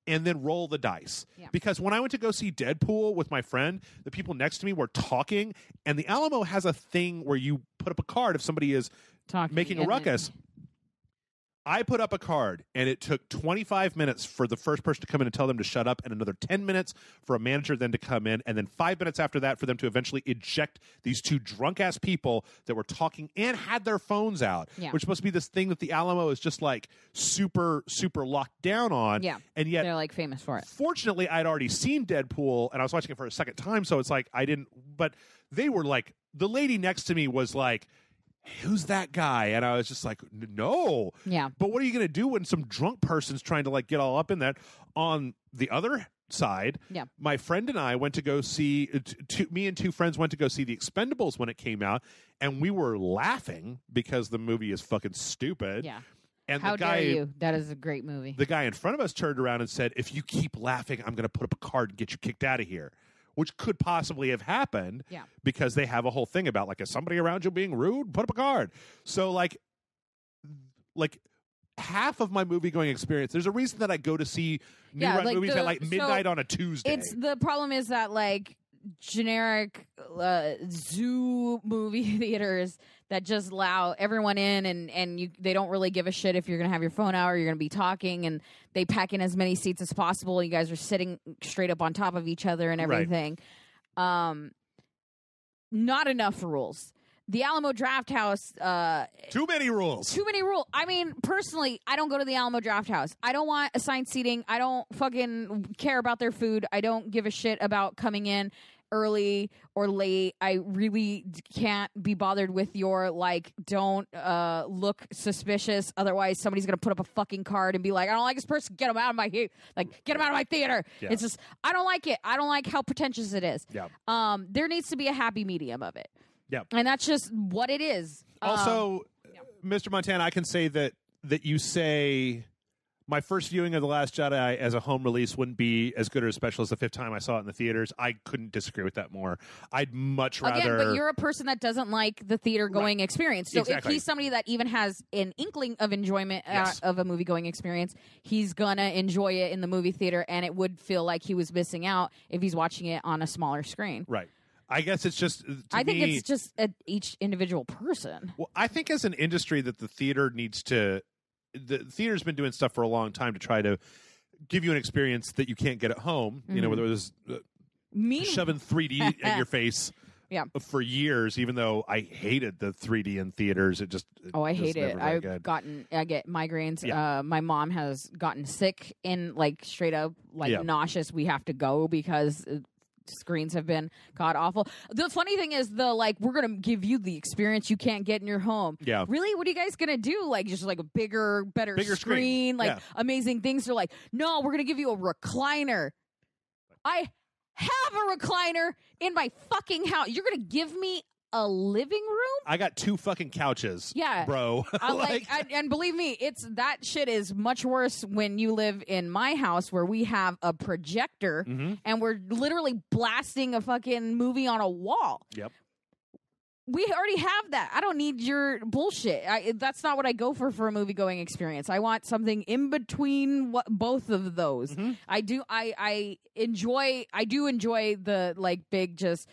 and then roll the dice. Yeah. Because when I went to go see Deadpool with my friend, the people next to me were talking, and the Alamo has a thing where you put up a card if somebody is making a ruckus. I put up a card, and it took 25 minutes for the first person to come in and tell them to shut up, and another 10 minutes for a manager then to come in, and then 5 minutes after that for them to eventually eject these 2 drunk-ass people that were talking and had their phones out, which is supposed to be this thing that the Alamo is just, like, super, super locked down on. Yeah, and yet they're, like, famous for it. Fortunately, I'd already seen Deadpool, and I was watching it for a second time, so it's like I didn't... But they were, like... The lady next to me was like... Who's that guy? And I was just like, no. Yeah. But what are you going to do when some drunk person's trying to, like, get all up in that? On the other side, my friend and I went to go see, me and 2 friends went to go see The Expendables when it came out, and we were laughing because the movie is fucking stupid. Yeah. And How dare you? That is a great movie. The guy in front of us turned around and said, if you keep laughing, I'm going to put up a card and get you kicked out of here. Which could possibly have happened because they have a whole thing about, like, is somebody around you being rude? Put up a card. So, like half of my movie-going experience, there's a reason that I go to see new run movies at, like, midnight on a Tuesday. The problem is that, like, generic zoo movie theaters that just allow everyone in and they don't really give a shit if you're going to have your phone out or you're going to be talking, and they pack in as many seats as possible. You guys are sitting straight up on top of each other and everything. Right. Not enough rules. The Alamo Drafthouse... Too many rules. I mean, personally, I don't go to the Alamo Drafthouse. I don't want assigned seating. I don't fucking care about their food. I don't give a shit about coming in early or late. I really can't be bothered with your, like, don't look suspicious. Otherwise, somebody's going to put up a fucking card and be like, I don't like this person. Get them out of my get them out of my theater. Yeah. It's just, I don't like it. I don't like how pretentious it is. Yeah. There needs to be a happy medium of it. Yeah. And that's just what it is. Also, Mr. Montana, I can say that you say my first viewing of The Last Jedi as a home release wouldn't be as good or as special as the 5th time I saw it in the theaters. I couldn't disagree with that more. I'd much rather... Again, but you're a person that doesn't like the theater-going experience. So if he's somebody that even has an inkling of enjoyment of a movie-going experience, he's gonna enjoy it in the movie theater, and it would feel like he was missing out if he's watching it on a smaller screen. Right. I guess it's just... I think it's just each individual person. Well, I think as an industry that the theater needs to... The theater's been doing stuff for a long time to try to give you an experience that you can't get at home. You know, whether it was shoving 3D at your face for years, even though I hated the 3D in theaters. It just... I hate it. I get migraines. Yeah. My mom has gotten sick and, like, straight up, like, nauseous. We have to go because... screens have been god awful. The funny thing is we're gonna give you the experience you can't get in your home. Yeah. Really? What are you guys gonna do? Like just like a better screen, like amazing things. They're like, no, we're gonna give you a recliner. I have a recliner in my fucking house. You're gonna give me a living room? I got 2 fucking couches. Yeah, bro. And believe me, that shit is much worse when you live in my house where we have a projector and we're literally blasting a fucking movie on a wall. Yep. We already have that. I don't need your bullshit. That's not what I go for a movie going experience. I want something in between both of those. I do enjoy the big just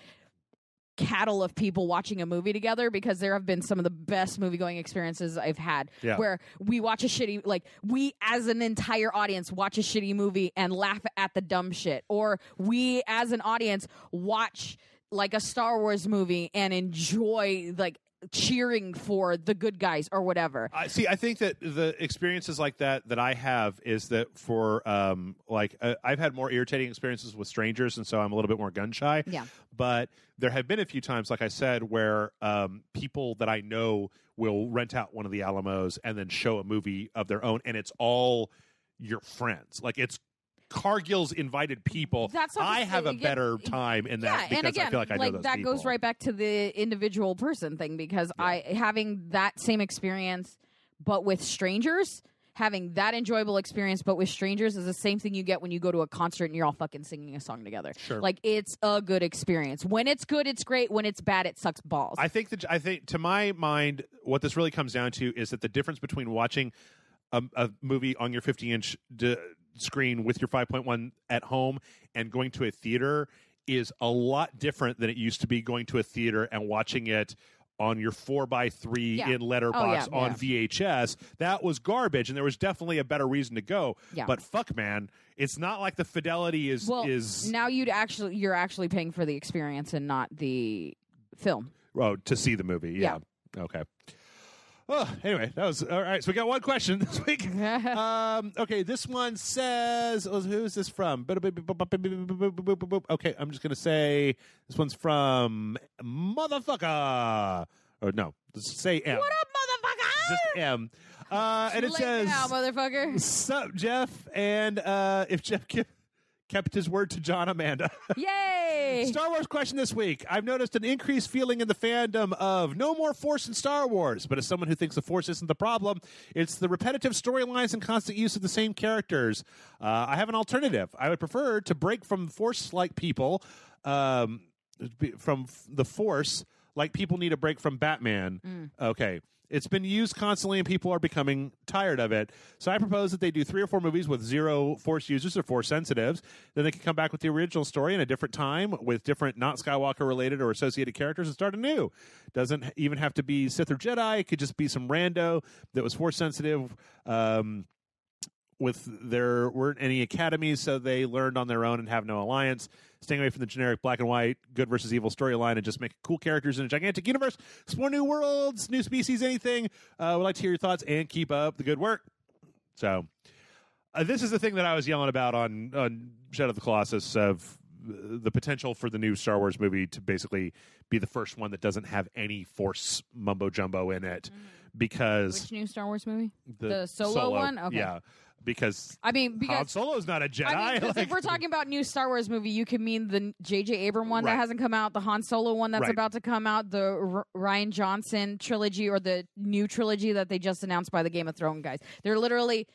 cattle of people watching a movie together, because there have been some of the best movie going experiences I've had where we watch a shitty, we as an entire audience watch a shitty movie and laugh at the dumb shit, or we as an audience watch like a Star Wars movie and enjoy cheering for the good guys or whatever. I think that the experiences like that I have is that for I've had more irritating experiences with strangers, and so I'm a little bit more gun shy. Yeah. But there have been a few times, like I said, where people that I know will rent out one of the Alamos and then show a movie of their own, and it's all your friends. Like it's Cargill's invited people. I have a better time in that because and again, I feel like I know those that people. goes right back to the individual person thing, because having that same experience but with strangers, having that enjoyable experience but with strangers is the same thing you get when you go to a concert and you're all fucking singing a song together. Sure. Like it's a good experience. When it's good, it's great. When it's bad, it sucks balls. I think to my mind, what this really comes down to is that the difference between watching a movie on your 50-inch screen with your 5.1 at home and going to a theater is a lot different than it used to be going to a theater and watching it on your 4x3 in letterbox on VHS. That was garbage, and there was definitely a better reason to go. Yeah. But fuck, man, it's not like the fidelity is now you're actually paying for the experience and not the film. Oh, to see the movie. Yeah. Okay. Oh, anyway, that was all right. So we got one question this week. Okay, this one says, who's this from? Okay, I'm just going to say this one's from Motherfucker. Or no, let's say M. What up, motherfucker? Just M. And it says, now, motherfucker. Sup, Jeff? And if Jeff kept his word to John Amanda. Yay! Star Wars question this week. I've noticed an increased feeling in the fandom of no more Force in Star Wars, but as someone who thinks the Force isn't the problem, it's the repetitive storylines and constant use of the same characters. I have an alternative. I would prefer to break from Force-like people, from the Force, like people need a break from Batman. Okay. It's been used constantly, and people are becoming tired of it. So I propose that they do 3 or 4 movies with 0 Force users or Force sensitives. Then they can come back with the original story in a different time with different not Skywalker-related or associated characters and start anew. Doesn't even have to be Sith or Jedi. It could just be some rando that was Force sensitive. There weren't any academies, so they learned on their own and have no alliance. Staying away from the generic black and white, good versus evil storyline, and just make cool characters in a gigantic universe. Explore new worlds, new species, anything. We'd like to hear your thoughts and keep up the good work. So, this is the thing that I was yelling about on Shadow of the Colossus, of the potential for the new Star Wars movie to basically be the first one that doesn't have any Force mumbo-jumbo in it. Because which new Star Wars movie? The Solo one? Okay. Yeah. Because Han Solo's not a Jedi. If we're talking about new Star Wars movie, you can mean the J.J. Abrams one that hasn't come out, the Han Solo one that's about to come out, the Rian Johnson trilogy, or the new trilogy that they just announced by the Game of Thrones guys. There are literally,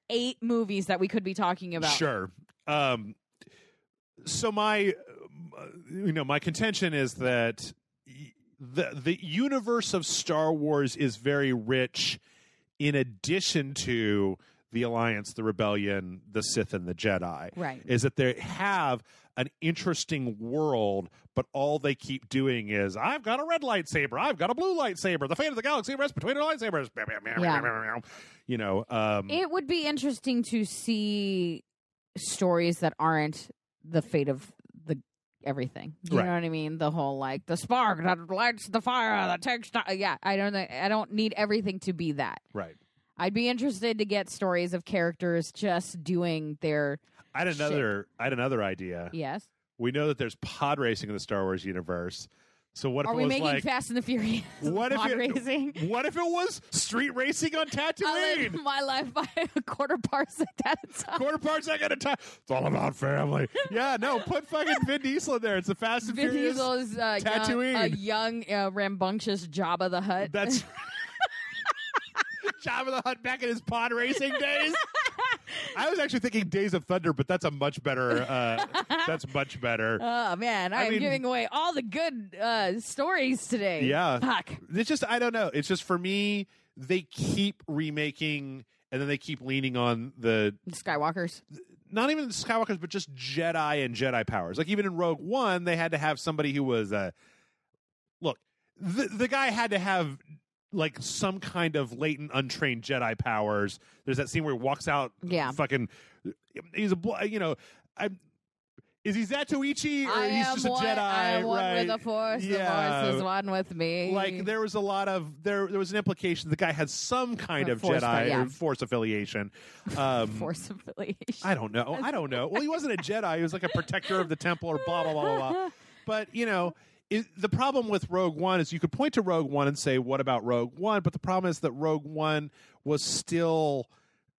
8 movies that we could be talking about. Sure. So my contention is that the universe of Star Wars is very rich, in addition to the Alliance, the Rebellion, the Sith, and the Jedi. Right. Is that they have an interesting world, but all they keep doing is, I've got a red lightsaber, I've got a blue lightsaber, the fate of the galaxy rests between our lightsabers. Yeah. It would be interesting to see stories that aren't the fate of the everything. You know what I mean? The whole the spark that lights the fire that takes I don't need everything to be that. Right. I'd be interested to get stories of characters just doing their I had another idea. Yes. We know that there's pod racing in the Star Wars universe. So what if Are it we was making like Fast and the Furious? What if pod racing? What if it was street racing on Tatooine? I live my life by a quarter parsec at a time. Quarter parsec at a time. It's all about family. Yeah, no, put fucking Vin Diesel in there. It's the Fast and Furious. Vin Diesel's Tatooine. young, rambunctious Jabba the Hutt. That's Jabba the Hutt back in his pod racing days. I was actually thinking Days of Thunder, but that's a much better. That's much better. Oh man, I'm giving away all the good stories today. Yeah, fuck. It's just I don't know. It's just for me, they keep remaking, and then they keep leaning on the Skywalkers. Not even the Skywalkers, but just Jedi and Jedi powers. Like even in Rogue One, they had to have somebody who was look. The guy had to have like some kind of latent, untrained Jedi powers. There's that scene where he walks out. Yeah, fucking. He's a is he Zatoichi or he's just a Jedi? I am one right? with the Force. Yeah. The Force is one with me. Like there was a lot of there was an implication the guy had some kind of Force, Jedi or Force affiliation. Force affiliation. I don't know. Well, he wasn't a Jedi. He was like a protector of the temple or blah blah blah blah blah. But the problem with Rogue One is you could point to Rogue One and say, what about Rogue One? But the problem is that Rogue One was still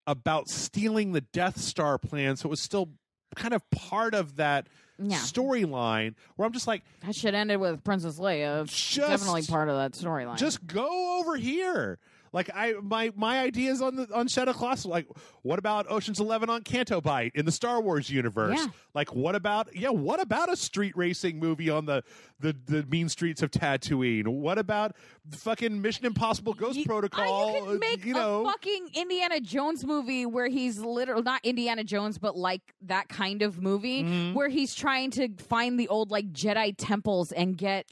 about stealing the Death Star plan, so it was still kind of part of that storyline where I'm just like... That shit ended with Princess Leia. Definitely part of that storyline. Just go over here. Like my ideas on Shadow Colossus, like what about Ocean's 11 on Canto Bight in the Star Wars universe? Yeah. Like what about a street racing movie on the mean streets of Tatooine? What about fucking Mission Impossible Ghost Protocol? You could make a fucking Indiana Jones movie where he's literally not Indiana Jones, but like that kind of movie where he's trying to find the old like Jedi temples and get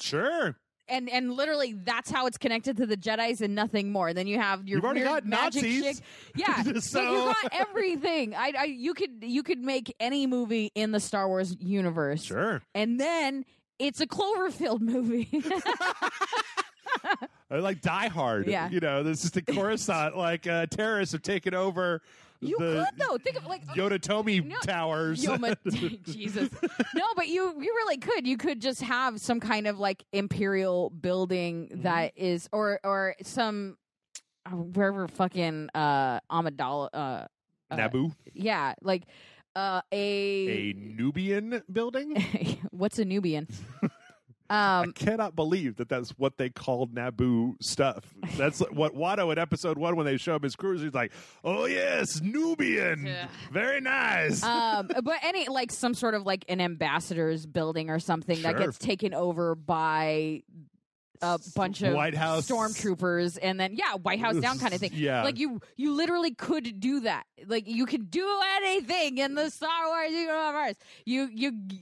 And literally, that's how it's connected to the Jedis and nothing more. Then you have your You've already got magic Nazis. chick. Yeah, So you got everything. You could make any movie in the Star Wars universe. Sure. And then it's a Cloverfield movie. Like Die Hard. Yeah. This is the Coruscant. Like terrorists have taken over. You could though. Think of like Yototomi towers. Jesus. No, but you really could. You could just have some kind of like imperial building that is or some wherever fucking Amidala Naboo. Yeah, like a Nubian building. What's a Nubian? I cannot believe that's what they called Naboo stuff. That's what Watto in episode 1 when they show him his cruise. He's like, "Oh yes, Nubian, very nice." But any like some sort of like an ambassador's building or something that gets taken over by a bunch of White House stormtroopers, and then White House down kind of thing. Yeah, like you literally could do that. Like you could do anything in the Star Wars universe. You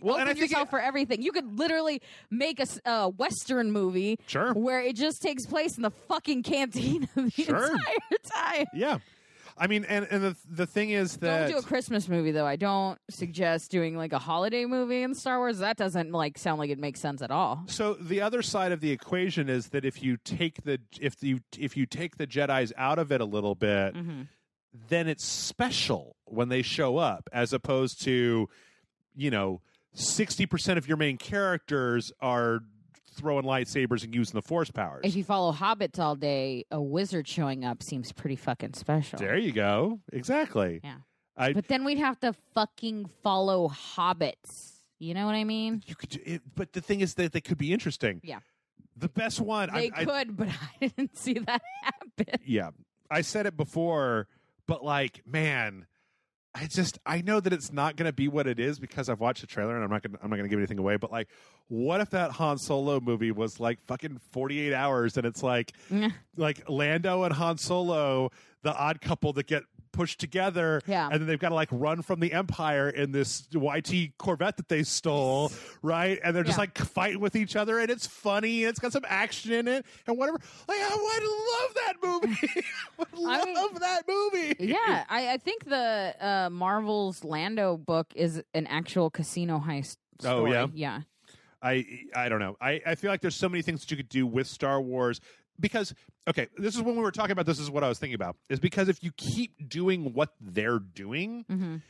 open yourself for everything. You could literally make a Western movie, where it just takes place in the fucking cantina the entire time. Yeah. I mean, and the thing is that don't do a Christmas movie though. I don't suggest doing like a holiday movie in Star Wars. That doesn't like sound like it makes sense at all. So the other side of the equation is that if you take the Jedis out of it a little bit, then it's special when they show up, as opposed to 60% of your main characters are throwing lightsabers and using the Force powers. If you follow hobbits all day, a wizard showing up seems pretty fucking special. There you go. Exactly. Yeah. But then we'd have to fucking follow hobbits. You know what I mean? You could do it, but the thing is that they could be interesting. Yeah. The best one. They could, but I didn't see that happen. Yeah. I said it before, but like, man, I know that it's not going to be what it is because I've watched the trailer and I'm not going to give anything away. But like, what if that Han Solo movie was like fucking 48 hours and it's like Lando and Han Solo, the odd couple that get pushed together, and then they've got to like run from the Empire in this YT Corvette that they stole, right? And they're just like fighting with each other, and it's funny, and it's got some action in it, and whatever. Like, I love that movie. I love that movie. Yeah, I think the Marvel's Lando book is an actual casino heist story. Oh yeah. I don't know. I feel like there's so many things that you could do with Star Wars. Because, okay, this is when we were talking about this is what I was thinking about. Is because if you keep doing what they're doing,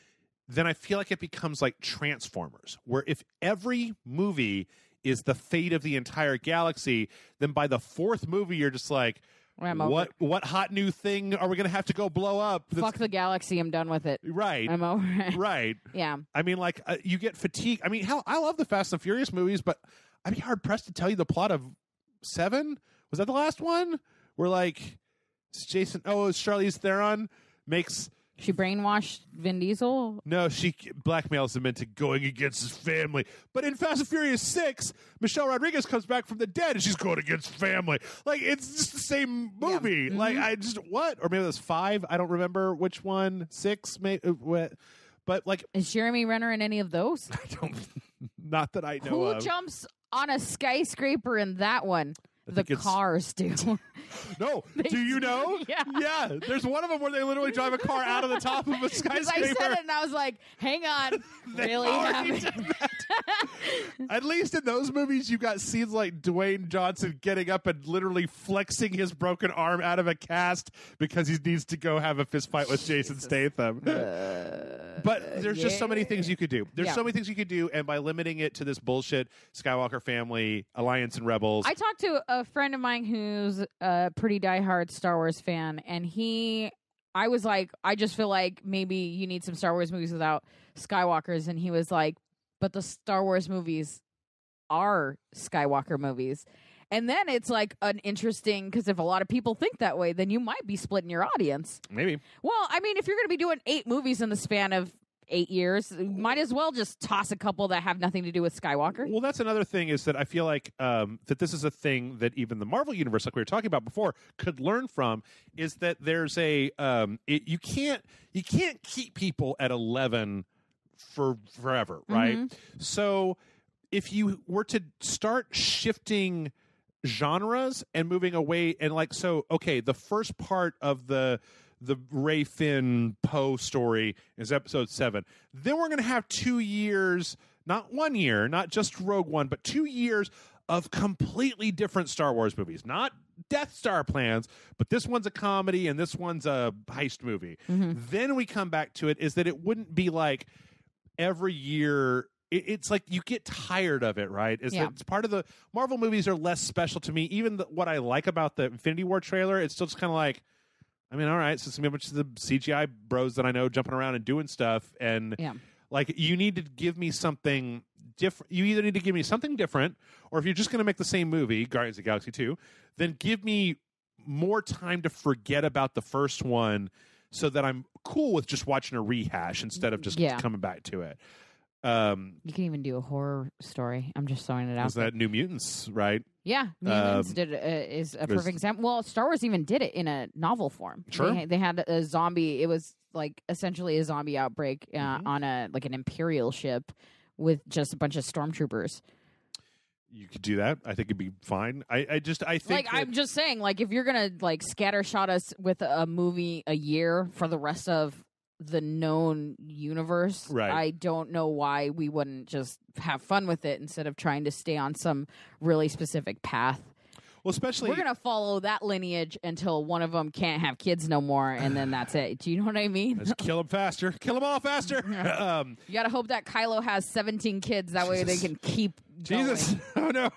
then I feel like it becomes like Transformers, where if every movie is the fate of the entire galaxy, then by the fourth movie, you're just like, what hot new thing are we going to have to go blow up? Fuck the galaxy. I'm done with it. Right. I'm over it. Right. Yeah. I mean, like, you get fatigue. I mean, hell, I love the Fast and Furious movies, but I'd be hard-pressed to tell you the plot of 7. Was that the last one? Where, like, it's Charlize Theron makes... She brainwashed Vin Diesel? No, she blackmails him into going against his family. But in Fast and Furious 6, Michelle Rodriguez comes back from the dead and she's going against family. Like, it's just the same movie. Yeah. Like, what? Or maybe it was 5. I don't remember which one. 6, maybe. But, like. Is Jeremy Renner in any of those? I don't. Not that I know of. Who jumps on a skyscraper in that one? The cars do. No. Do you know? Yeah. Yeah. There's one of them where they literally drive a car out of the top of a skyscraper. I said it and I was like, hang on. Really happened? At least in those movies, you got scenes like Dwayne Johnson getting up and literally flexing his broken arm out of a cast because he needs to go have a fist fight with Jason Statham. But there's just so many things you could do. There's so many things you could do, and by limiting it to this bullshit Skywalker family, Alliance and Rebels. I talked to a friend of mine who's a pretty diehard Star Wars fan, and I was like, I just feel like maybe you need some Star Wars movies without Skywalkers, and he was like, but the Star Wars movies are Skywalker movies. And then it's like an interesting, because if a lot of people think that way, then you might be splitting your audience. Maybe. Well, I mean, if you're going to be doing 8 movies in the span of 8 years, might as well just toss a couple that have nothing to do with Skywalker. Well, that's another thing, is that I feel like that this is a thing that even the Marvel universe, like we were talking about before, could learn from, is that there's a you can't keep people at 11 for forever, right? Mm-hmm. So if you were to start shifting genres and moving away, and like, so okay, the first part of the Rey Finn Poe story is episode 7. Then we're going to have 2 years, not 1 year, not just Rogue One, but 2 years of completely different Star Wars movies. Not Death Star plans, but this one's a comedy and this one's a heist movie. Mm-hmm. Then we come back to it, is that it wouldn't be like every year. It's like you get tired of it, right? That it's part of the Marvel movies are less special to me. Even what I like about the Infinity War trailer, it's still just kind of like, I mean, all right, so it's going to be a bunch of the CGI bros that I know jumping around and doing stuff. And like, you need to give me something different. You either need to give me something different, or if you're just going to make the same movie, Guardians of the Galaxy 2, then give me more time to forget about the first one so that I'm cool with just watching a rehash instead of just coming back to it. You can even do a horror story. I'm just throwing it out. Was that New Mutants, right? Yeah, Mutants is a perfect example. Well, Star Wars even did it in a novel form. Sure, they had a zombie. It was like essentially a zombie outbreak on an Imperial ship with just a bunch of stormtroopers. You could do that. I think it'd be fine. I think like, I'm just saying, like, if you're gonna like scattershot us with a movie a year for the rest of the known universe, right. I don't know why we wouldn't just have fun with it instead of trying to stay on some really specific path. Well, especially we're gonna follow that lineage until one of them can't have kids no more, and then that's it. Do you know what I mean? Let's kill them faster. Kill them all faster. You gotta hope that Kylo has 17 kids. That way they can keep going. Oh no.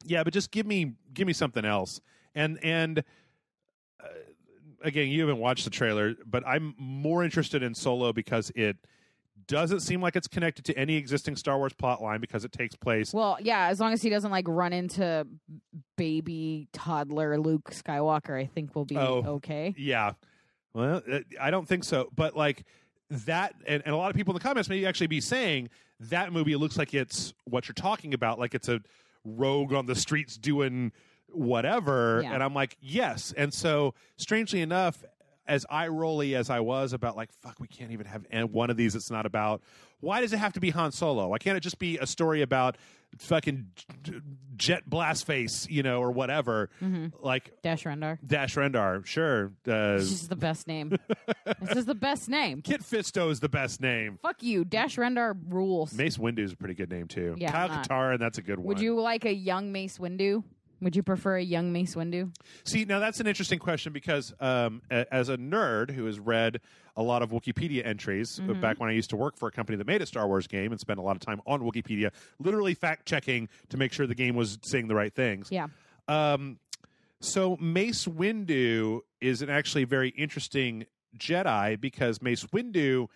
Yeah, but just give me something else. And again, you haven't watched the trailer, but I'm more interested in Solo because it doesn't seem like it's connected to any existing Star Wars plot line because it takes place. Well, yeah, as long as he doesn't like run into baby toddler Luke Skywalker, I think we'll be okay. Yeah. Well, I don't think so. But like that, and a lot of people in the comments may actually be saying that movie, it looks like it's what you're talking about. Like it's a rogue on the streets doing whatever. And I'm like, yes. And so strangely enough, as eye-rolly as I was about like, fuck, we can't even have one of these it's not about. Why does it have to be Han Solo? Why can't it just be a story about fucking Jet Blastface, or whatever? Mm-hmm. Like Dash Rendar, sure. This is the best name. This is the best name. Kit Fisto is the best name. Fuck you. Dash Rendar rules. Mace Windu is a pretty good name too. Yeah, Kyle Katarn, that's a good one. Would you like a young Mace Windu? Would you prefer a young Mace Windu? See, now that's an interesting question because as a nerd who has read a lot of Wikipedia entries back when I used to work for a company that made a Star Wars game and spent a lot of time on Wikipedia, literally fact-checking to make sure the game was saying the right things. Yeah. So Mace Windu is an actually very interesting Jedi because Mace Windu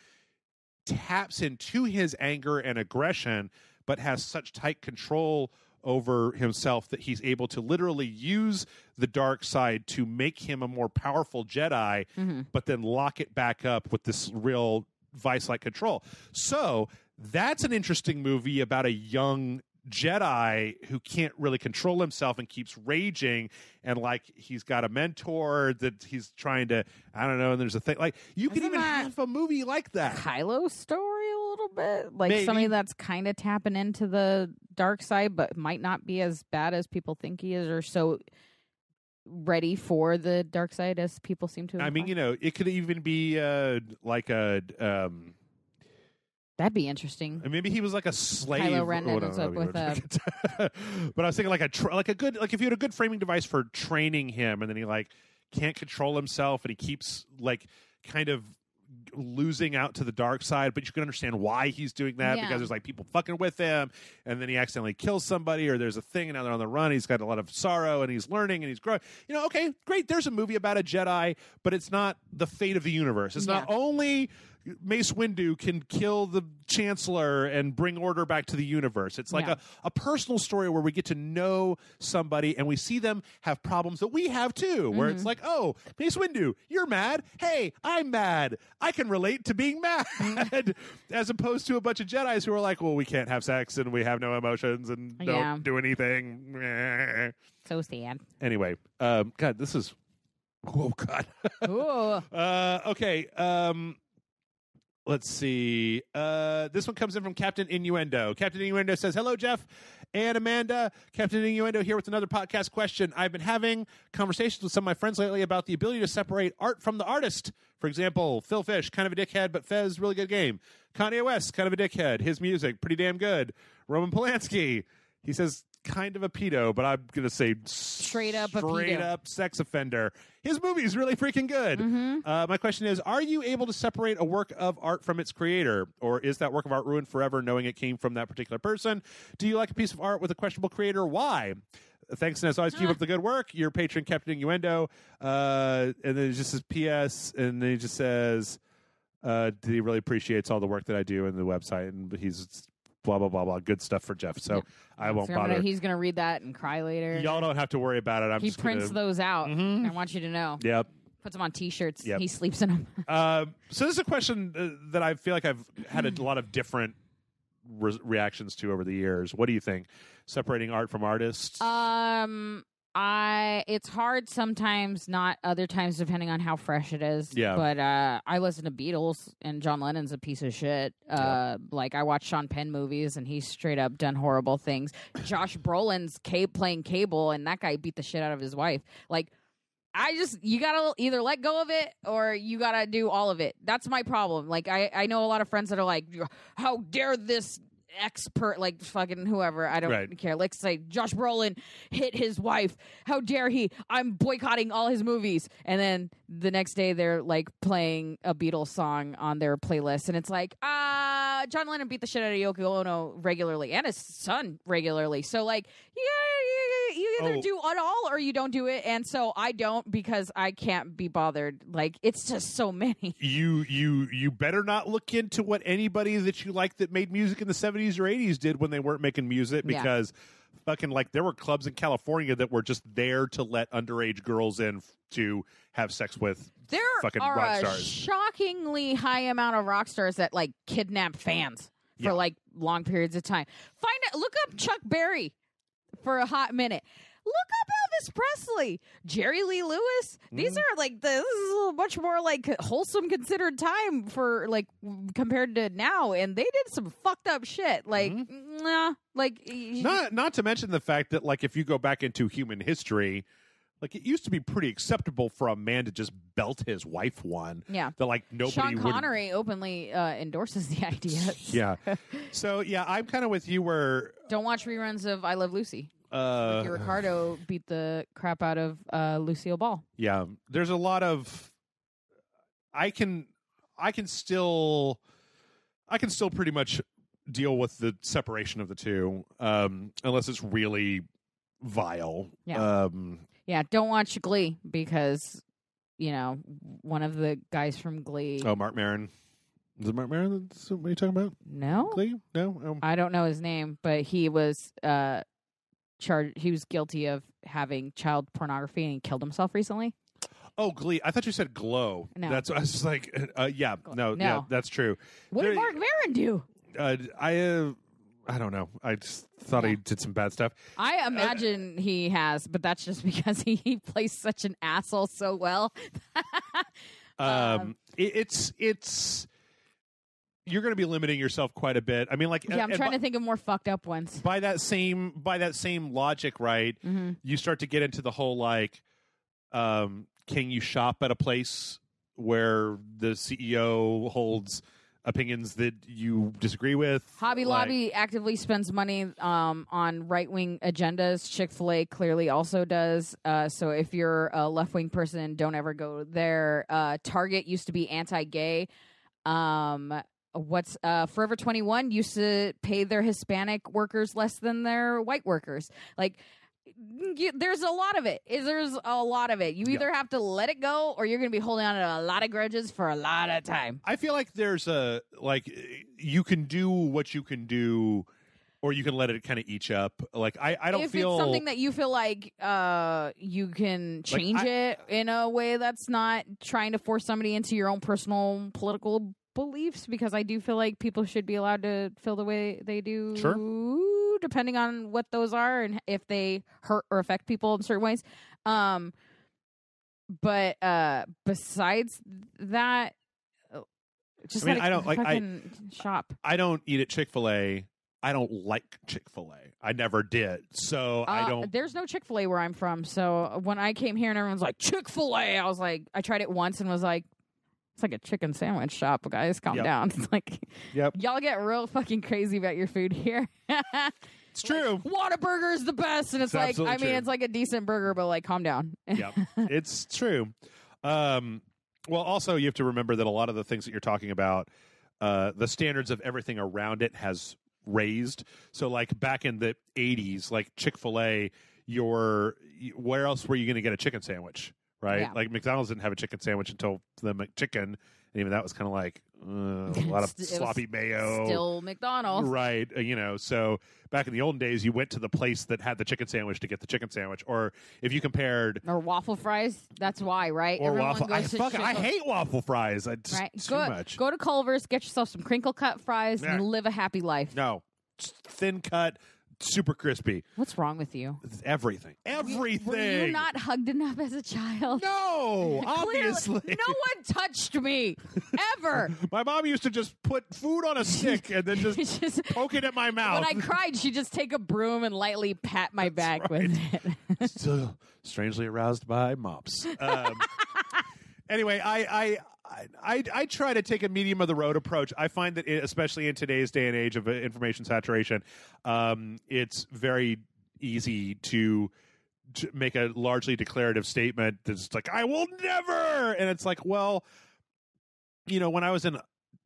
taps into his anger and aggression, but has such tight control over himself that he's able to literally use the dark side to make him a more powerful Jedi, but then lock it back up with this real vice-like control. So that's an interesting movie about a young Jedi who can't really control himself and keeps raging, and like he's got a mentor that he's trying to, I don't know, and there's a thing like you could even have a movie like that. Kylo story a little bit, like Maybe. somebody that's kind of tapping into the dark side, but might not be as bad as people think he is, or so ready for the dark side as people seem to. I mean, you know, it could even be like a. That'd be interesting. Maybe he was like a slave. Kylo Ren ends up with but I was thinking like a good if you had a good framing device for training him, and then he like can't control himself, and he keeps like kind of losing out to the dark side, but you can understand why he's doing that because there's like people fucking with him, and then he accidentally kills somebody, or there's a thing, and now they're on the run. He's got a lot of sorrow, and he's learning, and he's growing. You know, okay, great. There's a movie about a Jedi, but it's not the fate of the universe. It's not only Mace Windu can kill the Chancellor and bring order back to the universe. It's like a personal story where we get to know somebody and we see them have problems that we have too, where it's like, oh, Mace Windu, you're mad. Hey, I'm mad. I can relate to being mad. As opposed to a bunch of Jedis who are like, well, we can't have sex and we have no emotions and don't do anything. So sad. Anyway, God, this is... Oh, God. Okay. Let's see. This one comes in from Captain Innuendo. Captain Innuendo says, hello, Jeff and Amanda. Captain Innuendo here with another podcast question. I've been having conversations with some of my friends lately about the ability to separate art from the artist. For example, Phil Fish, kind of a dickhead, but Fez, really good game. Kanye West, kind of a dickhead. His music, pretty damn good. Roman Polanski, he says, kind of a pedo, but I'm going to say straight up sex offender. His movie is really freaking good. My question is, are you able to separate a work of art from its creator? Or is that work of art ruined forever knowing it came from that particular person? Do you like a piece of art with a questionable creator? Why? Thanks, and as always, keep up the good work. Your patron, Captain Innuendo. And then it just says P.S. And then he just says he really appreciates all the work that I do in the website, and he's blah, blah, blah, blah. Good stuff for Jeff. So I won't bother. He's going to read that and cry later. Y'all don't have to worry about it. He prints those out. I want you to know. Yep. Puts them on T-shirts. Yep. He sleeps in them. So this is a question that I feel like I've had a lot of different reactions to over the years. What do you think? Separating art from artists? It's hard sometimes, not other times, depending on how fresh it is. Yeah. But I listen to Beatles, and John Lennon's a piece of shit. Like, I watch Sean Penn movies, and he's straight up done horrible things. Josh Brolin's playing Cable, and that guy beat the shit out of his wife. Like, you gotta either let go of it, or you gotta do all of it. That's my problem. Like, I know a lot of friends that are like, how dare this expert, like fucking whoever, I don't care. Like, say Josh Brolin hit his wife, how dare he, I'm boycotting all his movies. And then the next day they're like playing a Beatles song on their playlist, and it's like, John Lennon beat the shit out of Yoko Ono regularly, and his son regularly. So like, you either do it all or you don't do it. And so I don't, because I can't be bothered. Like, it's just so many. You better not look into what anybody that you like that made music in the 70s or 80s did when they weren't making music, because fucking, like, there were clubs in California that were just there to let underage girls in to have sex with fucking rock stars. There are a shockingly high amount of rock stars that like kidnap fans for like long periods of time. Look up Chuck Berry for a hot minute. Look up Elvis Presley, Jerry Lee Lewis. These are like this is much more like wholesome considered time for like compared to now, and they did some fucked up shit. Like, not to mention the fact that like if you go back into human history, like it used to be pretty acceptable for a man to just belt his wife one. Yeah, that like nobody. Sean Connery openly endorses the idea. Yeah, so yeah, I'm kind of with you where don't watch reruns of I Love Lucy. Ricardo beat the crap out of Lucille Ball. Yeah, there's a lot of. I can still pretty much deal with the separation of the two, unless it's really vile. Yeah. Don't watch Glee because one of the guys from Glee. Oh, Mark Maron. Is it Mark Maron? That's what you're talking about? No, Glee? No, I don't know his name, but he was charged. He was guilty of having child pornography, and he killed himself recently. Oh, Glee. I thought you said Glow. No. That's. I was just like, yeah, no, yeah, that's true. What did Mark Maron do? I don't know. I just thought he did some bad stuff. I imagine he has, but that's just because he plays such an asshole so well. It's you're going to be limiting yourself quite a bit. I mean, like, I'm trying to think of more fucked up ones. By that same logic, right? Mm-hmm. You start to get into the whole like, can you shop at a place where the CEO holds opinions that you disagree with? Hobby Lobby actively spends money on right-wing agendas. Chick-fil-A clearly also does. So if you're a left-wing person, don't ever go there. Target used to be anti-gay. Forever 21 used to pay their Hispanic workers less than their white workers. Like, there's a lot of it. There's a lot of it. You either have to let it go, or you're going to be holding on to a lot of grudges for a lot of time. I feel like there's you can do what you can do, or you can let it kind of eat up. Like, I don't feel... If it's something that you feel like you can change it in a way that's not trying to force somebody into your own personal political beliefs, because I do feel like people should be allowed to feel the way they do. Sure. Depending on what those are and if they hurt or affect people in certain ways. But besides that, just I don't like shop. I don't eat at Chick-fil-A. I don't like Chick-fil-A. I never did. So I don't. There's no Chick-fil-A where I'm from. So when I came here and everyone's like, Chick-fil-A, I was like, I tried it once and was like, it's like a chicken sandwich shop, guys. Calm down. It's like, y'all get real fucking crazy about your food here. It's true. Like, Whataburger is the best, and it's like, I mean, it's like a decent burger, but like, calm down. Yeah, it's true. Well, also you have to remember that a lot of the things that you're talking about, the standards of everything around it has raised. So, like back in the '80s, like Chick-fil-A, where else were you going to get a chicken sandwich? Right? Yeah. Like McDonald's didn't have a chicken sandwich until the McChicken, and even that was kind of like a lot of sloppy mayo. Still McDonald's. Right. So back in the olden days, you went to the place that had the chicken sandwich to get the chicken sandwich. Or if you compared... Or waffle fries. That's why, right? Or waffle... I hate waffle fries. Right? Too much. Go to Culver's, get yourself some crinkle cut fries, and live a happy life. No. Thin cut... super crispy. What's wrong with you? It's everything. Everything. Were you not hugged enough as a child? No, obviously. No one touched me, ever. My mom used to just put food on a stick and then just poke it at my mouth. When I cried, she'd just take a broom and lightly pat my back with it. Still strangely aroused by mops. Anyway, I try to take a medium of the road approach. I find that, especially in today's day and age of information saturation, it's very easy to make a largely declarative statement that's like, I will never. And it's like, well, when I was in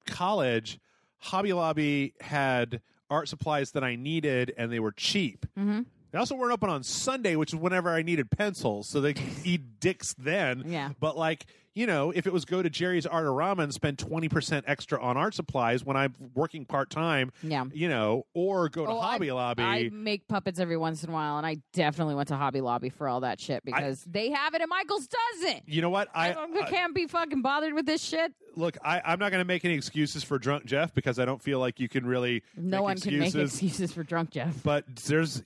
college, Hobby Lobby had art supplies that I needed, and they were cheap. Mm-hmm. They also weren't open on Sunday, which is whenever I needed pencils, so they could eat dicks then. Yeah. But if it was go to Jerry's Artorama and spend 20% extra on art supplies when I'm working part-time, or go to Hobby Lobby. I make puppets every once in a while, and I definitely went to Hobby Lobby for all that shit because they have it and Michael's doesn't. You know what? I can't be fucking bothered with this shit. Look, I'm not going to make any excuses for Drunk Jeff because I don't feel like you can really No one can make excuses for Drunk Jeff. But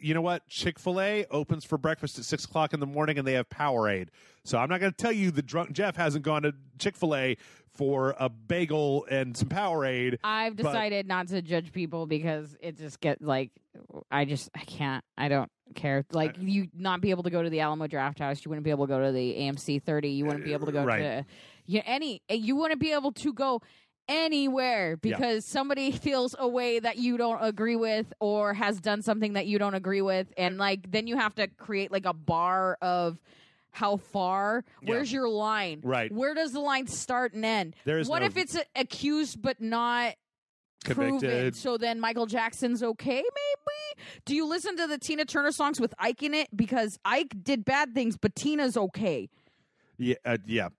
you know what? Chick-fil-A opens for breakfast at 6 o'clock in the morning, and they have Powerade. So I'm not going to tell you that Drunk Jeff hasn't gone to Chick-fil-A for a bagel and some Powerade. I've decided not to judge people because it just gets like, I can't. I don't care. Like, you not be able to go to the Alamo Draft House. You wouldn't be able to go to the AMC 30. You wouldn't be able to go to... you wouldn't be able to go anywhere because somebody feels a way that you don't agree with or has done something that you don't agree with, and like then you have to create like a bar of how far. Where's your line? Right. Where does the line start and end? What if it's accused but not convicted? Proven? So then Michael Jackson's okay, maybe? Do you listen to the Tina Turner songs with Ike in it? Because Ike did bad things, but Tina's okay. Yeah.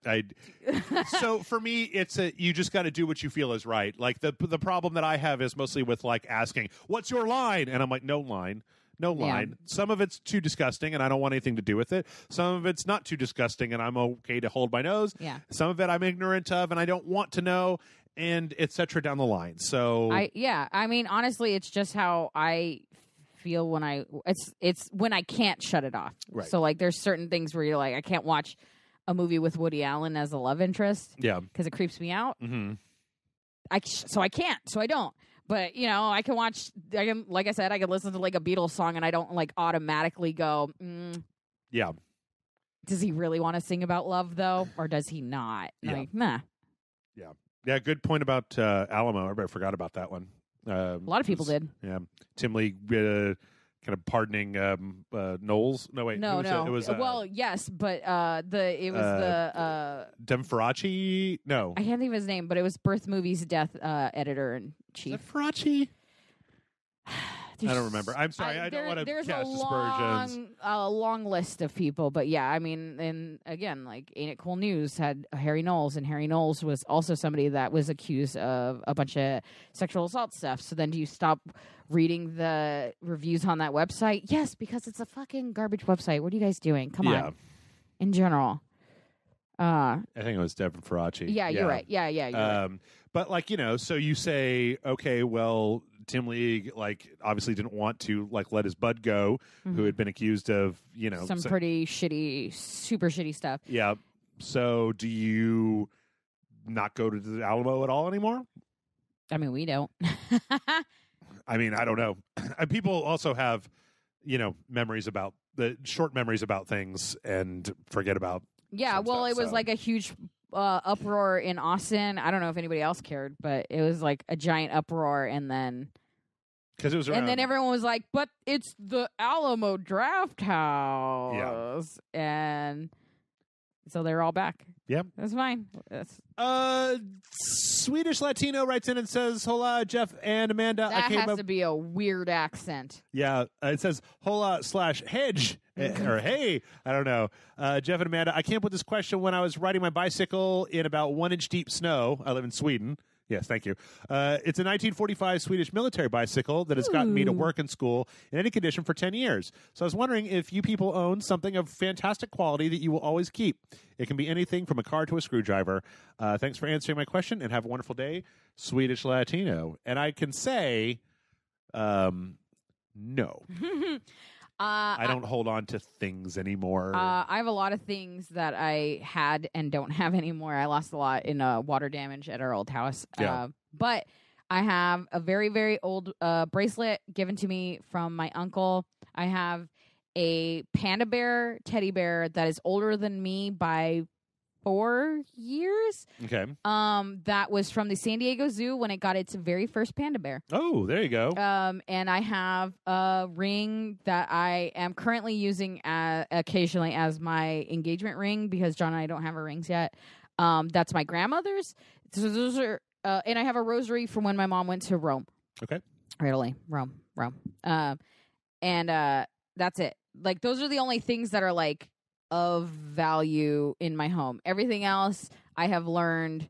So for me, it's you just got to do what you feel is right. Like the problem that I have is mostly with like asking, "What's your line?" And I'm like, "No line." No line. Yeah. Some of it's too disgusting, and I don't want anything to do with it. Some of it's not too disgusting, and I'm okay to hold my nose. Yeah. Some of it I'm ignorant of, and I don't want to know, and et cetera down the line. So I mean, honestly, it's just how I feel when it's when I can't shut it off. Right. So like, there's certain things where you're like, I can't watch a movie with Woody Allen as a love interest. Yeah. Because it creeps me out. Mm-hmm. So I can't. So I don't. But, you know, like I said, I can listen to like a Beatles song and I don't like automatically go, yeah. Does he really want to sing about love though? Or does he not? Yeah. Like, nah. Yeah. Yeah. Good point about Alamo. Everybody forgot about that one. A lot of people did. Yeah. Tim Lee kind of pardoning Knowles. No, wait. No. It was well, yes, but it was Demfaraci. No, I can't think of his name, but it was Birth Movies Death editor in chief. Demfaraci. I don't remember. I'm sorry. I don't want to cast aspersions. There's a long list of people, but yeah, I mean, and again, like Ain't It Cool News had Harry Knowles, and Harry Knowles was also somebody that was accused of a bunch of sexual assault stuff. So then do you stop reading the reviews on that website? Yes, because it's a fucking garbage website. What are you guys doing? Come on. In general. I think it was Devin Faraci. Yeah, you're right. Yeah, you're right. But like, you know, so you say, okay, well, Tim Lee like obviously didn't want to like let his bud go, who had been accused of, you know, some pretty shitty, super shitty stuff. Yeah. So do you not go to the Alamo at all anymore? I mean, we don't. I mean, I don't know. People also have, you know, short memories about things and forget about. Yeah, well, it was like a huge uproar in Austin. I don't know if anybody else cared, but it was like a giant uproar, and then because it was around, and then everyone was like, "But it's the Alamo Draft House," and so they're all back. Yep, that's fine. Swedish Latino writes in and says, "Hola, Jeff and Amanda." That has to be a weird accent. Yeah, it says "Hola" / hedge. Or hey, I don't know. Jeff and Amanda, I came up with this question when I was riding my bicycle in about 1-inch deep snow. I live in Sweden. Yes, thank you. It's a 1945 Swedish military bicycle that has gotten me to work and school in any condition for 10 years. So I was wondering if you people own something of fantastic quality that you will always keep. It can be anything from a car to a screwdriver. Thanks for answering my question and have a wonderful day, Swedish Latino. And I can say, no. I don't hold on to things anymore. I have a lot of things that I had and don't have anymore. I lost a lot in water damage at our old house. Yeah. But I have a very, very old bracelet given to me from my uncle. I have a panda bear teddy bear that is older than me by 4 years. Okay. That was from the San Diego Zoo when it got its very first panda bear. Oh, there you go. And I have a ring that I am currently using occasionally as my engagement ring because John and I don't have our rings yet. That's my grandmother's. So those are, and I have a rosary from when my mom went to Rome. Okay. Italy, Rome. And that's it. Like, those are the only things that are like of value in my home. Everything else I have learned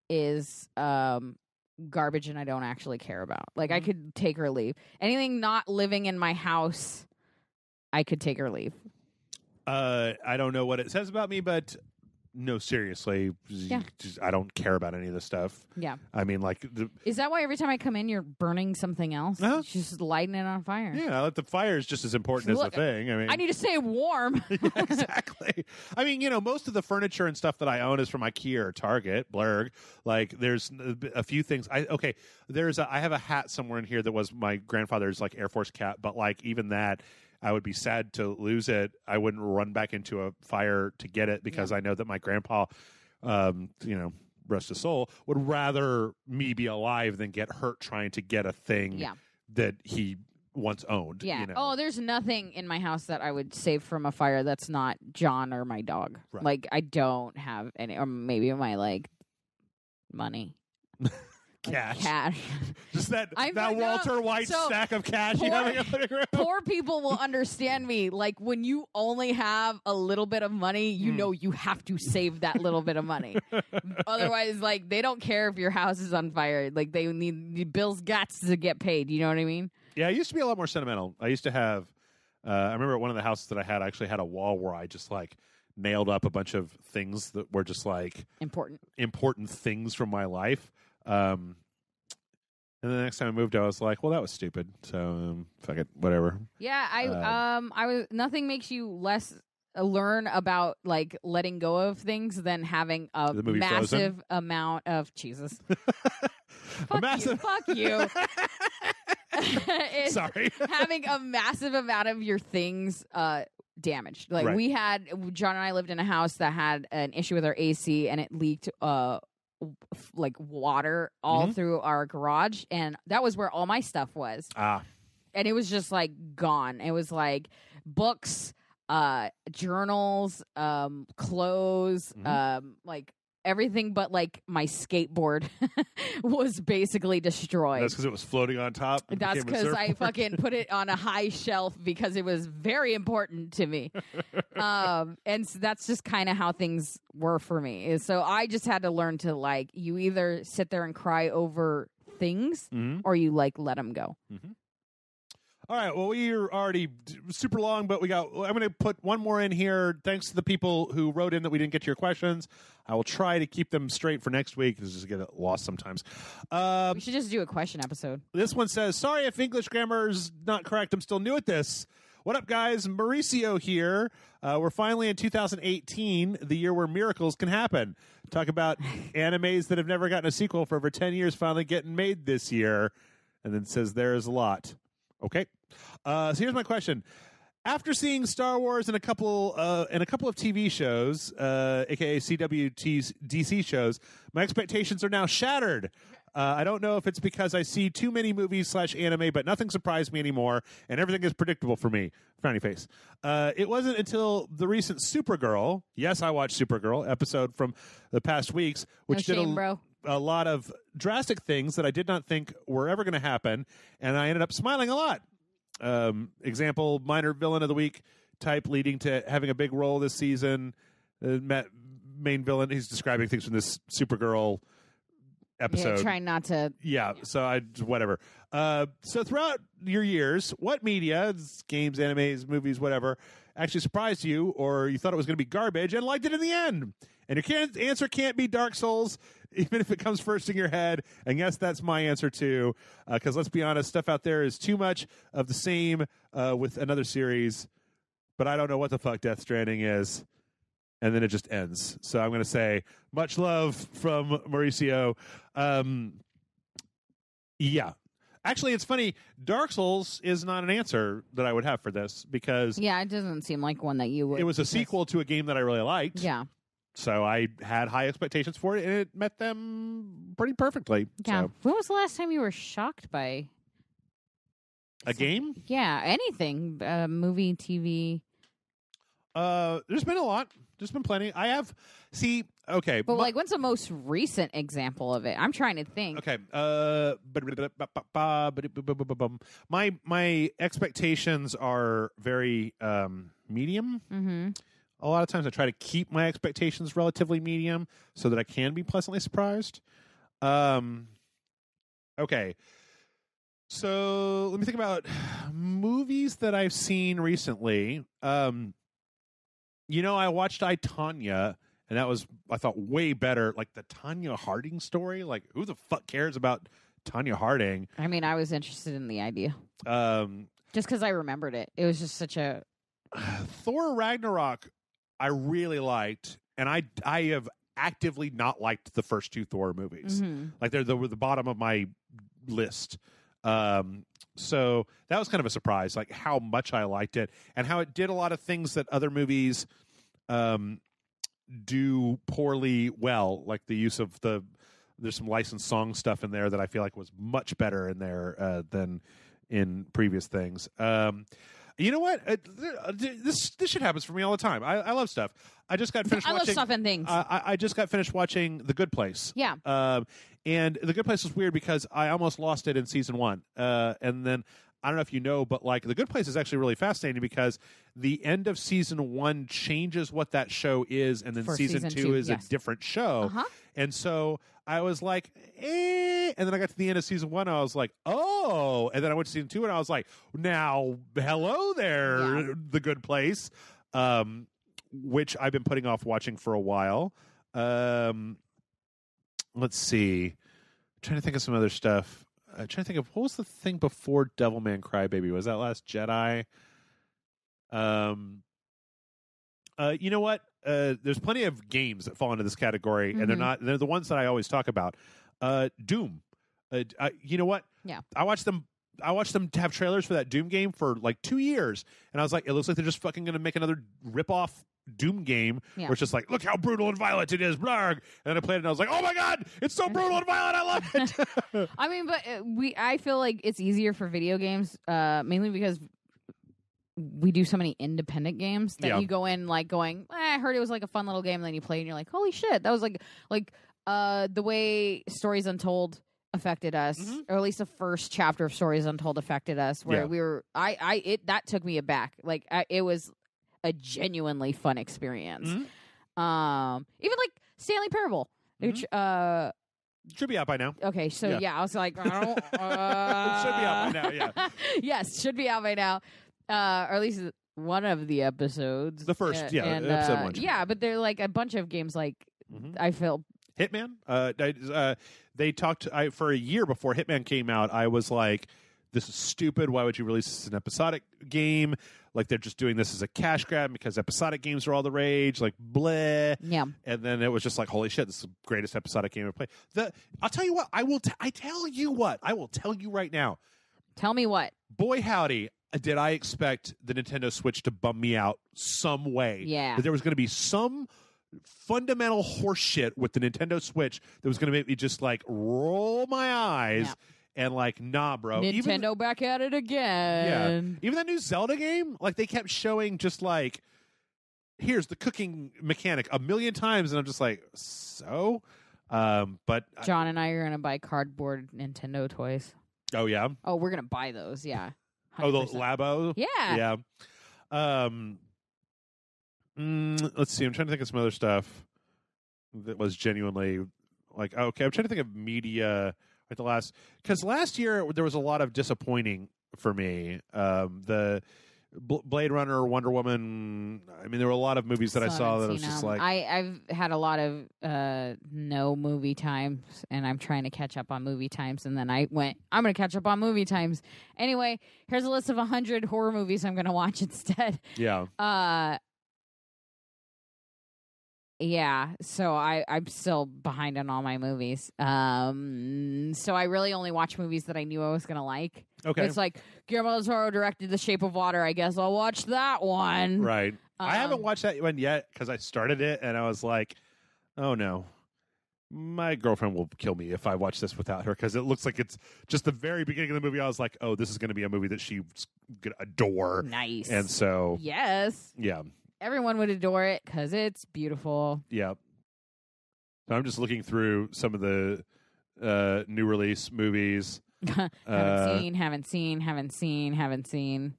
is garbage and I don't actually care about. Like, I could take or leave. Anything not living in my house, I could take or leave. I don't know what it says about me, but no, seriously. Yeah. I don't care about any of this stuff. Yeah. I mean, like... Is that why every time I come in, you're burning something else? Uh-huh. Just lighting it on fire. Yeah, the fire is just as important as the thing. I mean, I need to stay warm. Yeah, exactly. I mean, you know, most of the furniture and stuff that I own is from IKEA or Target, Blurg. Like, there's a few things. I have a hat somewhere in here that was my grandfather's, like, Air Force cap, but, like, even that... I would be sad to lose it. I wouldn't run back into a fire to get it because I know that my grandpa, rest his soul, would rather me be alive than get hurt trying to get a thing that he once owned. Yeah. You know? Oh, there's nothing in my house that I would save from a fire that's not John or my dog. Right. Like, I don't have any, or maybe my, like, money. Cash. Just that Walter White stack of cash you have in your living room. Poor people will understand me. Like, when you only have a little bit of money, you know you have to save that little bit of money. Otherwise, like, they don't care if your house is on fire. Like, they need Bill's guts to get paid. You know what I mean? Yeah, I used to be a lot more sentimental. I used to have, I remember at one of the houses that I had, I actually had a wall where I just, like, nailed up a bunch of things that were just, like, important things from my life. And then the next time I moved, I was like, well, that was stupid. So, fuck it, whatever. Yeah, I was, nothing makes you less learn about, like, letting go of things than having a massive amount of Jesus. Fuck you. Sorry. Having a massive amount of your things damaged. Like, we had, John and I lived in a house that had an issue with our AC, and it leaked like water all through our garage, and that was where all my stuff was. And it was just, like, gone. It was like books, journals, clothes, like everything but, like, my skateboard was basically destroyed. That's because it was floating on top. That's because I fucking put it on a high shelf because it was very important to me. And so that's just kind of how things were for me. So I just had to learn to, like, you either sit there and cry over things or you, like, let them go. All right, well, we're already super long, but I'm going to put one more in here. Thanks to the people who wrote in that we didn't get to your questions. I will try to keep them straight for next week. Just get lost sometimes. We should just do a question episode. This one says, sorry if English grammar is not correct. I'm still new at this. What up, guys? Mauricio here. We're finally in 2018, the year where miracles can happen. Talk about animes that have never gotten a sequel for over 10 years finally getting made this year. And then says there is a lot. Okay. So here's my question. After seeing Star Wars and a couple of TV shows, aka DC shows, my expectations are now shattered. I don't know if it's because I see too many movies / anime, but nothing surprised me anymore, and everything is predictable for me. Frowny face. It wasn't until the recent Supergirl, yes, I watched Supergirl, episode from the past weeks, which did a lot of drastic things that I did not think were ever going to happen, and I ended up smiling a lot. Example, minor villain of the week type leading to having a big role this season. Main villain, he's describing things from this Supergirl episode. Yeah, trying not to. Yeah, so whatever. So throughout your years, what media, games, animes, movies, whatever, actually surprised you, or you thought it was going to be garbage and liked it in the end? And your answer can't be Dark Souls, even if it comes first in your head. And yes, that's my answer too. Because let's be honest, stuff out there is too much of the same with another series. But I don't know what the fuck Death Stranding is. And then it just ends. So I'm going to say much love from Mauricio. Yeah. Actually, it's funny. Dark Souls is not an answer that I would have for this because... Yeah, it doesn't seem like one that you would. It was a sequel to a game that I really liked. Yeah. So I had high expectations for it, and it met them pretty perfectly. Yeah. So. When was the last time you were shocked by... A game? Yeah, anything. Movie, TV. There's been a lot. There's been plenty. I have... See, okay. But, like, when's the most recent example of it? I'm trying to think. Okay. My expectations are very medium. Mm-hmm. A lot of times I try to keep my expectations relatively medium so that I can be pleasantly surprised. Okay. So let me think about movies that I've seen recently. I watched I, Tonya, and that was, I thought, way better. Like the Tonya Harding story. Like, who the fuck cares about Tonya Harding? I mean, I was interested in the idea. Just because I remembered it. It was just such a... Thor Ragnarok, I really liked, and I have actively not liked the first two Thor movies. Mm-hmm. Like, they were the bottom of my list. So that was kind of a surprise, like how much I liked it and how it did a lot of things that other movies do poorly well. Like the use of there's some licensed song stuff in there that I feel like was much better in there than in previous things. You know what? This shit happens for me all the time. I love stuff. I just got finished watching... love stuff and things. I just got finished watching The Good Place. Yeah. And The Good Place was weird because I almost lost it in season 1. And then, I don't know if you know, but like The Good Place is actually really fascinating because the end of season 1 changes what that show is, and then season 2 is a different show. And so I was like, and then I got to the end of season 1, I was like, oh, and then I went to season 2, and I was like, now, hello there, The Good Place, which I've been putting off watching for a while. Let's see. I'm trying to think of some other stuff. I'm trying to think of what was the thing before Devilman Crybaby? Was that Last Jedi? You know what? There's plenty of games that fall into this category, and they're the ones that I always talk about. Doom. You know what? Yeah. I watched them have trailers for that Doom game for like 2 years, and I was like, it looks like they're just fucking going to make another rip-off Doom game where it's just like, look how brutal and violent it is, blarg. And then I played it and I was like, oh my god, it's so brutal and violent, I love it. I mean, but I feel like it's easier for video games, mainly because we do so many independent games that you go in like going, I heard it was like a fun little game, and then you play and you're like, holy shit, that was like the way Stories Untold affected us, or at least the first chapter of Stories Untold affected us, where we were that took me aback. Like it was a genuinely fun experience. Even like Stanley Parable, which should be out by now. Okay, so I was like, it should be out by now. Yeah. Yes, should be out by now, or at least one of the episodes. The first, episode 1. Yeah, but they're like a bunch of games. Like I feel Hitman. They talked for a year before Hitman came out. I was like, this is stupid. Why would you release this as an episodic game? Like, they're just doing this as a cash grab because episodic games are all the rage. Like, bleh. Yeah. And then it was just like, holy shit, this is the greatest episodic game I've played. I'll tell you what. I will tell you right now. Tell me what. Boy, howdy, did I expect the Nintendo Switch to bum me out some way. Yeah. That there was going to be some fundamental horseshit with the Nintendo Switch that was going to make me just like roll my eyes. Yeah. And like, nah, bro. Nintendo back at it again. Yeah. Even that new Zelda game, like they kept showing just like, here's the cooking mechanic a million times, and I'm just like, so? But John and I are gonna buy cardboard Nintendo toys. Oh yeah. Oh, we're gonna buy those. Yeah. 100%. Oh, the Labo. Yeah. Yeah. Let's see. I'm trying to think of some other stuff that was genuinely like, okay. I'm trying to think of media. Because last year there was a lot of disappointing for me. The Blade Runner, Wonder Woman. I mean, there were a lot of movies that I saw that I was just like, I've had a lot of no movie times, and I'm trying to catch up on movie times. And then I'm going to catch up on movie times. Anyway, here's a list of 100 horror movies I'm going to watch instead. Yeah. Yeah, so I'm still behind on all my movies. So I really only watch movies that I knew I was going to like. Okay. It's like, Guillermo del Toro directed The Shape of Water. I guess I'll watch that one. Right. I haven't watched that one yet because I started it and I was like, oh no. My girlfriend will kill me if I watch this without her because it looks like it's just the very beginning of the movie. I was like, oh, this is going to be a movie that she's going to adore. Nice. And so. Yes. Yeah. Everyone would adore it because it's beautiful. Yeah. So I'm just looking through some of the new release movies. Haven't seen.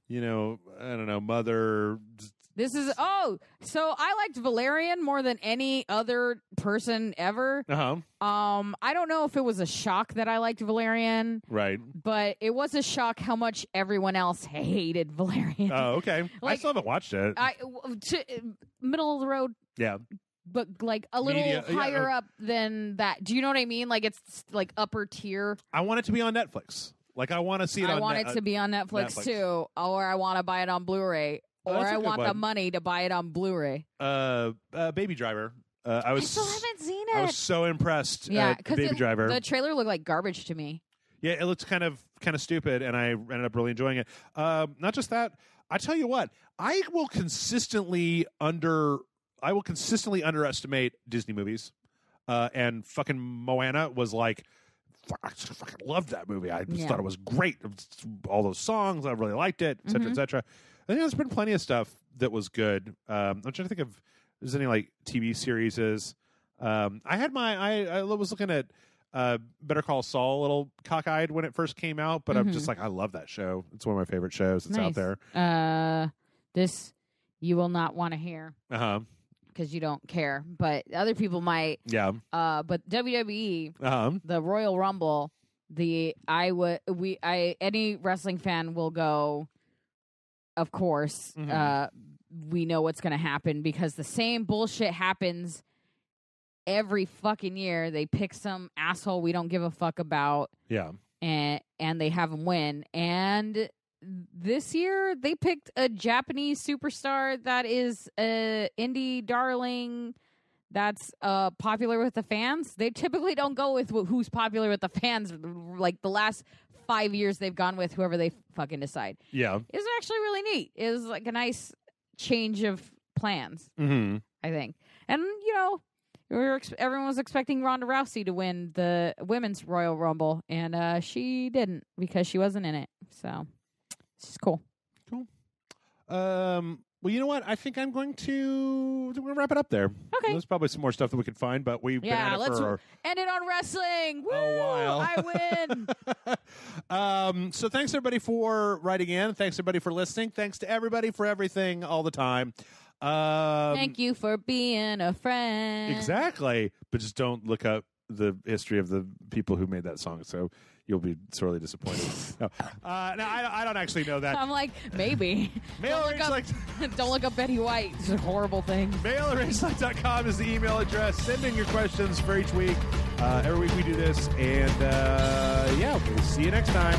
You know, I don't know, Mother. So I liked Valerian more than any other person ever. I don't know if it was a shock that I liked Valerian. Right. But it was a shock how much everyone else hated Valerian. Oh, okay. Like, I still haven't watched it. Middle of the road. Yeah. But like a little higher up than that. Do you know what I mean? Like it's like upper tier. I want it to be on Netflix. Like I want to see it I want it to be on Netflix too. Or I want to buy it on Blu-ray. Or I want the money to buy it on Blu-ray. Baby Driver. I still haven't seen it. I was so impressed. Yeah, because Baby Driver. The trailer looked like garbage to me. Yeah, it looks kind of stupid, and I ended up really enjoying it. Not just that. I tell you what, I will consistently will consistently underestimate Disney movies. And fucking Moana was like, I fucking loved that movie. I just thought it was great. All those songs, I really liked it, et cetera, et cetera. I think there's been plenty of stuff that was good. I'm trying to think if there's any like TV series. I was looking at Better Call Saul a little cockeyed when it first came out, but I'm just like, I love that show. It's one of my favorite shows that's out there. This you will not want to hear. Because you don't care, but other people might. Yeah. But WWE, the Royal Rumble, any wrestling fan will go. Of course, we know what's going to happen because the same bullshit happens every fucking year. They pick some asshole we don't give a fuck about. Yeah. And they have them win. And this year they picked a Japanese superstar that is a indie darling that's popular with the fans. They typically don't go with who's popular with the fans. Like the last 5 years they've gone with whoever they fucking decide. Yeah. It was actually really neat. It was like a nice change of plans, I think. And, you know, everyone was expecting Ronda Rousey to win the women's Royal Rumble, and she didn't because she wasn't in it. So it's just cool. Cool. Well, you know what? I think I'm going to wrap it up there. Okay. There's probably some more stuff that we could find, but we've been at it let's for end it on wrestling. Woo! A while. I win. So thanks everybody for writing in. Thanks everybody for listening. Thanks to everybody for everything all the time. Thank you for being a friend. Exactly. But just don't look up the history of the people who made that song. So you'll be sorely disappointed. No, I don't actually know that. I'm like, maybe. Don't look up Betty White. It's a horrible thing. MailRageLife.com is the email address. Send in your questions for each week. Every week we do this. And, we'll see you next time.